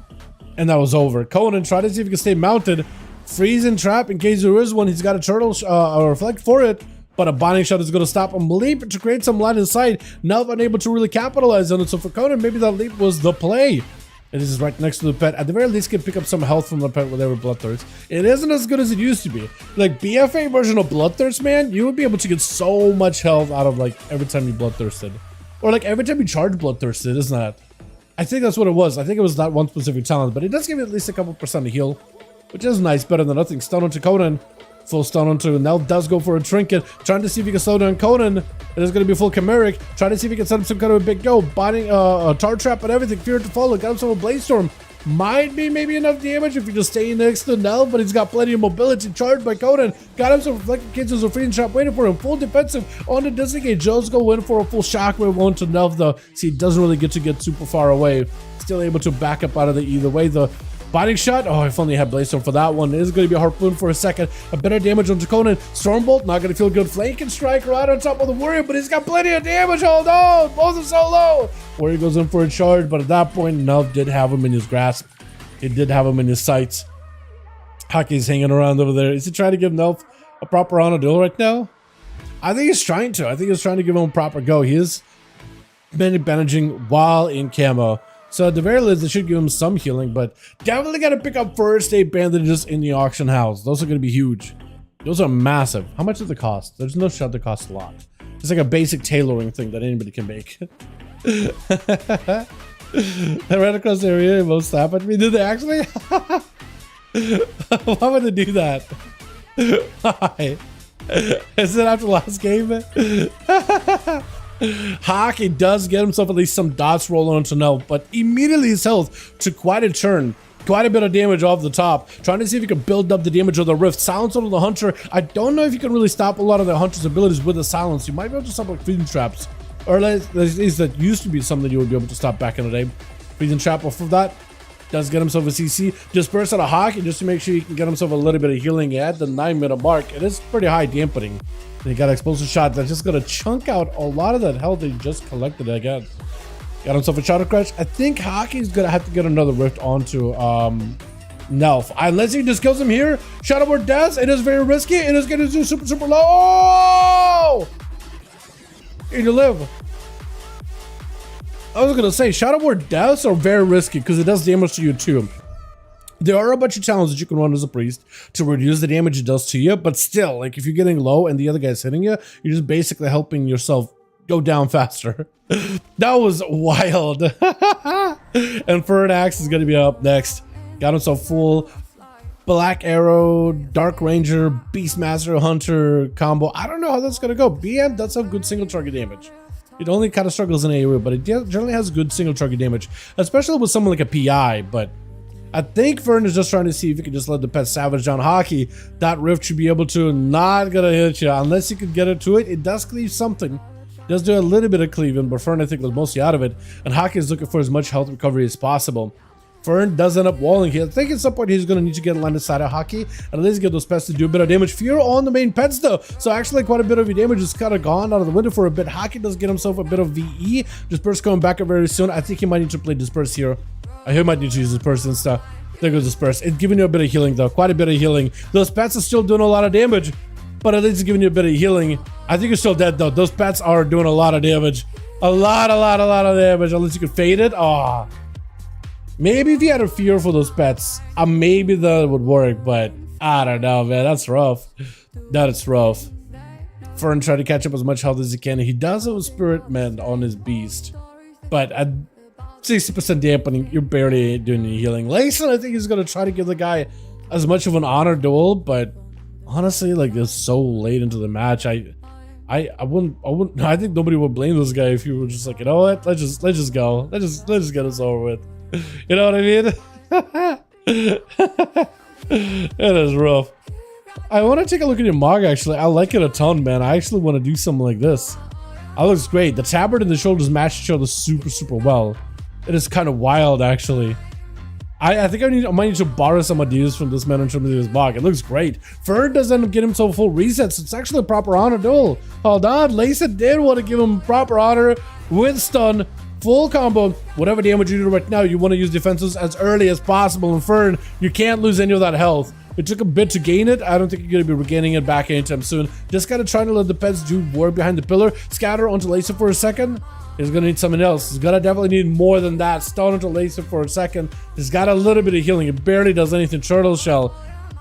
and that was over. Conan tried to see if he can stay mounted. Freeze and trap in case there is one. He's got a turtle or reflect for it. but a binding shot is going to stop him leap to create some line of sight. Nelf unable to really capitalize on it, so for Conan, maybe that leap was the play. It is right next to the pet. At the very least, can pick up some health from the pet with every Bloodthirst. It isn't as good as it used to be. Like, BFA version of Bloodthirst, man, you would be able to get so much health out of, like, every time you Bloodthirsted. Or, like, every time you charge Bloodthirsted, isn't that? I think that's what it was. I think it was that one specific talent, but it does give you at least a couple percent of heal, which is nice, better than nothing. Stun onto Conan. Full stun onto Nelf does go for a trinket, trying to see if he can slow down Conan. It is going to be full chimeric, trying to see if he can set up some kind of a big go, binding a tar trap and everything. Fear to follow, got himself a blaze storm. Might be maybe enough damage if you just stay next to Nelf, but he's got plenty of mobility. Charged by Conan, got himself reflected cancels a freezing trap waiting for him. Full defensive on the disengage. Joe's go in for a full shockwave one to Nelf though. See, he doesn't really get super far away. Still able to back up out of the either way. The binding shot, oh, if only I had Blaze Storm for that one. It is going to be a Harpoon for a second. A better damage on Conan. Stormbolt, not going to feel good. Flanking strike right on top of the Warrior, but he's got plenty of damage. Hold on, both are so low. Warrior goes in for a charge, but at that point, Nelf did have him in his grasp. He did have him in his sights. Hockey's hanging around over there. Is he trying to give Nelf a proper honor duel right now? I think he's trying to. I think he's trying to give him a proper go. He is managing while in camo. So at the very least, they should give him some healing, but definitely got to pick up first aid bandages in the auction house. Those are going to be huge. Those are massive. How much does it cost? There's no shot that costs a lot. It's like a basic tailoring thing that anybody can make. I ran across the area and both slap at me. Did they actually? Why would they do that? Why? Is it after last game? Hockey does get himself at least some dots rolling onto Nelf, but immediately his health took quite a turn. Quite a bit of damage off the top. Trying to see if he can build up the damage of the Rift. Silence on the Hunter. I don't know if you can really stop a lot of the Hunter's abilities with the silence. You might be able to stop like Freezing Traps. Or at least that used to be something you would be able to stop back in the day. Freezing Trap off of that. Does get himself a CC. Disperse out of Hockey just to make sure he can get himself a little bit of healing at the 9-minute mark. It is pretty high dampening. And he got an explosive shot that's just going to chunk out a lot of that health he just collected again. Got himself a Shadow Crush. I think Hockey's going to have to get another Rift onto Nelf. Unless he just kills him here. Shadowboard does. It is very risky. It is going to do super low. Oh! Here to live. I was going to say, Shadowboard deaths are very risky because it does damage to you too. There are a bunch of talents that you can run as a priest to reduce the damage it does to you, but still, like if you're getting low and the other guy's hitting you, you're just basically helping yourself go down faster. That was wild. And Fernax is going to be up next. Got himself full Black Arrow, Dark Ranger, Beastmaster, Hunter combo. I don't know how that's going to go. BM does have good single target damage. It only kind of struggles in AoE, but it generally has good single target damage, especially with someone like a PI, but I think Fern is just trying to see if he can just let the pet savage down Hockey. That Rift should be able to not gonna hit you unless you can get it to it. It does cleave something. It does do a little bit of cleaving, but Fern I think was mostly out of it. And Hockey is looking for as much health recovery as possible. Fern does end up walling here. I think at some point he's gonna need to get landed side of Hockey and at least get those pets to do a bit of damage. Fear on the main pets though. So actually quite a bit of your damage is kind of gone out of the window for a bit. Hockey does get himself a bit of VE. Disperse coming back up very soon. I think he might need to play Disperse here. I hear he might need to use Disperse and stuff. There goes Disperse. It's giving you a bit of healing though, quite a bit of healing. Those pets are still doing a lot of damage, but at least it's giving you a bit of healing. I think you're still dead though. Those pets are doing a lot of damage. A lot of damage, unless you can fade it. Oh, maybe if you had a fear for those pets, maybe that would work, but I don't know, man. That's rough. That is rough. Fern tried to catch up as much health as he can. He does have a Spirit Mend on his beast, but at 60% dampening, you're barely doing any healing. Layson, I think he's gonna try to give the guy as much of an honor duel, but honestly, like it's so late into the match, I wouldn't. I think nobody would blame this guy if you were just like, you know what, let's just go, let's just get this over with. You know what I mean? It is rough. I want to take a look at your mog. Actually, I like it a ton, man. I actually want to do something like this. That looks great. The tabard and the shoulders match each other super well. It is kind of wild, actually. I think I might need to borrow some ideas from this man in terms of his mog. It looks great. Fern does end up getting himself a full reset, so it's actually a proper honor duel. Hold on, Layson did want to give him proper honor with stun, full combo. Whatever damage you do right now, you want to use defenses as early as possible. And Fern, you can't lose any of that health. It took a bit to gain it. I don't think you're going to be regaining it back anytime soon. Just kind of trying to let the pets do work behind the pillar. Scatter onto Laser for a second. He's going to need something else. He's going to definitely need more than that. Stun onto Laser for a second. He's got a little bit of healing. It barely does anything. Turtle Shell.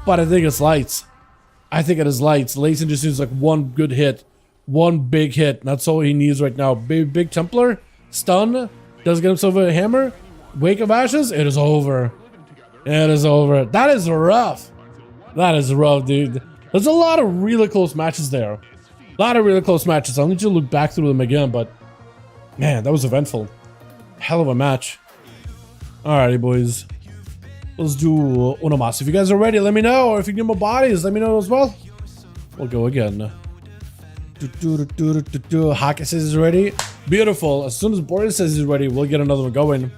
But I think it's lights. I think it is lights. Laser just needs like one good hit. One big hit. That's all he needs right now. Big Templar. Stun. Does get himself a hammer. Wake of Ashes. It is over. It is over. That is rough. That is rough, dude. There's a lot of really close matches there. A lot of really close matches. I'll need you to look back through them again, but man, that was eventful. Hell of a match. Alrighty, boys. Let's do ONYXIA. If you guys are ready, let me know. Or if you need more bodies, let me know as well. We'll go again. Hockey says he's ready. Beautiful. As soon as Boris says he's ready, we'll get another one going.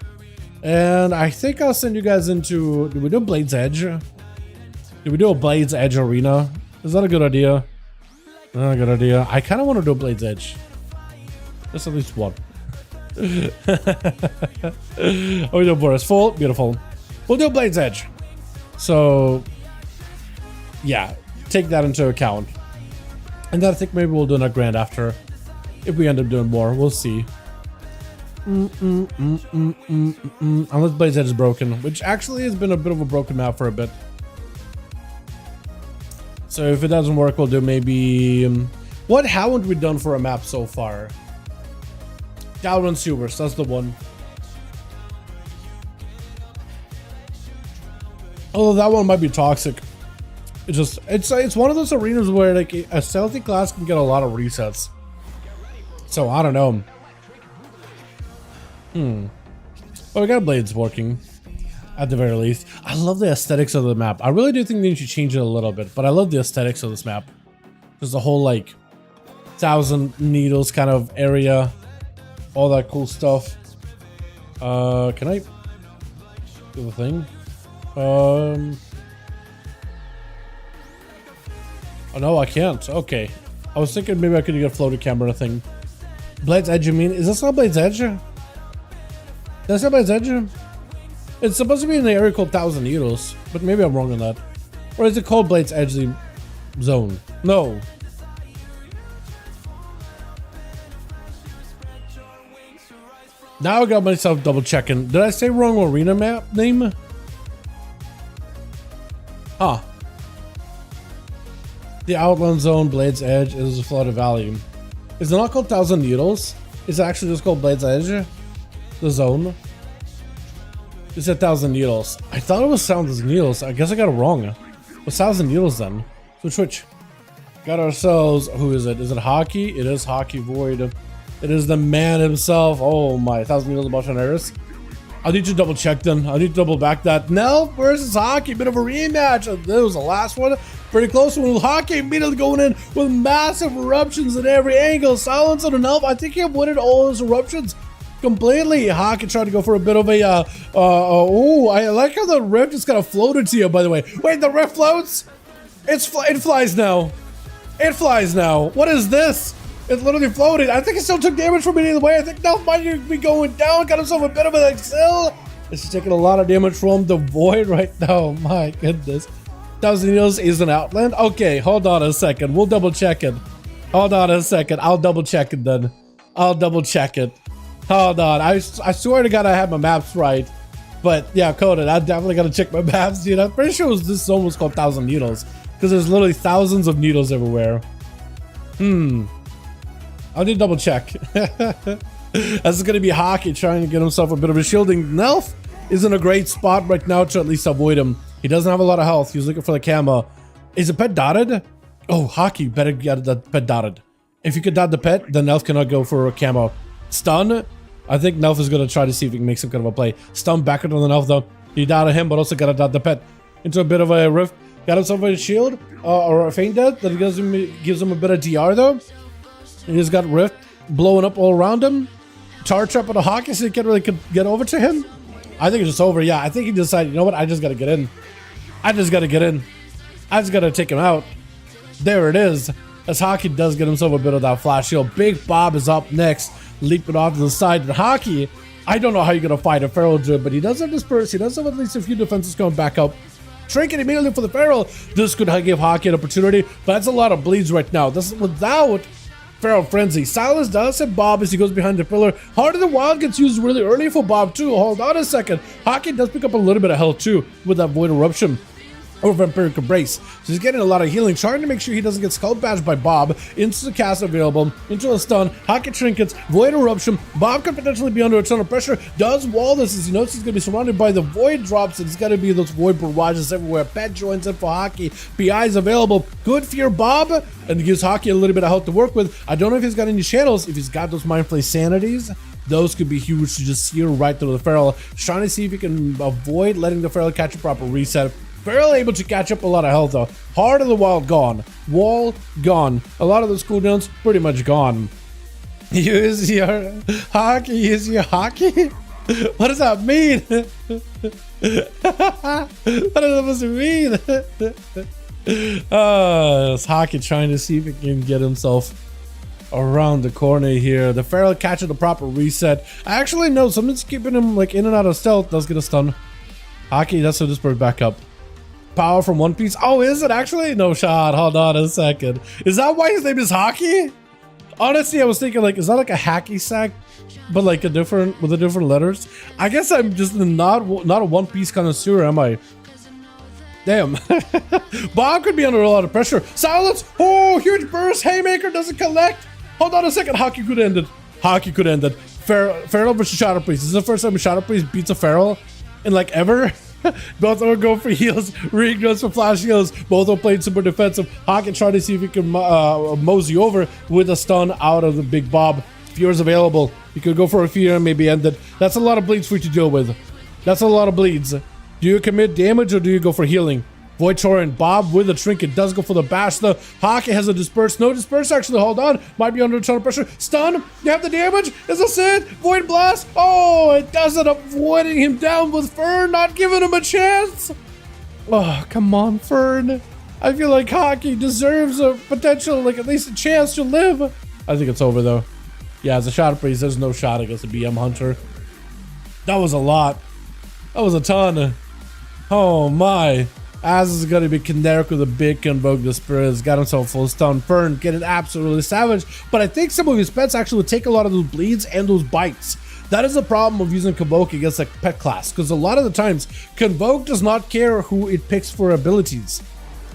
And I think I'll send you guys into... Did we do Blade's Edge? Did we do a Blade's Edge arena? Is that a good idea? Not a good idea. I kind of want to do a Blade's Edge. Just at least one. Oh, we do Boris full. Beautiful. We'll do Blade's Edge. So, yeah. Take that into account. And then I think maybe we'll do a grand after. If we end up doing more. We'll see. Unless Blade's Edge is broken, which actually has been a bit of a broken map for a bit. So if it doesn't work, we'll do maybe... what haven't we done for a map so far? Dalaran Sewers, that's the one. Although that one might be toxic. It's one of those arenas where like a stealthy class can get a lot of resets. So I don't know. Oh, we got Blades working. At the very least. I love the aesthetics of the map. I really do think they need to change it a little bit, but I love the aesthetics of this map. There's a whole like 1,000 needles kind of area. All that cool stuff. Can I do the thing? Oh no, I can't. Okay. I was thinking maybe I could get a floating camera thing. Blade's Edge, you mean? Is this not Blade's Edge? That's not Blade's Edge? It's supposed to be in the area called 1,000 Needles, but maybe I'm wrong on that. Or is it called Blade's Edge Zone? No. Now I got myself double checking. Did I say wrong arena map name? Huh. The Outland Zone, Blade's Edge is a flooded valley. Is it not called 1,000 Needles? Is it actually just called Blade's Edge? The zone? It's 1,000 Needles. I thought it was 1,000 Needles. I guess I got it wrong. What's 1,000 Needles then? Switch. Got ourselves... Who is it? Is it Hockey? It is Hockey Void. It is the man himself. Oh my, 1,000 Needles about Iris. I need to double check then. I need to double back that. Nelf versus Hockey. Bit of a rematch. That was the last one. Pretty close one with Hockey immediately going in with massive eruptions at every angle. Silence on an Nelf. I think he avoided all his eruptions completely. Hockey tried to go for a bit of a, oh, I like how the rift just kind of floated to you, by the way. Wait, the rift floats? It flies now. It flies now. What is this? It's literally floating. I think it still took damage from it either way. I think Nelf might be going down. Got himself a bit of an excel. It's taking a lot of damage from the void right now. My goodness. 1,000 Needles is an outland. Okay, hold on a second. We'll double check it. Hold on a second. I'll double check it then. I'll double check it. Hold on. I swear to God I have my maps right. But yeah, Conan, I definitely gotta check my maps, dude. I'm pretty sure this zone was called 1,000 Needles. Because there's literally thousands of needles everywhere. I'll need to double check. That's gonna be Hockey trying to get himself a bit of a shielding. Nelf is in a great spot right now to at least avoid him. He doesn't have a lot of health. He's looking for the camo. Is the pet dotted? Oh, Hockey better get the pet dotted. If you could dot the pet, then Nelf cannot go for a camo. Stun? I think Nelf is gonna try to see if he can make some kind of a play. Stun back into the Nelf though. He dotted him, but also gotta dot the pet into a bit of a rift. Got himself a shield or a feint death that gives him a bit of DR though. He's got rift blowing up all around him. Tar trap on a Hockey so he can't really get over to him. I think it's just over. Yeah, I think he decided, you know what? I just gotta get in. I just gotta get in. I just gotta take him out. There it is. As Hockey does get himself a bit of that flash shield. Big Bob is up next, leaping off to the side. And Hockey, I don't know how you're gonna fight a Feral Druid, but he does have disperse. He does have at least a few defenses going back up. Trinket immediately for the Feral. This could give Hockey an opportunity, but that's a lot of bleeds right now. This is without Feral Frenzy. Silas does hit Bob as he goes behind the pillar. Heart of the Wild gets used really early for Bob too. Hold on a second. Hockey does pick up a little bit of health too with that Void Eruption or Vampiric Embrace. So he's getting a lot of healing, trying to make sure he doesn't get Skull Bashed by Bob. Into the cast available, into a stun, Hockey Trinkets, Void Eruption. Bob could potentially be under a ton of pressure. Does wall this as he knows he's going to be surrounded by the Void drops, and it's got to be those Void barrages everywhere. Pet joins in for Hockey. PI is available. Good fear Bob, and gives Hockey a little bit of health to work with. I don't know if he's got any channels. If he's got those Mind Flay Sanities, those could be huge to just sear right through the Feral. Trying to see if he can avoid letting the Feral catch a proper reset. Feral able to catch up a lot of health though. Heart of the Wild gone. Wall gone. A lot of those cooldowns pretty much gone. Use your Hockey. Use your Hockey? What does that mean? What does that mean? It's Hockey trying to see if he can get himself around the corner here. The Feral catching the proper reset. I actually know something's keeping him like in and out of stealth. Does get a stun. Hockey, that's so disperse back up. Power from One Piece. Oh, is it actually? No shot. Hold on a second. Is that why his name is Hockey? Honestly, I was thinking like, is that like a hacky sack, but like a different with the different letters? I guess I'm just not a One Piece connoisseur, am I? Damn. Bob could be under a lot of pressure. Silence. Oh, huge burst. Haymaker doesn't collect. Hold on a second. Hockey could end it. Hockey could end it. Feral versus Shadow Priest. This is the first time a Shadow Priest beats a Feral in like ever. Both of them go for heals. Reed goes for flash heals. Both are playing super defensive. Hockey trying to see if he can mosey over with a stun out of the Big Bob. Fear's available. You could go for a fear and maybe end it. That's a lot of bleeds for you to deal with. That's a lot of bleeds. Do you commit damage or do you go for healing? Void Torrent. Bob with a Trinket does go for the bash though. Hockey has a disperse. No disperse actually. Hold on. Might be under a ton of pressure. Stun. You have the damage. Is this it? Void Blast. Oh, it does it. Avoiding him down with Fern. Not giving him a chance. Oh, come on, Fern. I feel like Hockey deserves a potential, like at least a chance to live. I think it's over though. Yeah, as a Shadow Priest, there's no shot against a BM Hunter. That was a lot. That was a ton. Oh my. ASUS is going to be Kineric with a big Convoke the Spirits. Got himself full stun. Fern getting absolutely savage. But I think some of his pets actually take a lot of those bleeds and those bites. That is the problem of using Convoke against a pet class. Because a lot of the times, Convoke does not care who it picks for abilities.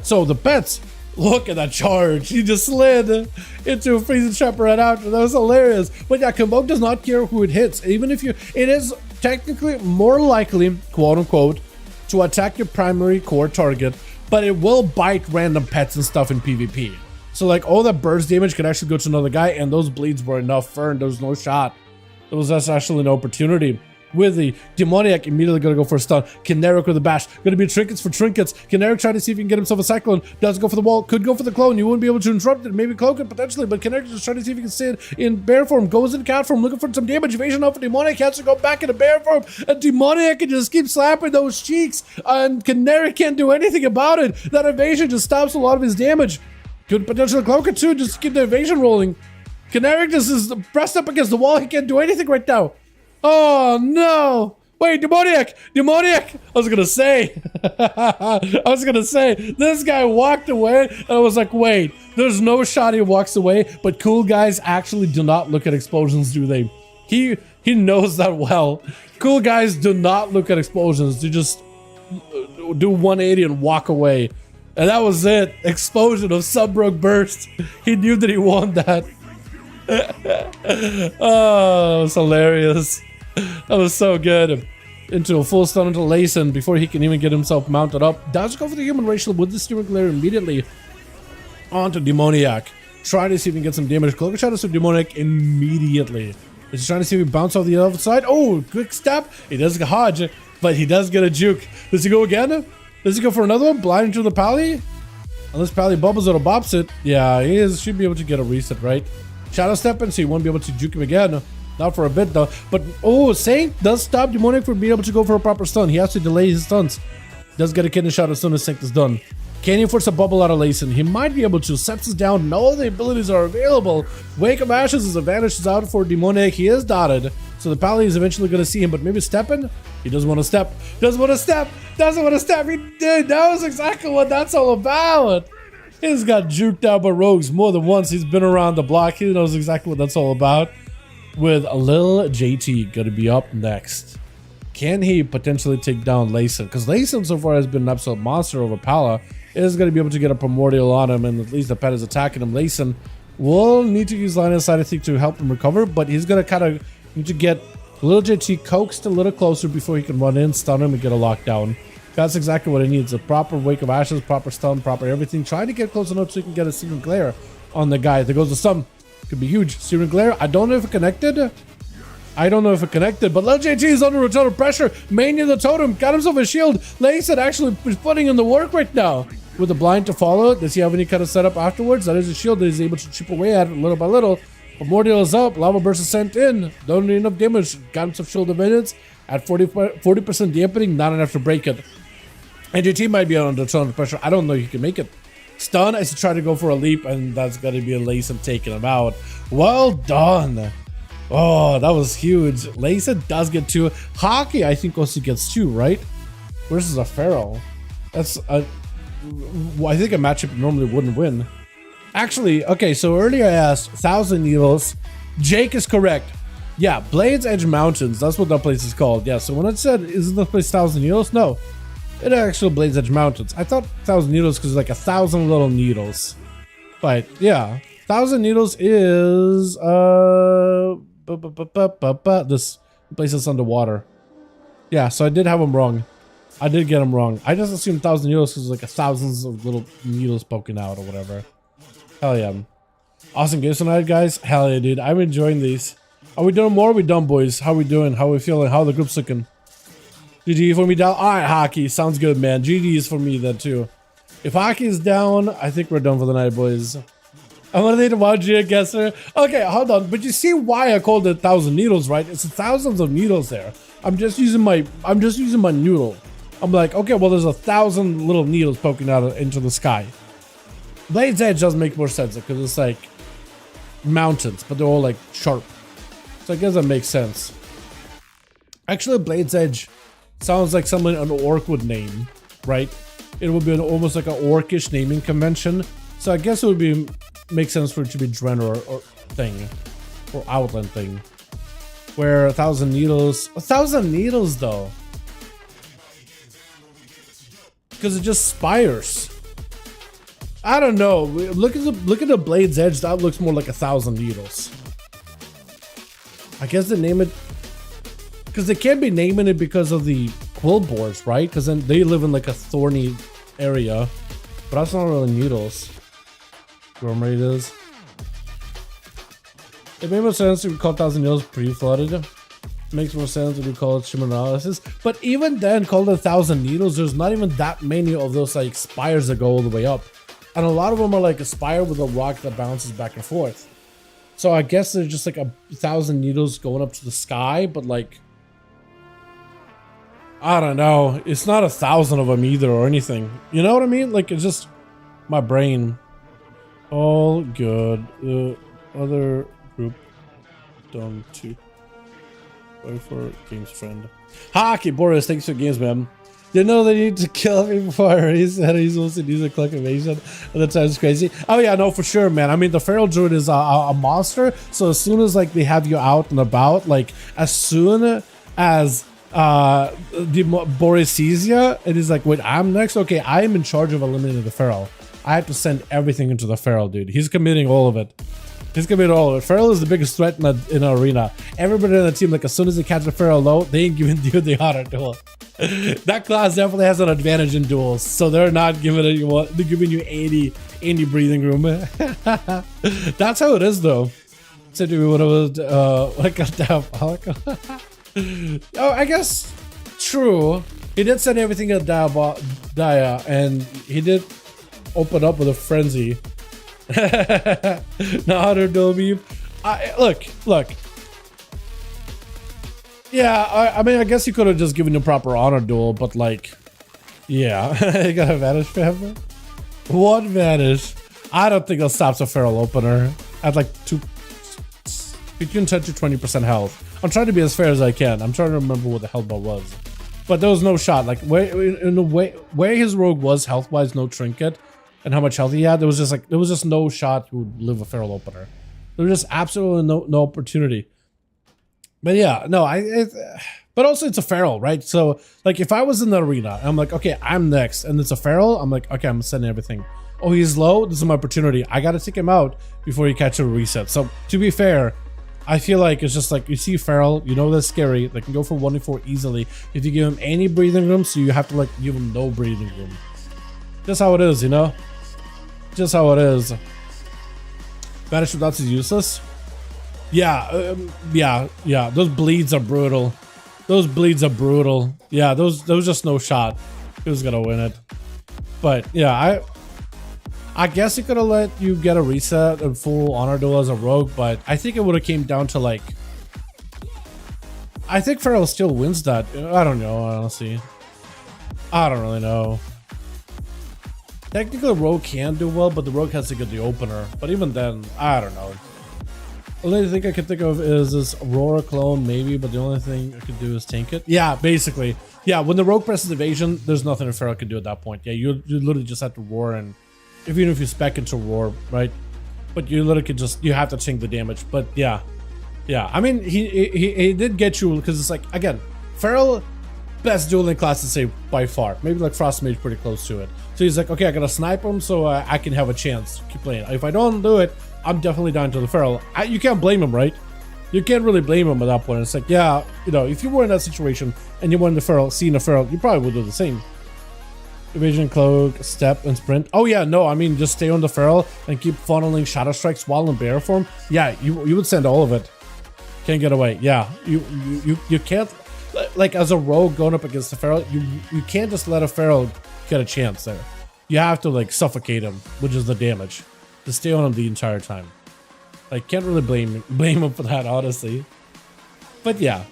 So the pets, look at that charge. He just slid into a freezing trap right after. That was hilarious. But yeah, Convoke does not care who it hits. Even if you, it is technically more likely, quote unquote, to attack your primary core target, but it will bite random pets and stuff in PvP. So like all that burst damage could actually go to another guy, and those bleeds were enough. Fern, there was no shot. There was actually no opportunity. With the Demoniac immediately gonna go for a stun. Kineric with a bash. Gonna be trinkets for trinkets. Kineric trying to see if he can get himself a cyclone. Does go for the wall. Could go for the clone. You wouldn't be able to interrupt it. Maybe cloak it potentially, but Kineric just trying to see if he can sit in bear form. Goes in cat form, looking for some damage. Evasion off of Demoniac. Has to go back into bear form. And Demoniac can just keep slapping those cheeks. And Kineric can't do anything about it. That evasion just stops a lot of his damage. Could potentially cloak it too, just to keep the evasion rolling. Kineric just is pressed up against the wall. He can't do anything right now. Oh no. Wait, Demoniac! Demoniac! I was gonna say, this guy walked away, and I was like, wait, there's no shot he walks away, but cool guys actually do not look at explosions, do they? He knows that well. Cool guys do not look at explosions, they just do 180 and walk away. And that was it. Explosion of Subrug burst. He knew that he won that. Oh, that was hilarious. That was so good. Into a full stun into Layson before he can even get himself mounted up. Does go for the human racial with the steering glare immediately onto Demoniac. Trying to see if he can get some damage. Cloak shot to Demoniac immediately. He's trying to see if he bounces off the other side. Oh, quick step. He does get Hodge, but he does get a juke. Does he go again? Does he go for another one? Blind into the Pally? Unless Pally bubbles it or bops it. Yeah, he should be able to get a reset, right? Shadow step in, so you won't be able to juke him again. Not for a bit though. But oh, Saint does stop Demoniac from being able to go for a proper stun. He has to delay his stuns. Does get a kidney shot as soon as Saint is done. Can he force a bubble out of Layson? He might be able to. Seps is down and all the abilities are available. Wake of Ashes is a vanishes out for Demoniac. He is dotted. So the Pally is eventually going to see him, but maybe step in? He doesn't want to step. Doesn't want to step. Doesn't want to step. He did. That was exactly what that's all about. He's got juked out by rogues more than once. He's been around the block. He knows exactly what that's all about. With a little JT going to be up next. Can he potentially take down Layson? Because Layson so far has been an absolute monster over Pala. Is going to be able to get a primordial on him, and at least the pet is attacking him. Layson will need to use line of sight, I think, to help him recover, but he's going to kind of need to get little JT coaxed a little closer before he can run in, stun him, and get a lockdown. That's exactly what he needs. A proper Wake of Ashes, proper stun, proper everything. Trying to get close enough so he can get a Searing Glare on the guy. There goes the stun. Could be huge. Searing Glare. I don't know if it connected. But little JT is under a ton of pressure. Mania the totem. Got himself a shield. Layson actually is putting in the work right now. With the blind to follow. Does he have any kind of setup afterwards? That is a shield that he's able to chip away at it little by little. Primordial is up. Lava Burst is sent in. Don't need enough damage. Got himself shield of minutes. At 40% dampening. Not enough to break it. And JT might be under a ton of pressure. I don't know if he can make it. Stun as he tried to go for a leap. And that's going to be a Layson taking him out. Well done. Oh, that was huge. Layson does get 2. Hockey, I think, also gets 2, right? Versus a Feral. That's a... I think a matchup normally wouldn't win. Actually, okay, so earlier I asked 1,000 needles. Jake is correct. Yeah, Blades Edge Mountains. That's what that place is called. Yeah, so when it said, isn't this place 1,000 needles? No, it actually Blades Edge Mountains. I thought 1,000 needles because like 1,000 little needles. But yeah, 1,000 needles is this place is underwater. Yeah, so I did have him wrong. I did get him wrong. I just assumed 1,000 needles because like thousands of little needles poking out or whatever. Hell yeah. Awesome games tonight, guys. Hell yeah, dude. I'm enjoying these. Are we doing more? Or are we done, boys? How we doing? How we feeling? How the group's looking? GG for me down. All right, Hockey. Sounds good, man. GG is for me then too. If Hockey is down, I think we're done for the night, boys. I'm gonna need a YG guesser. Okay, hold on. But you see why I called it 1,000 needles, right? It's thousands of needles there. I'm just using my noodle. I'm like, okay, well, there's 1,000 little needles poking out into the sky. Blade's Edge does make more sense because it's like mountains, but they're all like sharp. So I guess that makes sense. Actually, Blade's Edge sounds like something an orc would name, right? It would be almost like an orcish naming convention. So I guess it would make sense for it to be Dren or thing, or Outland thing. Where 1,000 needles, 1,000 needles though. Because it just spires. I don't know. Look at the Blade's Edge. That looks more like 1,000 needles. I guess they name it because they can't be naming it because of the quill boars, right? Because then they live in like a thorny area, but that's not really needles. Gourmet is. It made more sense to call 1,000 needles pre-flooded. Makes more sense if we call it shimmer analysis, but even then, called 1,000 needles, there's not even that many of those like spires that go all the way up, and a lot of them are like a spire with a rock that bounces back and forth. So I guess there's just like 1,000 needles going up to the sky, but like I don't know, it's not 1,000 of them either or anything. You know what I mean? Like it's just my brain. All good. Other group done too. For games friend. Hockey Boris, thanks for games, man. You know they need to kill me before I already said he's supposed to use a claymation. That sounds crazy. Oh yeah, no, for sure, man. I mean, the Feral Druid is a monster. So as soon as like they have you out and about, like as soon as the Boris sees you, it is like, wait, I'm next. Okay, I am in charge of eliminating the Feral. I have to send everything into the Feral, dude. He's committing all of it. He's committing all of it. Feral is the biggest threat in the arena. Everybody on the team, like as soon as they catch a Feral low, they ain't giving you the honor duel. That class definitely has an advantage in duels, so they're not giving it. They're giving you 80 breathing room. That's how it is, though. So do we want to like oh, I guess true. He did send everything at Dia, and he did open up with a frenzy. Not a Adobe. Look. Yeah, I mean, I guess you could have just given a proper honor duel, but like, yeah, you got a vanish family. One vanish. I don't think it stops a Feral opener at like between 10 to 20% health. I'm trying to be as fair as I can. I'm trying to remember what the hell that was. But there was no shot. Like in the way where his rogue was health wise, no trinket, and how much health he had, there was just no shot he would live a feral opener. There was just absolutely no opportunity. But yeah, no, but also it's a feral, right? So like if I was in the arena, I'm like, okay, I'm next, and it's a feral, I'm like, okay, I'm sending everything. Oh, he's low. This is my opportunity. I gotta take him out before he catches a reset. So to be fair, I feel like it's just like you see feral, you know that's scary. They can go for 1v4 easily if you give him any breathing room. So you have to like give him no breathing room. Just how it is, you know. Just how it is. Banish without is useless. Yeah, yeah. Those bleeds are brutal. Those bleeds are brutal. Yeah, those just no shot. He was gonna win it. But yeah, I guess he could have let you get a reset and full honor duel as a rogue, but I think it would have came down to like. I think feral still wins that. I don't know, honestly. I don't really know. Technically, rogue can do well, but the rogue has to get the opener. But even then, I don't know. The only thing I can think of is this Aurora clone, maybe, but the only thing I could do is tank it. Yeah, basically. Yeah, when the rogue presses evasion, there's nothing a feral can do at that point. Yeah, you literally just have to roar, and even if you spec into roar, right? But you literally could just, you have to tank the damage. But yeah. Yeah, I mean, he did get you, because it's like, again, feral, best dueling class to say by far. Maybe like Frost Mage pretty close to it. So he's like, okay, I gotta snipe him so I can have a chance to keep playing. If I don't do it, I'm definitely down to the feral. You can't blame him, right? You can't really blame him at that point. It's like, yeah, you know, if you were in that situation and you were in the feral, seeing the feral, you probably would do the same. Evasion, cloak, step, and sprint. Oh yeah, no, I mean, just stay on the feral and keep funneling shadow strikes while in bear form. Yeah, you would send all of it. Can't get away. Yeah, you can't, like as a rogue going up against the feral, you can't just let a feral get a chance there. You have to like suffocate him, which is the damage. To stay on him the entire time. Like, can't really blame him for that, honestly. But yeah,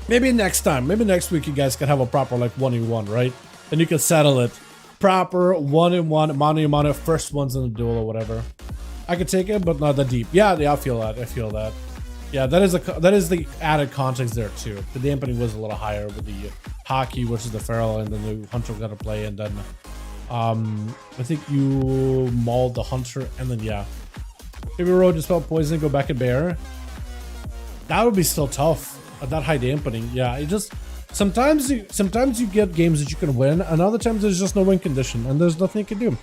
maybe next time, maybe next week you guys can have a proper like 1v1, right? And you can settle it proper 1v1 mano first ones in the duel or whatever. I could take it, but not that deep. Yeah, I feel that. I feel that. Yeah, that is the added context there too. The dampening was a little higher with the hockey, which is the feral, and then the hunter got to play, and then I think you mauled the hunter, and then yeah, maybe road just felt poison, go back and bear. That would be still tough at that high dampening. Yeah, it just sometimes you get games that you can win, and other times there's just no win condition, and there's nothing you can do.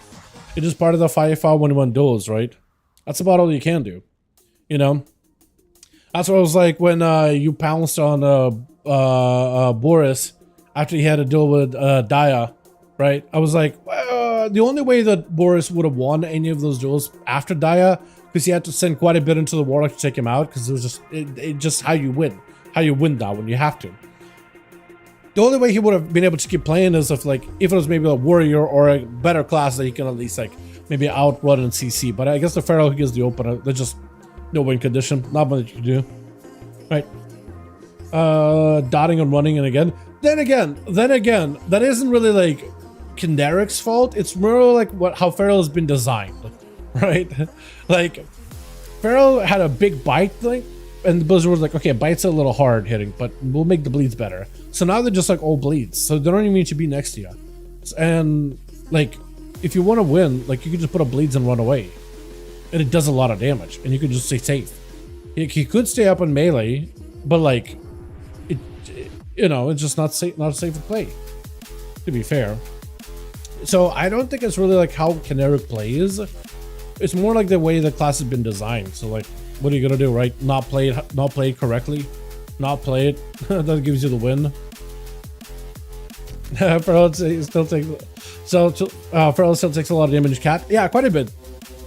It's just part of the 5v5 1v1 duels, right? That's about all you can do, you know. That's what it was like when you pounced on Boris after he had a duel with Daya. Right, I was like, the only way that Boris would have won any of those duels after Daya, because he had to send quite a bit into the Warlock to take him out, because it was just how you win that when you have to. The only way he would have been able to keep playing is if it was maybe a warrior or a better class that he can at least like maybe outrun and CC. But I guess the feral who gives the opener, there's just no win condition, not much you can do. Right, dotting and running, and again, then again, that isn't really like Kinderic's fault. It's more like how feral has been designed, right? Like feral had a big bite thing, and the Blizzard was like, okay, bite's a little hard hitting, but we'll make the bleeds better. So now they're just like all bleeds, so they don't even need to be next to you. And like, if you want to win, like you can just put a bleeds and run away, and it does a lot of damage, and you can just stay safe. He could stay up in melee, but like, you know, it's just not safe to play. To be fair. So I don't think it's really like how Kineric plays. It's more like the way the class has been designed. So like, what are you gonna do, right? Not play it correctly, not play it. That gives you the win. Feral still takes Feral still takes a lot of damage. Cat, yeah, quite a bit.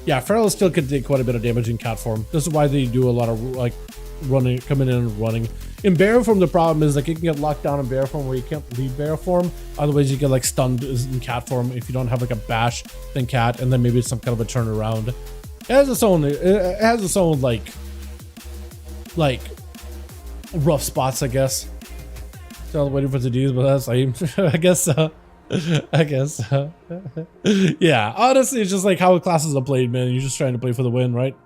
Yeah, Feral still can take quite a bit of damage in cat form. This is why they do a lot of like running, coming in and running. In bear form, the problem is like you can get locked down in bear form where you can't leave bear form. Otherwise, you get like stunned in cat form if you don't have like a bash, then cat, and then maybe some kind of a turnaround. It has its own. It has its own like rough spots, I guess. Still waiting for the dudes, but that's like I guess. I guess. Yeah, honestly, it's just like how classes are played, man. You're just trying to play for the win, right?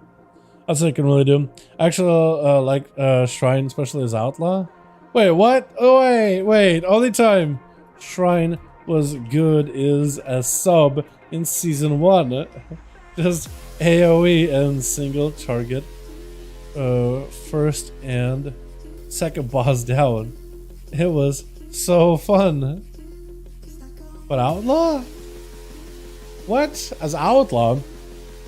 That's what I can really do. Actually, like Shrine, especially as Outlaw. Wait, what? Oh, wait. Only time Shrine was good is a sub in season 1. Just AoE and single target. First and second boss down. It was so fun. But Outlaw? What? As Outlaw?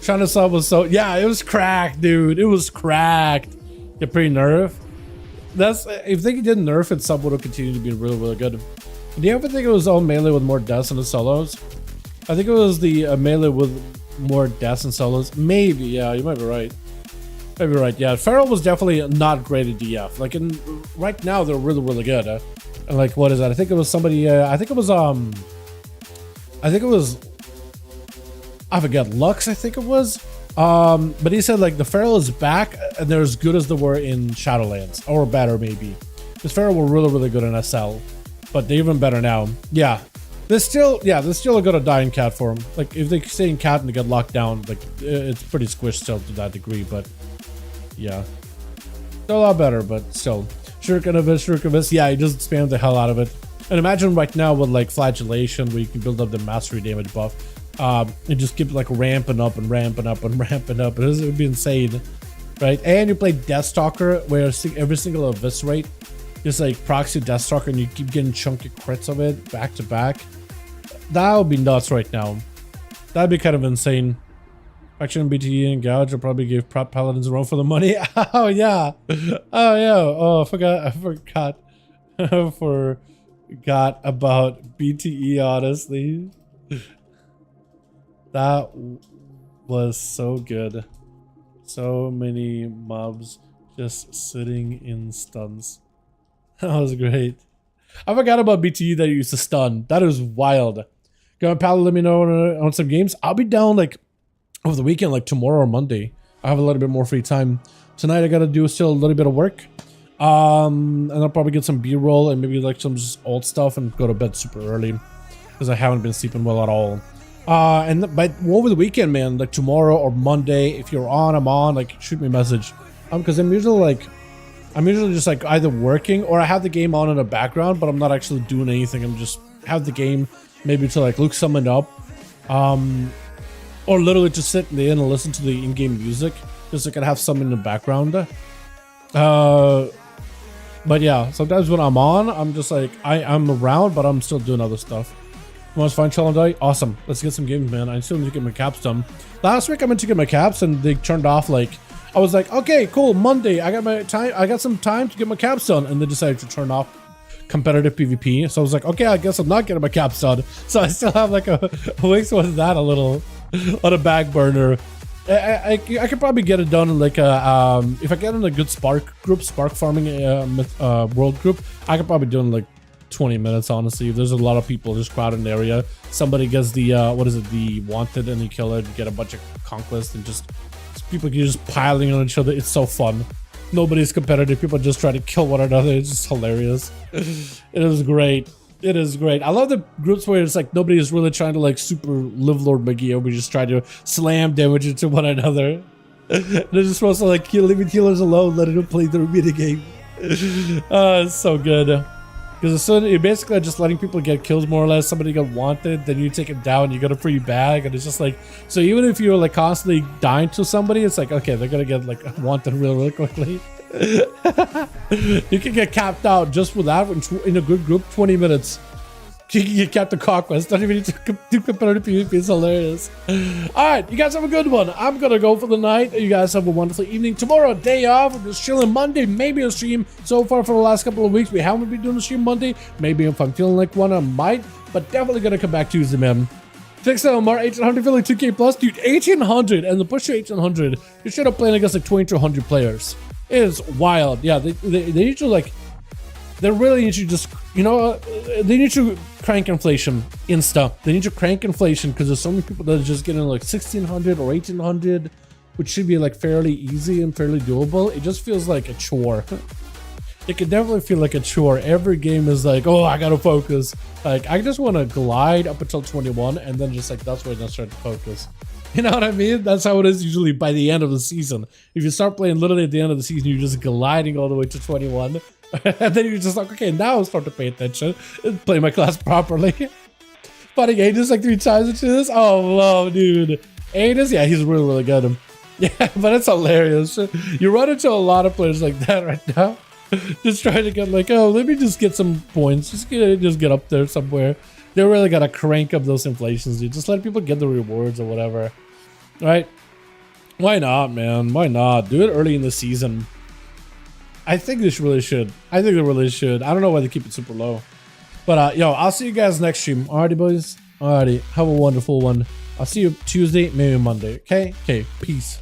Trying to sub was so... Yeah, it was cracked, dude. It was cracked. Get pretty nerfed. That's... If they didn't nerf it, sub would have continued to be really, really good. Do you ever think it was all melee with more deaths than the solos? I think it was the melee with more deaths and solos. Maybe, yeah, you might be right. Maybe right, yeah. Feral was definitely not great at DF. Like, right now, they're really, really good. And like, what is that? I think it was somebody... I think it was... I forget, Lux, I think it was. But he said, like, the Feral is back, and they're as good as they were in Shadowlands. Or better, maybe. Because Feral were really, really good in SL. But they're even better now. Yeah. There's still a good dying cat for them. Like, if they stay in cat and they get locked down, like, it's pretty squished still to that degree, but... Yeah. Still a lot better, but still. Shuriken, yeah, he just spammed the hell out of it. And imagine right now with, like, Flagellation, where you can build up the mastery damage buff. And just keep, like, ramping up. It would be insane. Right? And you play Deathstalker, where every single eviscerate just like proxy Deathstalker and you keep getting chunky crits of it back to back. That would be nuts right now. That'd be kind of insane. Faction BTE and Gouge will probably give prop paladins a run for the money. Oh yeah. Oh yeah. Oh, I forgot about BTE, honestly. That was so good. So many mobs just sitting in stuns. That was great. I forgot about BTE that you used to stun. That is wild. Go Paladin, let me know on some games. I'll be down like over the weekend, like tomorrow or Monday. I have a little bit more free time. Tonight I gotta do still a little bit of work. And I'll probably get some B-roll and maybe like some just old stuff and go to bed super early. Because I haven't been sleeping well at all. But over the weekend, man, like tomorrow or Monday, if you're on, I'm on, like shoot me a message. Because I'm usually just like either working or I have the game on in the background, but I'm not actually doing anything. I'm just have the game maybe to like look someone up. Or literally just sit there and listen to the in-game music. Just so I can have something in the background. But yeah, sometimes when I'm on, I'm just like, I'm around, but I'm still doing other stuff. You want to find Chill and Die? Awesome. Let's get some games, man. I still need to get my caps done. Last week I meant to get my caps and they turned off like, I was like, okay, cool, Monday. I got some time to get my caps done. And they decided to turn off competitive PvP. So I was like, okay, I guess I'm not getting my caps done. So I still have like a week's worth of that a little on a back burner. I could probably get it done in like a, if I get in a good Spark farming world group, I could probably do it in like 20 minutes, honestly. If there's a lot of people just crowded in the area, somebody gets the, the wanted and you kill it, you get a bunch of conquest and just people keep just piling on each other. It's so fun. Nobody's competitive. People just try to kill one another. It's just hilarious. It is great. It is great. I love the groups where it's like nobody is really trying to like super live Lord McGee. We just try to slam damage into one another. They're just supposed to like leave healers alone, let them play the remaining game. It's so good. Because as soon you're basically just letting people get kills more or less. Somebody got wanted, then you take him down, you got a free bag, and it's just like, so even if you're like constantly dying to somebody, it's like, okay, they're gonna get like wanted really quickly. You can get capped out just with that in a good group, 20 minutes. You can get capped to conquest. Don't even need to do competitive PvP. It's hilarious. Alright, you guys have a good one. I'm gonna go for the night. You guys have a wonderful evening. Tomorrow, day off. I'm just chilling. Monday, maybe a stream. So far for the last couple of weeks, we haven't been doing a stream Monday. Maybe if I'm feeling like one, I might. But definitely gonna come back Tuesday, man. Fix that, Omar. 1800 feeling 2K plus. Dude, 1800 and the push to 1800. You should have played against like 2,200 players. It is wild. Yeah, they need to like, they really need to just, you know, they need to crank inflation insta. They need to crank inflation because there's so many people that are just getting like 1,600 or 1,800, which should be like fairly easy and fairly doable. It just feels like a chore. It can definitely feel like a chore. Every game is like, oh, I gotta focus. Like, I just want to glide up until 21 and then just like, that's where I start to focus. You know what I mean? That's how it is usually by the end of the season. If you start playing literally at the end of the season, you're just gliding all the way to 21. And then you're just like, okay, now I'll start to pay attention and play my class properly. Fighting Aegis like 3 times into this? Oh, wow, dude. Aegis? Yeah, he's really, really good. Yeah, but it's hilarious. You run into a lot of players like that right now. Just trying to get like, oh, let me just get some points. Just get up there somewhere. They really gotta crank up those inflations, dude. Just let people get the rewards or whatever. Right? Why not, man? Why not? Do it early in the season. I think they really should. I think they really should. I don't know why they keep it super low. But yo, I'll see you guys next stream. Alrighty, boys. Alrighty. Have a wonderful one. I'll see you Tuesday, maybe Monday. Okay? Okay. Peace.